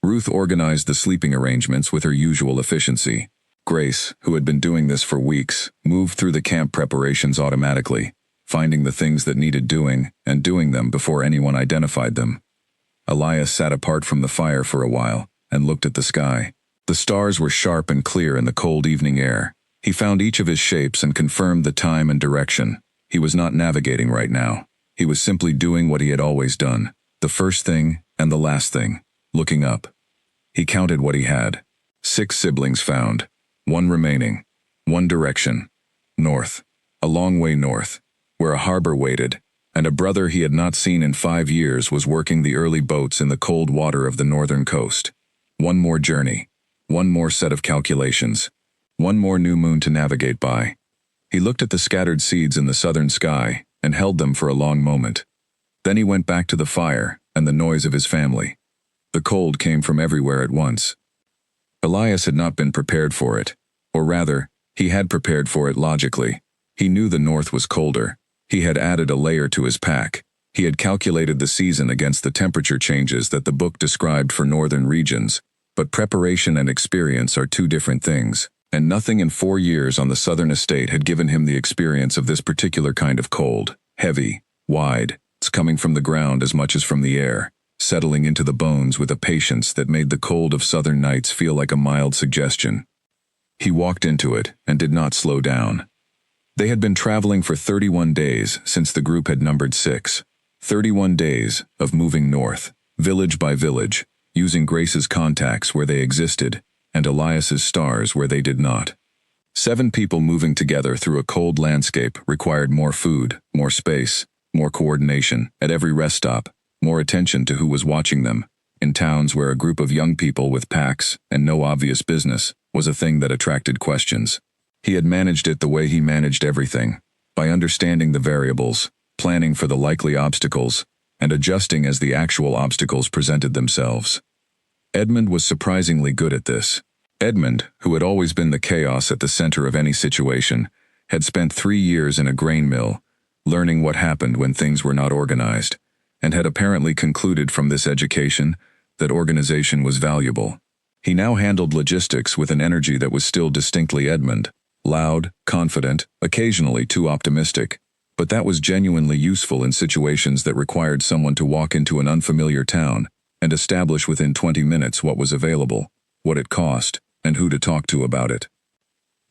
Ruth organized the sleeping arrangements with her usual efficiency. Grace, who had been doing this for weeks, moved through the camp preparations automatically, finding the things that needed doing and doing them before anyone identified them. Elias sat apart from the fire for a while and looked at the sky. The stars were sharp and clear in the cold evening air. He found each of his shapes and confirmed the time and direction. He was not navigating right now. He was simply doing what he had always done, the first thing and the last thing, looking up. He counted what he had. 6 siblings found. 1 remaining. 1 direction. North. A long way north, where a harbor waited, and a brother he had not seen in 5 years was working the early boats in the cold water of the northern coast. 1 more journey. 1 more set of calculations. 1 more new moon to navigate by. He looked at the scattered seeds in the southern sky and held them for a long moment. Then he went back to the fire and the noise of his family. The cold came from everywhere at once. Elias had not been prepared for it, or rather, he had prepared for it logically. He knew the north was colder. He had added a layer to his pack. He had calculated the season against the temperature changes that the book described for northern regions. But preparation and experience are 2 different things, and nothing in 4 years on the southern estate had given him the experience of this particular kind of cold, heavy, wide, it's coming from the ground as much as from the air, settling into the bones with a patience that made the cold of southern nights feel like a mild suggestion. He walked into it and did not slow down. They had been traveling for 31 days since the group had numbered 6. 31 days of moving north, village by village, using Grace's contacts where they existed, and Elias's stars where they did not. 7 people moving together through a cold landscape required more food, more space, more coordination at every rest stop, more attention to who was watching them, in towns where a group of young people with packs and no obvious business was a thing that attracted questions. He had managed it the way he managed everything, by understanding the variables, planning for the likely obstacles, and adjusting as the actual obstacles presented themselves. Edmund was surprisingly good at this. Edmund, who had always been the chaos at the center of any situation, had spent 3 years in a grain mill, learning what happened when things were not organized, and had apparently concluded from this education that organization was valuable. He now handled logistics with an energy that was still distinctly Edmund, loud, confident, occasionally too optimistic, but that was genuinely useful in situations that required someone to walk into an unfamiliar town and establish within 20 minutes what was available, what it cost, and who to talk to about it.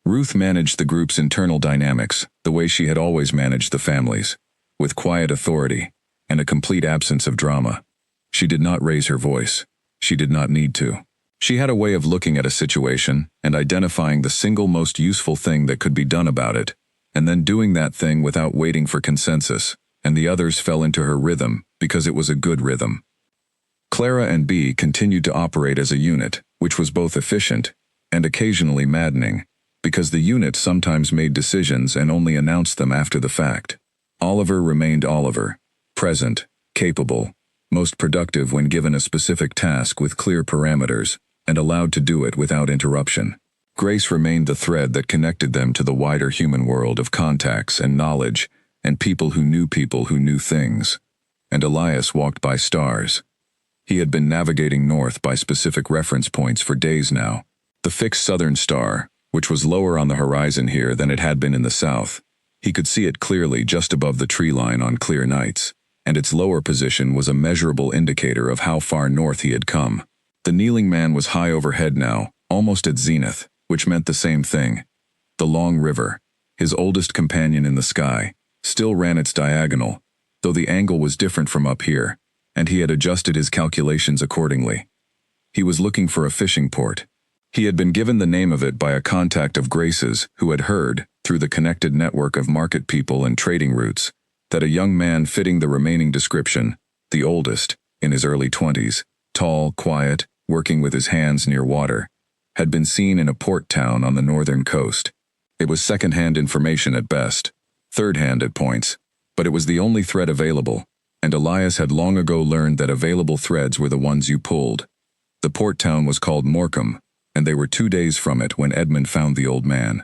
Ruth managed the group's internal dynamics the way she had always managed the family's, with quiet authority and a complete absence of drama. She did not raise her voice. She did not need to. She had a way of looking at a situation and identifying the single most useful thing that could be done about it, and then doing that thing without waiting for consensus, and the others fell into her rhythm because it was a good rhythm. Clara and Bea continued to operate as a unit, which was both efficient and occasionally maddening, because the unit sometimes made decisions and only announced them after the fact. Oliver remained Oliver, present, capable, most productive when given a specific task with clear parameters, and allowed to do it without interruption. Grace remained the thread that connected them to the wider human world of contacts and knowledge, and people who knew things. And Elias walked by stars. He had been navigating north by specific reference points for days now. The fixed southern star, which was lower on the horizon here than it had been in the south. He could see it clearly just above the tree line on clear nights, and its lower position was a measurable indicator of how far north he had come. The kneeling man was high overhead now, almost at zenith, which meant the same thing. The long river, his oldest companion in the sky, still ran its diagonal, though the angle was different from up here, and he had adjusted his calculations accordingly. He was looking for a fishing port. He had been given the name of it by a contact of Grace's who had heard, through the connected network of market people and trading routes, that a young man fitting the remaining description, the oldest, in his early 20s, tall, quiet, working with his hands near water, had been seen in a port town on the northern coast. It was second-hand information at best, third-hand at points, but it was the only thread available, and Elias had long ago learned that available threads were the ones you pulled. The port town was called Morecambe, and they were 2 days from it when Edmund found the old man.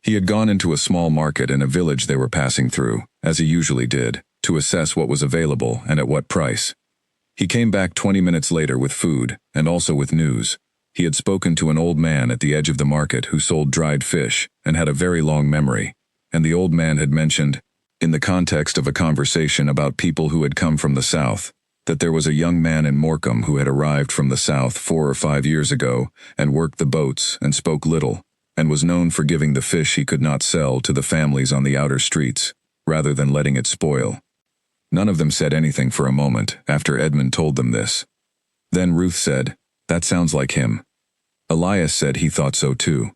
He had gone into a small market in a village they were passing through, as he usually did, to assess what was available and at what price. He came back 20 minutes later with food, and also with news. He had spoken to an old man at the edge of the market who sold dried fish and had a very long memory, and the old man had mentioned, in the context of a conversation about people who had come from the south, that there was a young man in Morecambe who had arrived from the south 4 or 5 years ago and worked the boats and spoke little, and was known for giving the fish he could not sell to the families on the outer streets, rather than letting it spoil. None of them said anything for a moment after Edmund told them this. Then Ruth said, "That sounds like him." Elias said he thought so too.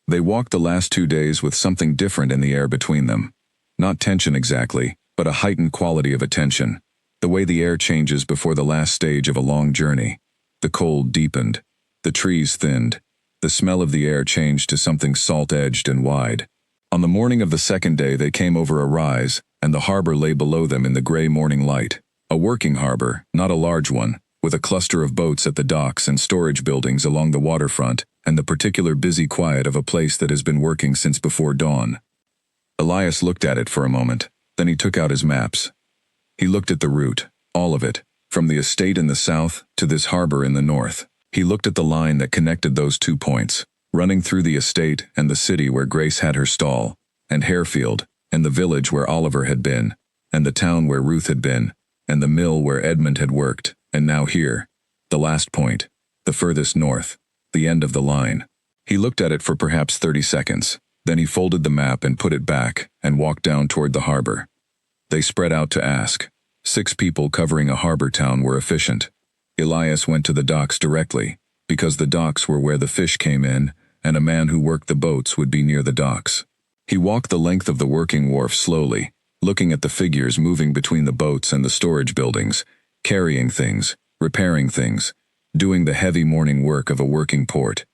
They walked the last 2 days with something different in the air between them. Not tension exactly, but a heightened quality of attention. The way the air changes before the last stage of a long journey. The cold deepened. The trees thinned. The smell of the air changed to something salt-edged and wide. On the morning of the second day they came over a rise, and the harbor lay below them in the gray morning light. A working harbor, not a large one, with a cluster of boats at the docks and storage buildings along the waterfront, and the particular busy quiet of a place that has been working since before dawn. Elias looked at it for a moment, then he took out his maps. He looked at the route, all of it, from the estate in the south to this harbor in the north. He looked at the line that connected those 2 points, running through the estate and the city where Grace had her stall, and Harefield, and the village where Oliver had been, and the town where Ruth had been, and the mill where Edmund had worked, and now here, the last point, the furthest north, the end of the line. He looked at it for perhaps 30 seconds, then he folded the map and put it back and walked down toward the harbor. They spread out to ask. 6 people covering a harbor town were efficient. Elias went to the docks directly, because the docks were where the fish came in, and a man who worked the boats would be near the docks. He walked the length of the working wharf slowly, looking at the figures moving between the boats and the storage buildings, carrying things, repairing things, doing the heavy morning work of a working port.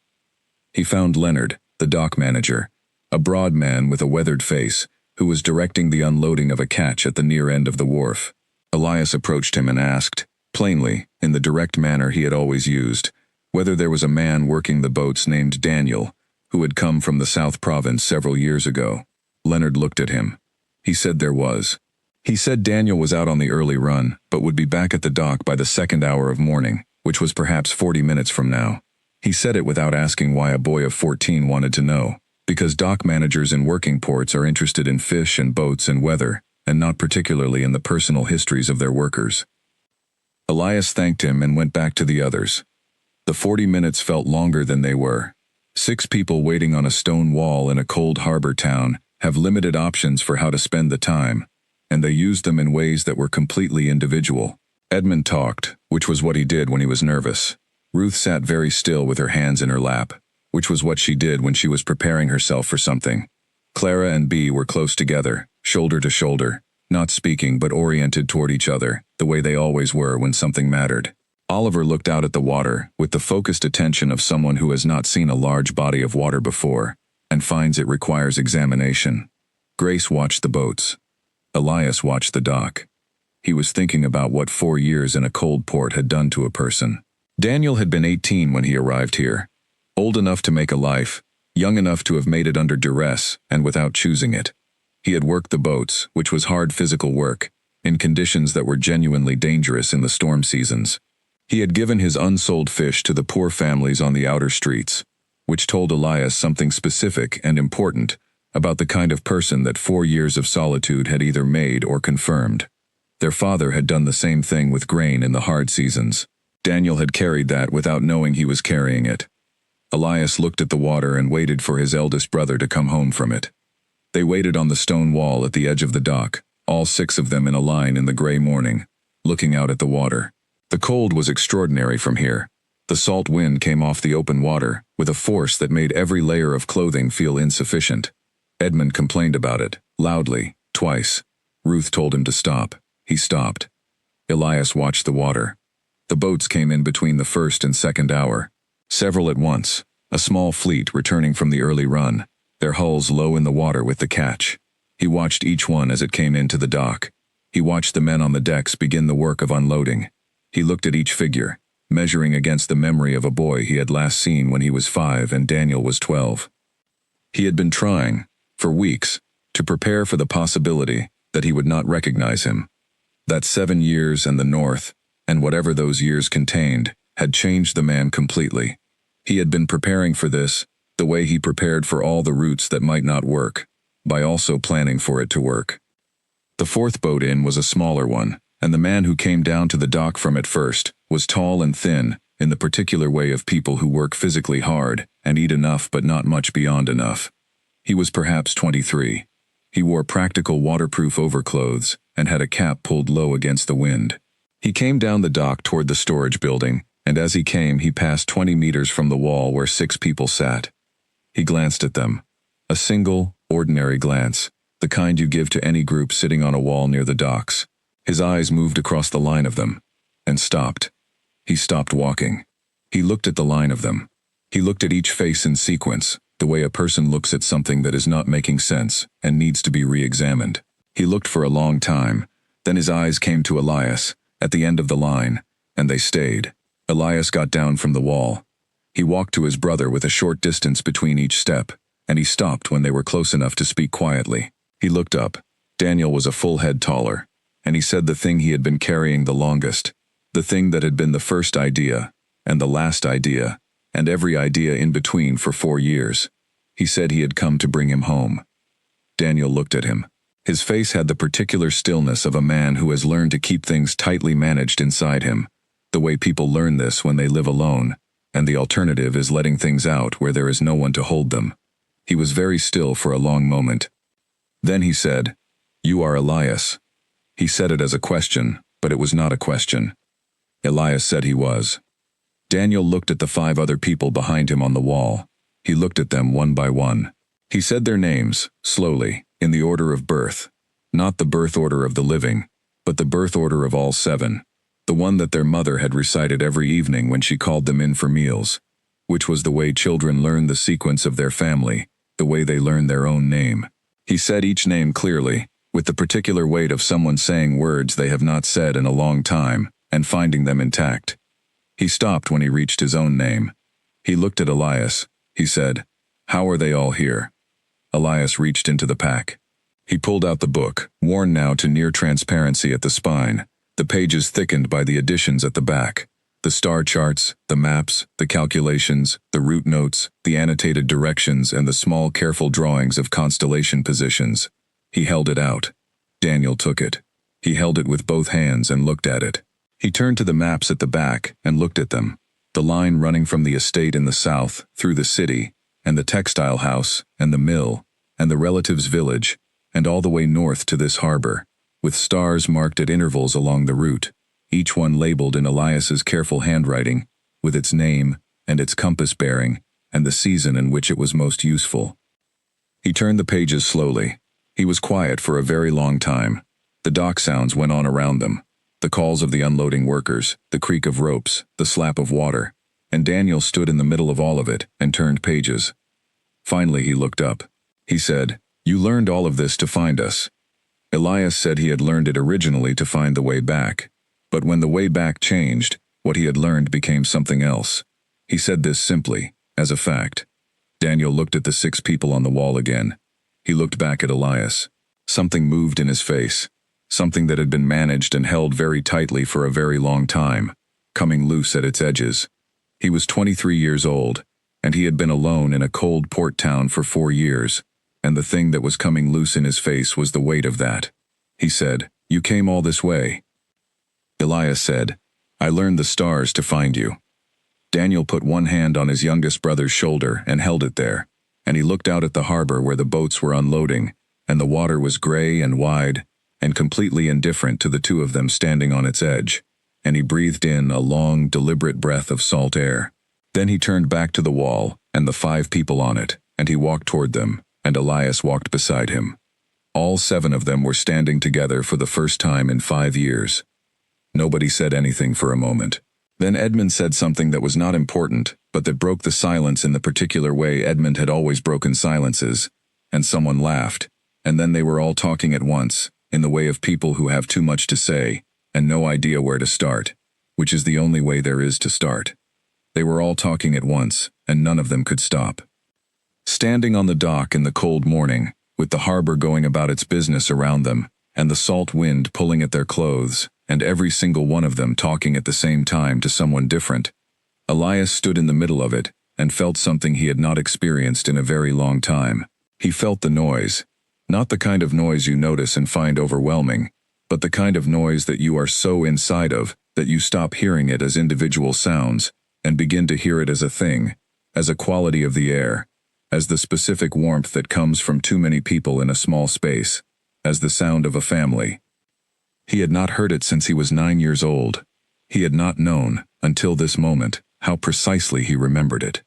He found Leonard, the dock manager, a broad man with a weathered face, who was directing the unloading of a catch at the near end of the wharf. Elias approached him and asked, plainly, in the direct manner he had always used, whether there was a man working the boats named Daniel, who had come from the South Province several years ago. Leonard looked at him. He said there was. He said Daniel was out on the early run, but would be back at the dock by the 2nd hour of morning, which was perhaps 40 minutes from now. He said it without asking why a boy of 14 wanted to know. Because dock managers in working ports are interested in fish and boats and weather, and not particularly in the personal histories of their workers. Elias thanked him and went back to the others. The 40 minutes felt longer than they were. 6 people waiting on a stone wall in a cold harbor town have limited options for how to spend the time, and they used them in ways that were completely individual. Edmund talked, which was what he did when he was nervous. Ruth sat very still with her hands in her lap, which was what she did when she was preparing herself for something. Clara and Bea were close together, shoulder to shoulder, not speaking but oriented toward each other, the way they always were when something mattered. Oliver looked out at the water with the focused attention of someone who has not seen a large body of water before, and finds it requires examination. Grace watched the boats. Elias watched the dock. He was thinking about what 4 years in a cold port had done to a person. Daniel had been 18 when he arrived here. Old enough to make a life, young enough to have made it under duress and without choosing it. He had worked the boats, which was hard physical work, in conditions that were genuinely dangerous in the storm seasons. He had given his unsold fish to the poor families on the outer streets, which told Elias something specific and important about the kind of person that 4 years of solitude had either made or confirmed. Their father had done the same thing with grain in the hard seasons. Daniel had carried that without knowing he was carrying it. Elias looked at the water and waited for his eldest brother to come home from it. They waited on the stone wall at the edge of the dock, all 6 of them in a line in the gray morning, looking out at the water. The cold was extraordinary from here. The salt wind came off the open water with a force that made every layer of clothing feel insufficient. Edmund complained about it, loudly, twice. Ruth told him to stop. He stopped. Elias watched the water. The boats came in between the first and second hour. Several at once, a small fleet returning from the early run, their hulls low in the water with the catch. He watched each one as it came into the dock. He watched the men on the decks begin the work of unloading. He looked at each figure, measuring against the memory of a boy he had last seen when he was 5 and Daniel was 12. He had been trying, for weeks, to prepare for the possibility that he would not recognize him. That 7 years and the North, and whatever those years contained, had changed the man completely. He had been preparing for this, the way he prepared for all the routes that might not work, by also planning for it to work. The 4th boat in was a smaller one, and the man who came down to the dock from it first was tall and thin, in the particular way of people who work physically hard and eat enough but not much beyond enough. He was perhaps 23. He wore practical waterproof overclothes and had a cap pulled low against the wind. He came down the dock toward the storage building, and as he came he passed 20 meters from the wall where 6 people sat. He glanced at them. A single, ordinary glance, the kind you give to any group sitting on a wall near the docks. His eyes moved across the line of them, and stopped. He stopped walking. He looked at the line of them. He looked at each face in sequence, the way a person looks at something that is not making sense and needs to be re-examined. He looked for a long time, then his eyes came to Elias, at the end of the line, and they stayed. Elias got down from the wall. He walked to his brother with a short distance between each step, and he stopped when they were close enough to speak quietly. He looked up. Daniel was a full head taller, and he said the thing he had been carrying the longest, the thing that had been the first idea, and the last idea, and every idea in between for 4 years. He said he had come to bring him home. Daniel looked at him. His face had the particular stillness of a man who has learned to keep things tightly managed inside him, the way people learn this when they live alone, and the alternative is letting things out where there is no one to hold them. He was very still for a long moment. Then he said, "You are Elias." He said it as a question, but it was not a question. Elias said he was. Daniel looked at the 5 other people behind him on the wall. He looked at them one by one. He said their names, slowly, in the order of birth. Not the birth order of the living, but the birth order of all 7. The one that their mother had recited every evening when she called them in for meals, which was the way children learn the sequence of their family, the way they learn their own name. He said each name clearly, with the particular weight of someone saying words they have not said in a long time, and finding them intact. He stopped when he reached his own name. He looked at Elias. He said, "How are they all here?" Elias reached into the pack. He pulled out the book, worn now to near transparency at the spine, the pages thickened by the additions at the back, the star charts, the maps, the calculations, the route notes, the annotated directions, and the small careful drawings of constellation positions. He held it out. Daniel took it. He held it with both hands and looked at it. He turned to the maps at the back and looked at them, the line running from the estate in the south through the city, and the textile house, and the mill, and the relative's village, and all the way north to this harbor, with stars marked at intervals along the route, each one labeled in Elias's careful handwriting, with its name, and its compass bearing, and the season in which it was most useful. He turned the pages slowly. He was quiet for a very long time. The dock sounds went on around them, the calls of the unloading workers, the creak of ropes, the slap of water, and Daniel stood in the middle of all of it and turned pages. Finally he looked up. He said, "You learned all of this to find us." Elias said he had learned it originally to find the way back. But when the way back changed, what he had learned became something else. He said this simply, as a fact. Daniel looked at the 6 people on the wall again. He looked back at Elias. Something moved in his face. Something that had been managed and held very tightly for a very long time, coming loose at its edges. He was 23 years old, and he had been alone in a cold port town for 4 years, and the thing that was coming loose in his face was the weight of that. He said, "You came all this way." Elias said, "I learned the stars to find you." Daniel put one hand on his youngest brother's shoulder and held it there, and he looked out at the harbor where the boats were unloading, and the water was gray and wide, and completely indifferent to the 2 of them standing on its edge, and he breathed in a long, deliberate breath of salt air. Then he turned back to the wall and the 5 people on it, and he walked toward them, and Elias walked beside him. All 7 of them were standing together for the first time in 5 years. Nobody said anything for a moment. Then Edmund said something that was not important, but that broke the silence in the particular way Edmund had always broken silences, and someone laughed, and then they were all talking at once, in the way of people who have too much to say, and no idea where to start, which is the only way there is to start. They were all talking at once, and none of them could stop. Standing on the dock in the cold morning, with the harbor going about its business around them, and the salt wind pulling at their clothes, and every single one of them talking at the same time to someone different, Elias stood in the middle of it, and felt something he had not experienced in a very long time. He felt the noise. Not the kind of noise you notice and find overwhelming, but the kind of noise that you are so inside of that you stop hearing it as individual sounds, and begin to hear it as a thing, as a quality of the air, as the specific warmth that comes from too many people in a small space, as the sound of a family. He had not heard it since he was 9 years old. He had not known, until this moment, how precisely he remembered it.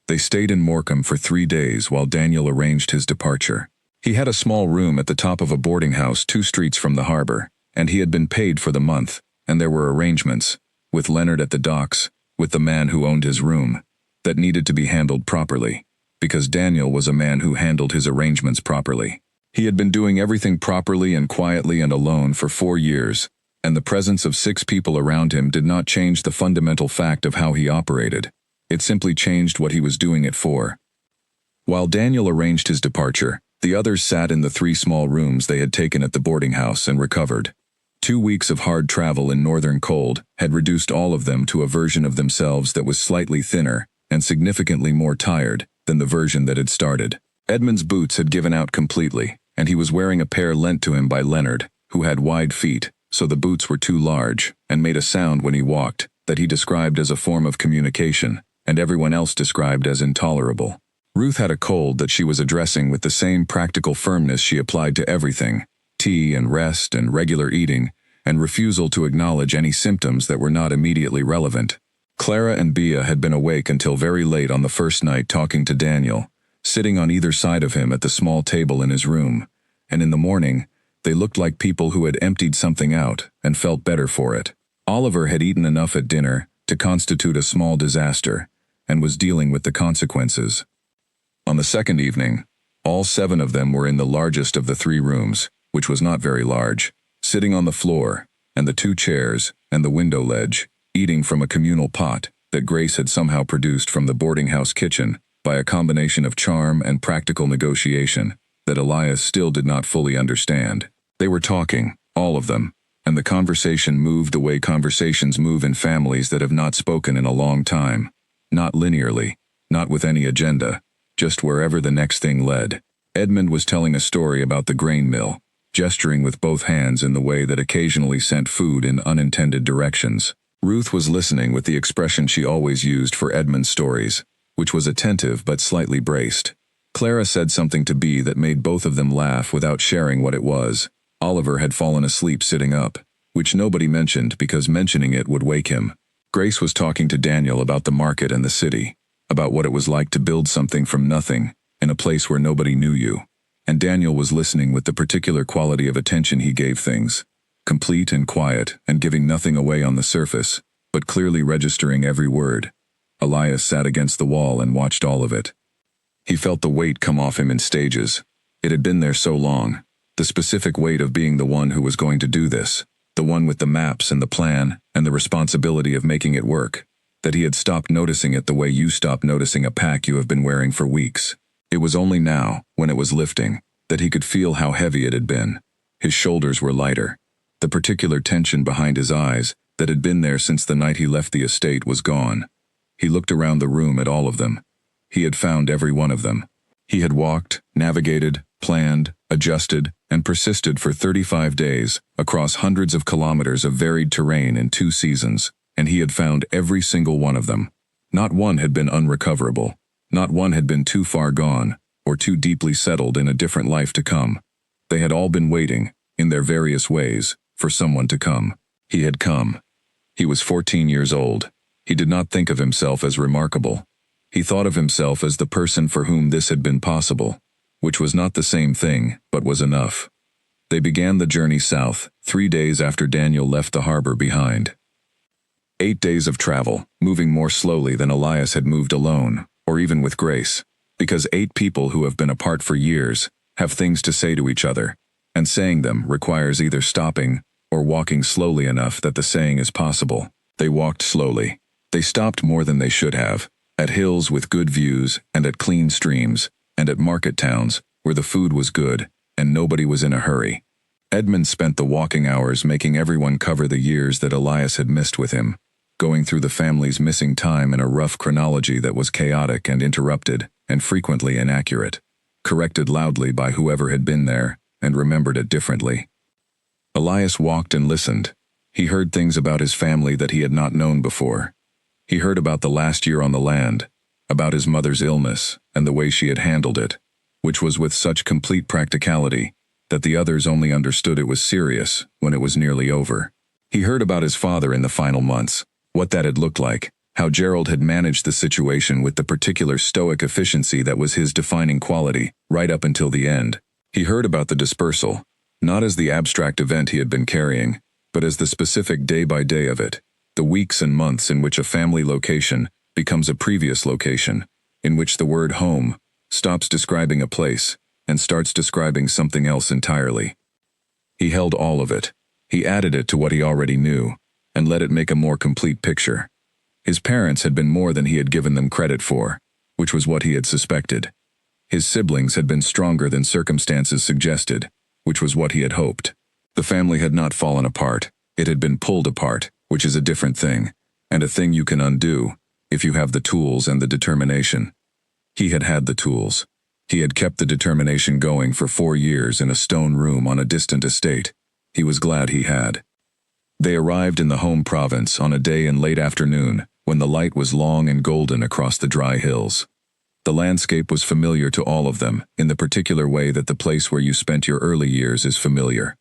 They stayed in Morecambe for 3 days while Daniel arranged his departure. He had a small room at the top of a boarding house 2 streets from the harbor, and he had been paid for the month, and there were arrangements, with Leonard at the docks, with the man who owned his room, that needed to be handled properly, because Daniel was a man who handled his arrangements properly. He had been doing everything properly and quietly and alone for 4 years, and the presence of 6 people around him did not change the fundamental fact of how he operated. It simply changed what he was doing it for. While Daniel arranged his departure, the others sat in the 3 small rooms they had taken at the boarding house and recovered. 2 weeks of hard travel in northern cold had reduced all of them to a version of themselves that was slightly thinner and significantly more tired than the version that had started. Edmund's boots had given out completely, and he was wearing a pair lent to him by Leonard, who had wide feet, so the boots were too large, and made a sound when he walked, that he described as a form of communication, and everyone else described as intolerable. Ruth had a cold that she was addressing with the same practical firmness she applied to everything: tea and rest and regular eating, and refusal to acknowledge any symptoms that were not immediately relevant. Clara and Bea had been awake until very late on the first night talking to Daniel, sitting on either side of him at the small table in his room, and in the morning, they looked like people who had emptied something out and felt better for it. Oliver had eaten enough at dinner to constitute a small disaster, and was dealing with the consequences. On the second evening, all 7 of them were in the largest of the 3 rooms, which was not very large, sitting on the floor, and the 2 chairs, and the window ledge, eating from a communal pot that Grace had somehow produced from the boarding house kitchen by a combination of charm and practical negotiation that Elias still did not fully understand. They were talking, all of them, and the conversation moved the way conversations move in families that have not spoken in a long time, not linearly, not with any agenda, just wherever the next thing led. Edmund was telling a story about the grain mill, gesturing with both hands in the way that occasionally sent food in unintended directions. Ruth was listening with the expression she always used for Edmund's stories, which was attentive but slightly braced. Clara said something to Bea that made both of them laugh without sharing what it was. Oliver had fallen asleep sitting up, which nobody mentioned because mentioning it would wake him. Grace was talking to Daniel about the market and the city, about what it was like to build something from nothing, in a place where nobody knew you, and Daniel was listening with the particular quality of attention he gave things, complete and quiet and giving nothing away on the surface, but clearly registering every word. Elias sat against the wall and watched all of it. He felt the weight come off him in stages. It had been there so long. The specific weight of being the one who was going to do this, the one with the maps and the plan and the responsibility of making it work, that he had stopped noticing it the way you stop noticing a pack you have been wearing for weeks. It was only now, when it was lifting, that he could feel how heavy it had been. His shoulders were lighter. The particular tension behind his eyes, that had been there since the night he left the estate, was gone. He looked around the room at all of them. He had found every one of them. He had walked, navigated, planned, adjusted, and persisted for 35 days, across hundreds of kilometers of varied terrain in 2 seasons, and he had found every single one of them. Not one had been unrecoverable. Not one had been too far gone, or too deeply settled in a different life to come. They had all been waiting, in their various ways, for someone to come. He had come. He was 14 years old. He did not think of himself as remarkable. He thought of himself as the person for whom this had been possible, which was not the same thing, but was enough. They began the journey south, 3 days after Daniel left the harbor behind. 8 days of travel, moving more slowly than Elias had moved alone, or even with Grace, because 8 people who have been apart for years have things to say to each other, and saying them requires either stopping or walking slowly enough that the saying is possible. They walked slowly. They stopped more than they should have, at hills with good views and at clean streams, and at market towns where the food was good and nobody was in a hurry. Edmund spent the walking hours making everyone cover the years that Elias had missed with him, going through the family's missing time in a rough chronology that was chaotic and interrupted and frequently inaccurate, corrected loudly by whoever had been there and remembered it differently. Elias walked and listened. He heard things about his family that he had not known before. He heard about the last year on the land, about his mother's illness and the way she had handled it, which was with such complete practicality that the others only understood it was serious when it was nearly over. He heard about his father in the final months, what that had looked like, how Gerald had managed the situation with the particular stoic efficiency that was his defining quality, right up until the end. He heard about the dispersal, not as the abstract event he had been carrying, but as the specific day-by-day of it, the weeks and months in which a family location becomes a previous location, in which the word home stops describing a place and starts describing something else entirely. He held all of it. He added it to what he already knew, and let it make a more complete picture. His parents had been more than he had given them credit for, which was what he had suspected. His siblings had been stronger than circumstances suggested, which was what he had hoped. The family had not fallen apart. It had been pulled apart, which is a different thing, and a thing you can undo, if you have the tools and the determination. He had had the tools. He had kept the determination going for 4 years in a stone room on a distant estate. He was glad he had. They arrived in the home province on a day in late afternoon, when the light was long and golden across the dry hills. The landscape was familiar to all of them, in the particular way that the place where you spent your early years is familiar.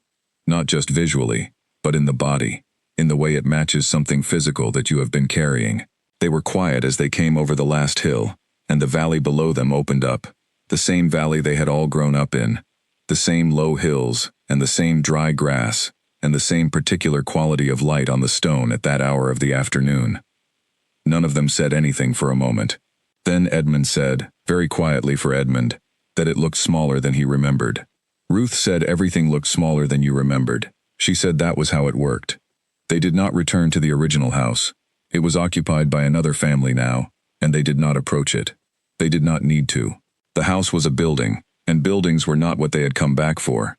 Not just visually, but in the body, in the way it matches something physical that you have been carrying. They were quiet as they came over the last hill, and the valley below them opened up, the same valley they had all grown up in, the same low hills, and the same dry grass, and the same particular quality of light on the stone at that hour of the afternoon. None of them said anything for a moment. Then Edmund said, very quietly for Edmund, that it looked smaller than he remembered. Ruth said everything looked smaller than you remembered. She said that was how it worked. They did not return to the original house. It was occupied by another family now, and they did not approach it. They did not need to. The house was a building, and buildings were not what they had come back for.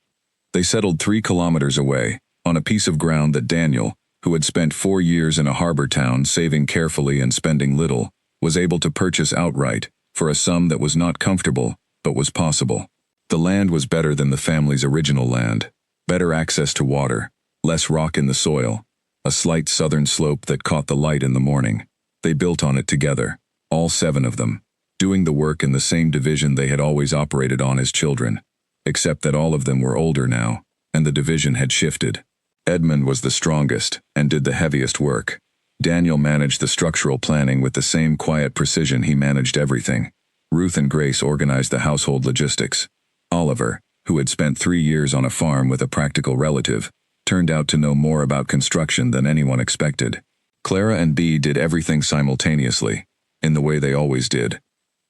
They settled 3 kilometers away, on a piece of ground that Daniel, who had spent 4 years in a harbor town saving carefully and spending little, was able to purchase outright, for a sum that was not comfortable, but was possible. The land was better than the family's original land. Better access to water, less rock in the soil, a slight southern slope that caught the light in the morning. They built on it together, all 7 of them, doing the work in the same division they had always operated on as children, except that all of them were older now, and the division had shifted. Edmund was the strongest and did the heaviest work. Daniel managed the structural planning with the same quiet precision he managed everything. Ruth and Grace organized the household logistics. Oliver, who had spent 3 years on a farm with a practical relative, turned out to know more about construction than anyone expected. Clara and Bea did everything simultaneously, in the way they always did.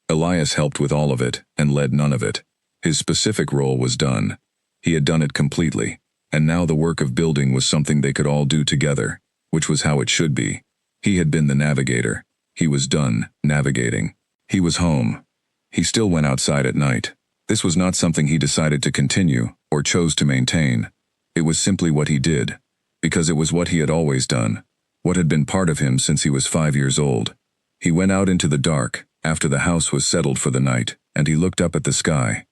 Elias helped with all of it and led none of it. His specific role was done. He had done it completely, and now the work of building was something they could all do together, which was how it should be. He had been the navigator. He was done navigating. He was home. He still went outside at night. This was not something he decided to continue or chose to maintain. It was simply what he did, because it was what he had always done, what had been part of him since he was 5 years old. He went out into the dark after the house was settled for the night, and he looked up at the sky.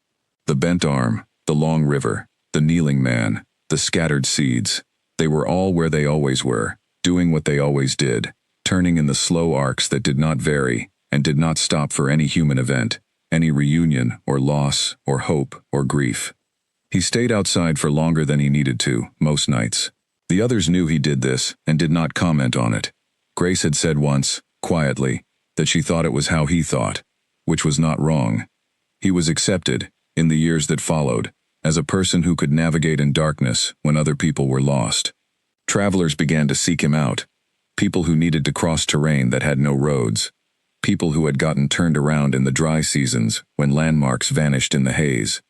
The bent arm, the long river, the kneeling man, the scattered seeds, they were all where they always were, doing what they always did, turning in the slow arcs that did not vary and did not stop for any human event, any reunion or loss or hope or grief. He stayed outside for longer than he needed to, most nights. The others knew he did this and did not comment on it. Grace had said once, quietly, that she thought it was how he thought, which was not wrong. He was accepted, in the years that followed, as a person who could navigate in darkness when other people were lost. Travelers began to seek him out. People who needed to cross terrain that had no roads. People who had gotten turned around in the dry seasons when landmarks vanished in the haze.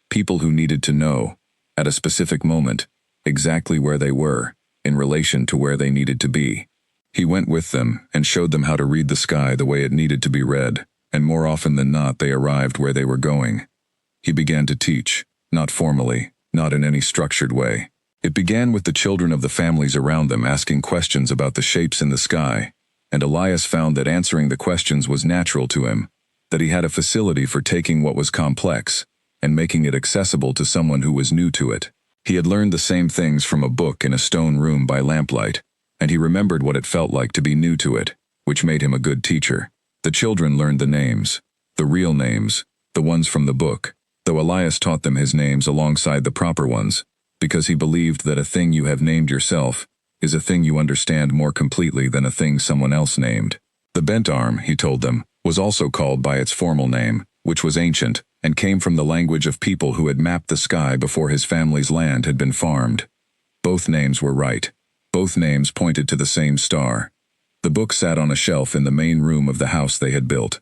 People who needed to know, at a specific moment, exactly where they were, in relation to where they needed to be. He went with them and showed them how to read the sky the way it needed to be read, and more often than not they arrived where they were going. He began to teach, not formally, not in any structured way. It began with the children of the families around them asking questions about the shapes in the sky, and Elias found that answering the questions was natural to him, that he had a facility for taking what was complex and making it accessible to someone who was new to it. He had learned the same things from a book in a stone room by lamplight, and he remembered what it felt like to be new to it, which made him a good teacher. The children learned the names, the real names, the ones from the book, though Elias taught them his names alongside the proper ones, because he believed that a thing you have named yourself is a thing you understand more completely than a thing someone else named. The bent arm, he told them, was also called by its formal name, which was ancient, and came from the language of people who had mapped the sky before his family's land had been farmed. Both names were right. Both names pointed to the same star. The book sat on a shelf in the main room of the house they had built.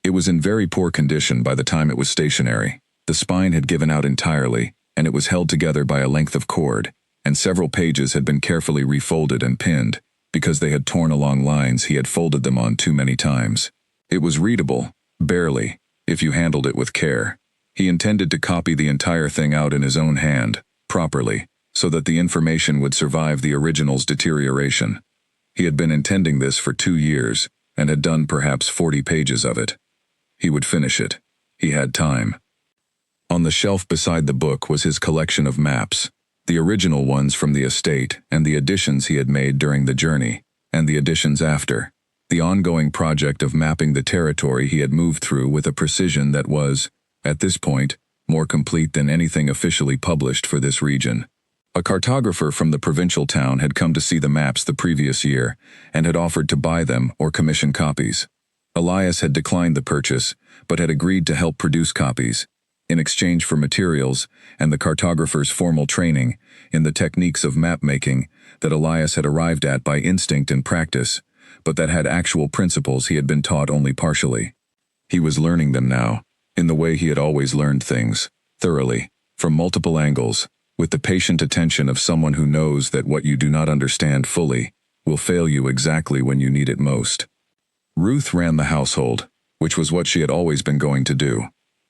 It was in very poor condition by the time it was stationary. The spine had given out entirely, and it was held together by a length of cord, and several pages had been carefully refolded and pinned, because they had torn along lines he had folded them on too many times. It was readable, barely, if you handled it with care. He intended to copy the entire thing out in his own hand, properly, so that the information would survive the original's deterioration. He had been intending this for 2 years, and had done perhaps 40 pages of it. He would finish it. He had time. On the shelf beside the book was his collection of maps, the original ones from the estate and the additions he had made during the journey, and the additions after, the ongoing project of mapping the territory he had moved through with a precision that was, at this point, more complete than anything officially published for this region. A cartographer from the provincial town had come to see the maps the previous year and had offered to buy them or commission copies. Elias had declined the purchase, but had agreed to help produce copies, in exchange for materials and the cartographer's formal training in the techniques of map-making that Elias had arrived at by instinct and practice, but that had actual principles he had been taught only partially. He was learning them now, in the way he had always learned things, thoroughly, from multiple angles, with the patient attention of someone who knows that what you do not understand fully will fail you exactly when you need it most. Ruth ran the household, which was what she had always been going to do.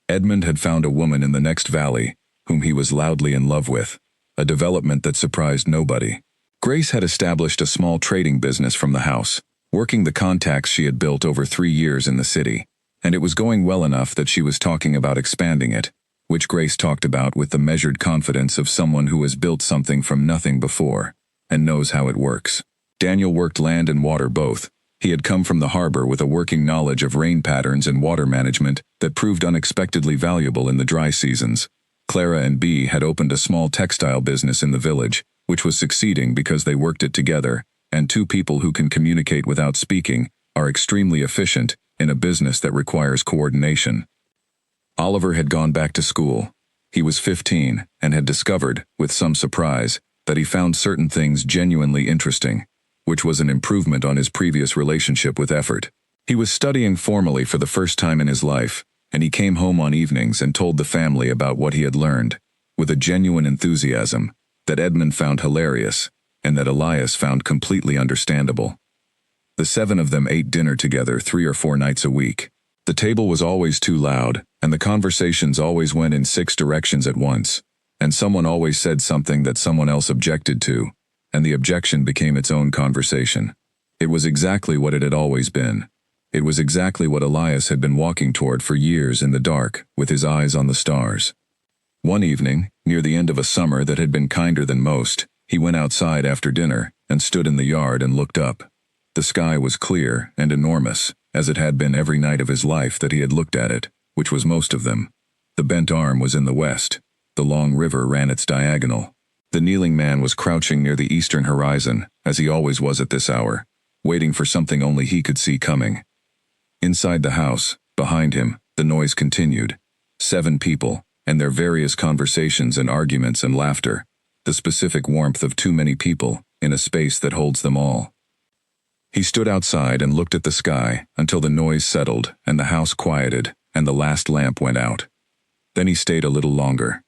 Edmund had found a woman in the next valley, whom he was loudly in love with, a development that surprised nobody. Grace had established a small trading business from the house, working the contacts she had built over 3 years in the city, and it was going well enough that she was talking about expanding it, which Grace talked about with the measured confidence of someone who has built something from nothing before, and knows how it works. Daniel worked land and water both. He had come from the harbor with a working knowledge of rain patterns and water management that proved unexpectedly valuable in the dry seasons. Clara and Bea had opened a small textile business in the village, which was succeeding because they worked it together, and 2 people who can communicate without speaking are extremely efficient in a business that requires coordination. Oliver had gone back to school. He was 15 and had discovered, with some surprise, that he found certain things genuinely interesting, which was an improvement on his previous relationship with effort. He was studying formally for the first time in his life, and he came home on evenings and told the family about what he had learned, with a genuine enthusiasm that Edmund found hilarious and that Elias found completely understandable. The 7 of them ate dinner together 3 or 4 nights a week. The table was always too loud, and the conversations always went in 6 directions at once, and someone always said something that someone else objected to, and the objection became its own conversation. It was exactly what it had always been. It was exactly what Elias had been walking toward for years in the dark, with his eyes on the stars. One evening, near the end of a summer that had been kinder than most, he went outside after dinner and stood in the yard and looked up. The sky was clear and enormous, as it had been every night of his life that he had looked at it, which was most of them. The bent arm was in the west. The long river ran its diagonal. The kneeling man was crouching near the eastern horizon, as he always was at this hour, waiting for something only he could see coming. Inside the house, behind him, the noise continued. 7 people, and their various conversations and arguments and laughter, the specific warmth of too many people, in a space that holds them all. He stood outside and looked at the sky until the noise settled and the house quieted and the last lamp went out. Then he stayed a little longer.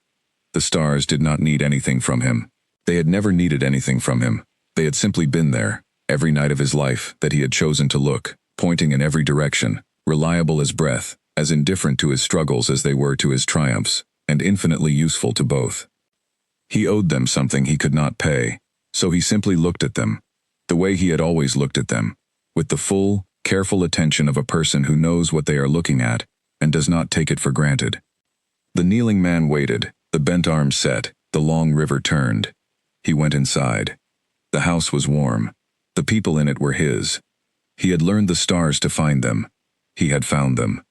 The stars did not need anything from him. They had never needed anything from him. They had simply been there, every night of his life that he had chosen to look, pointing in every direction, reliable as breath, as indifferent to his struggles as they were to his triumphs, and infinitely useful to both. He owed them something he could not pay, so he simply looked at them, the way he had always looked at them, with the full, careful attention of a person who knows what they are looking at and does not take it for granted. The kneeling man waited, the bent arm set, the long river turned. He went inside. The house was warm. The people in it were his. He had learned the stars to find them. He had found them.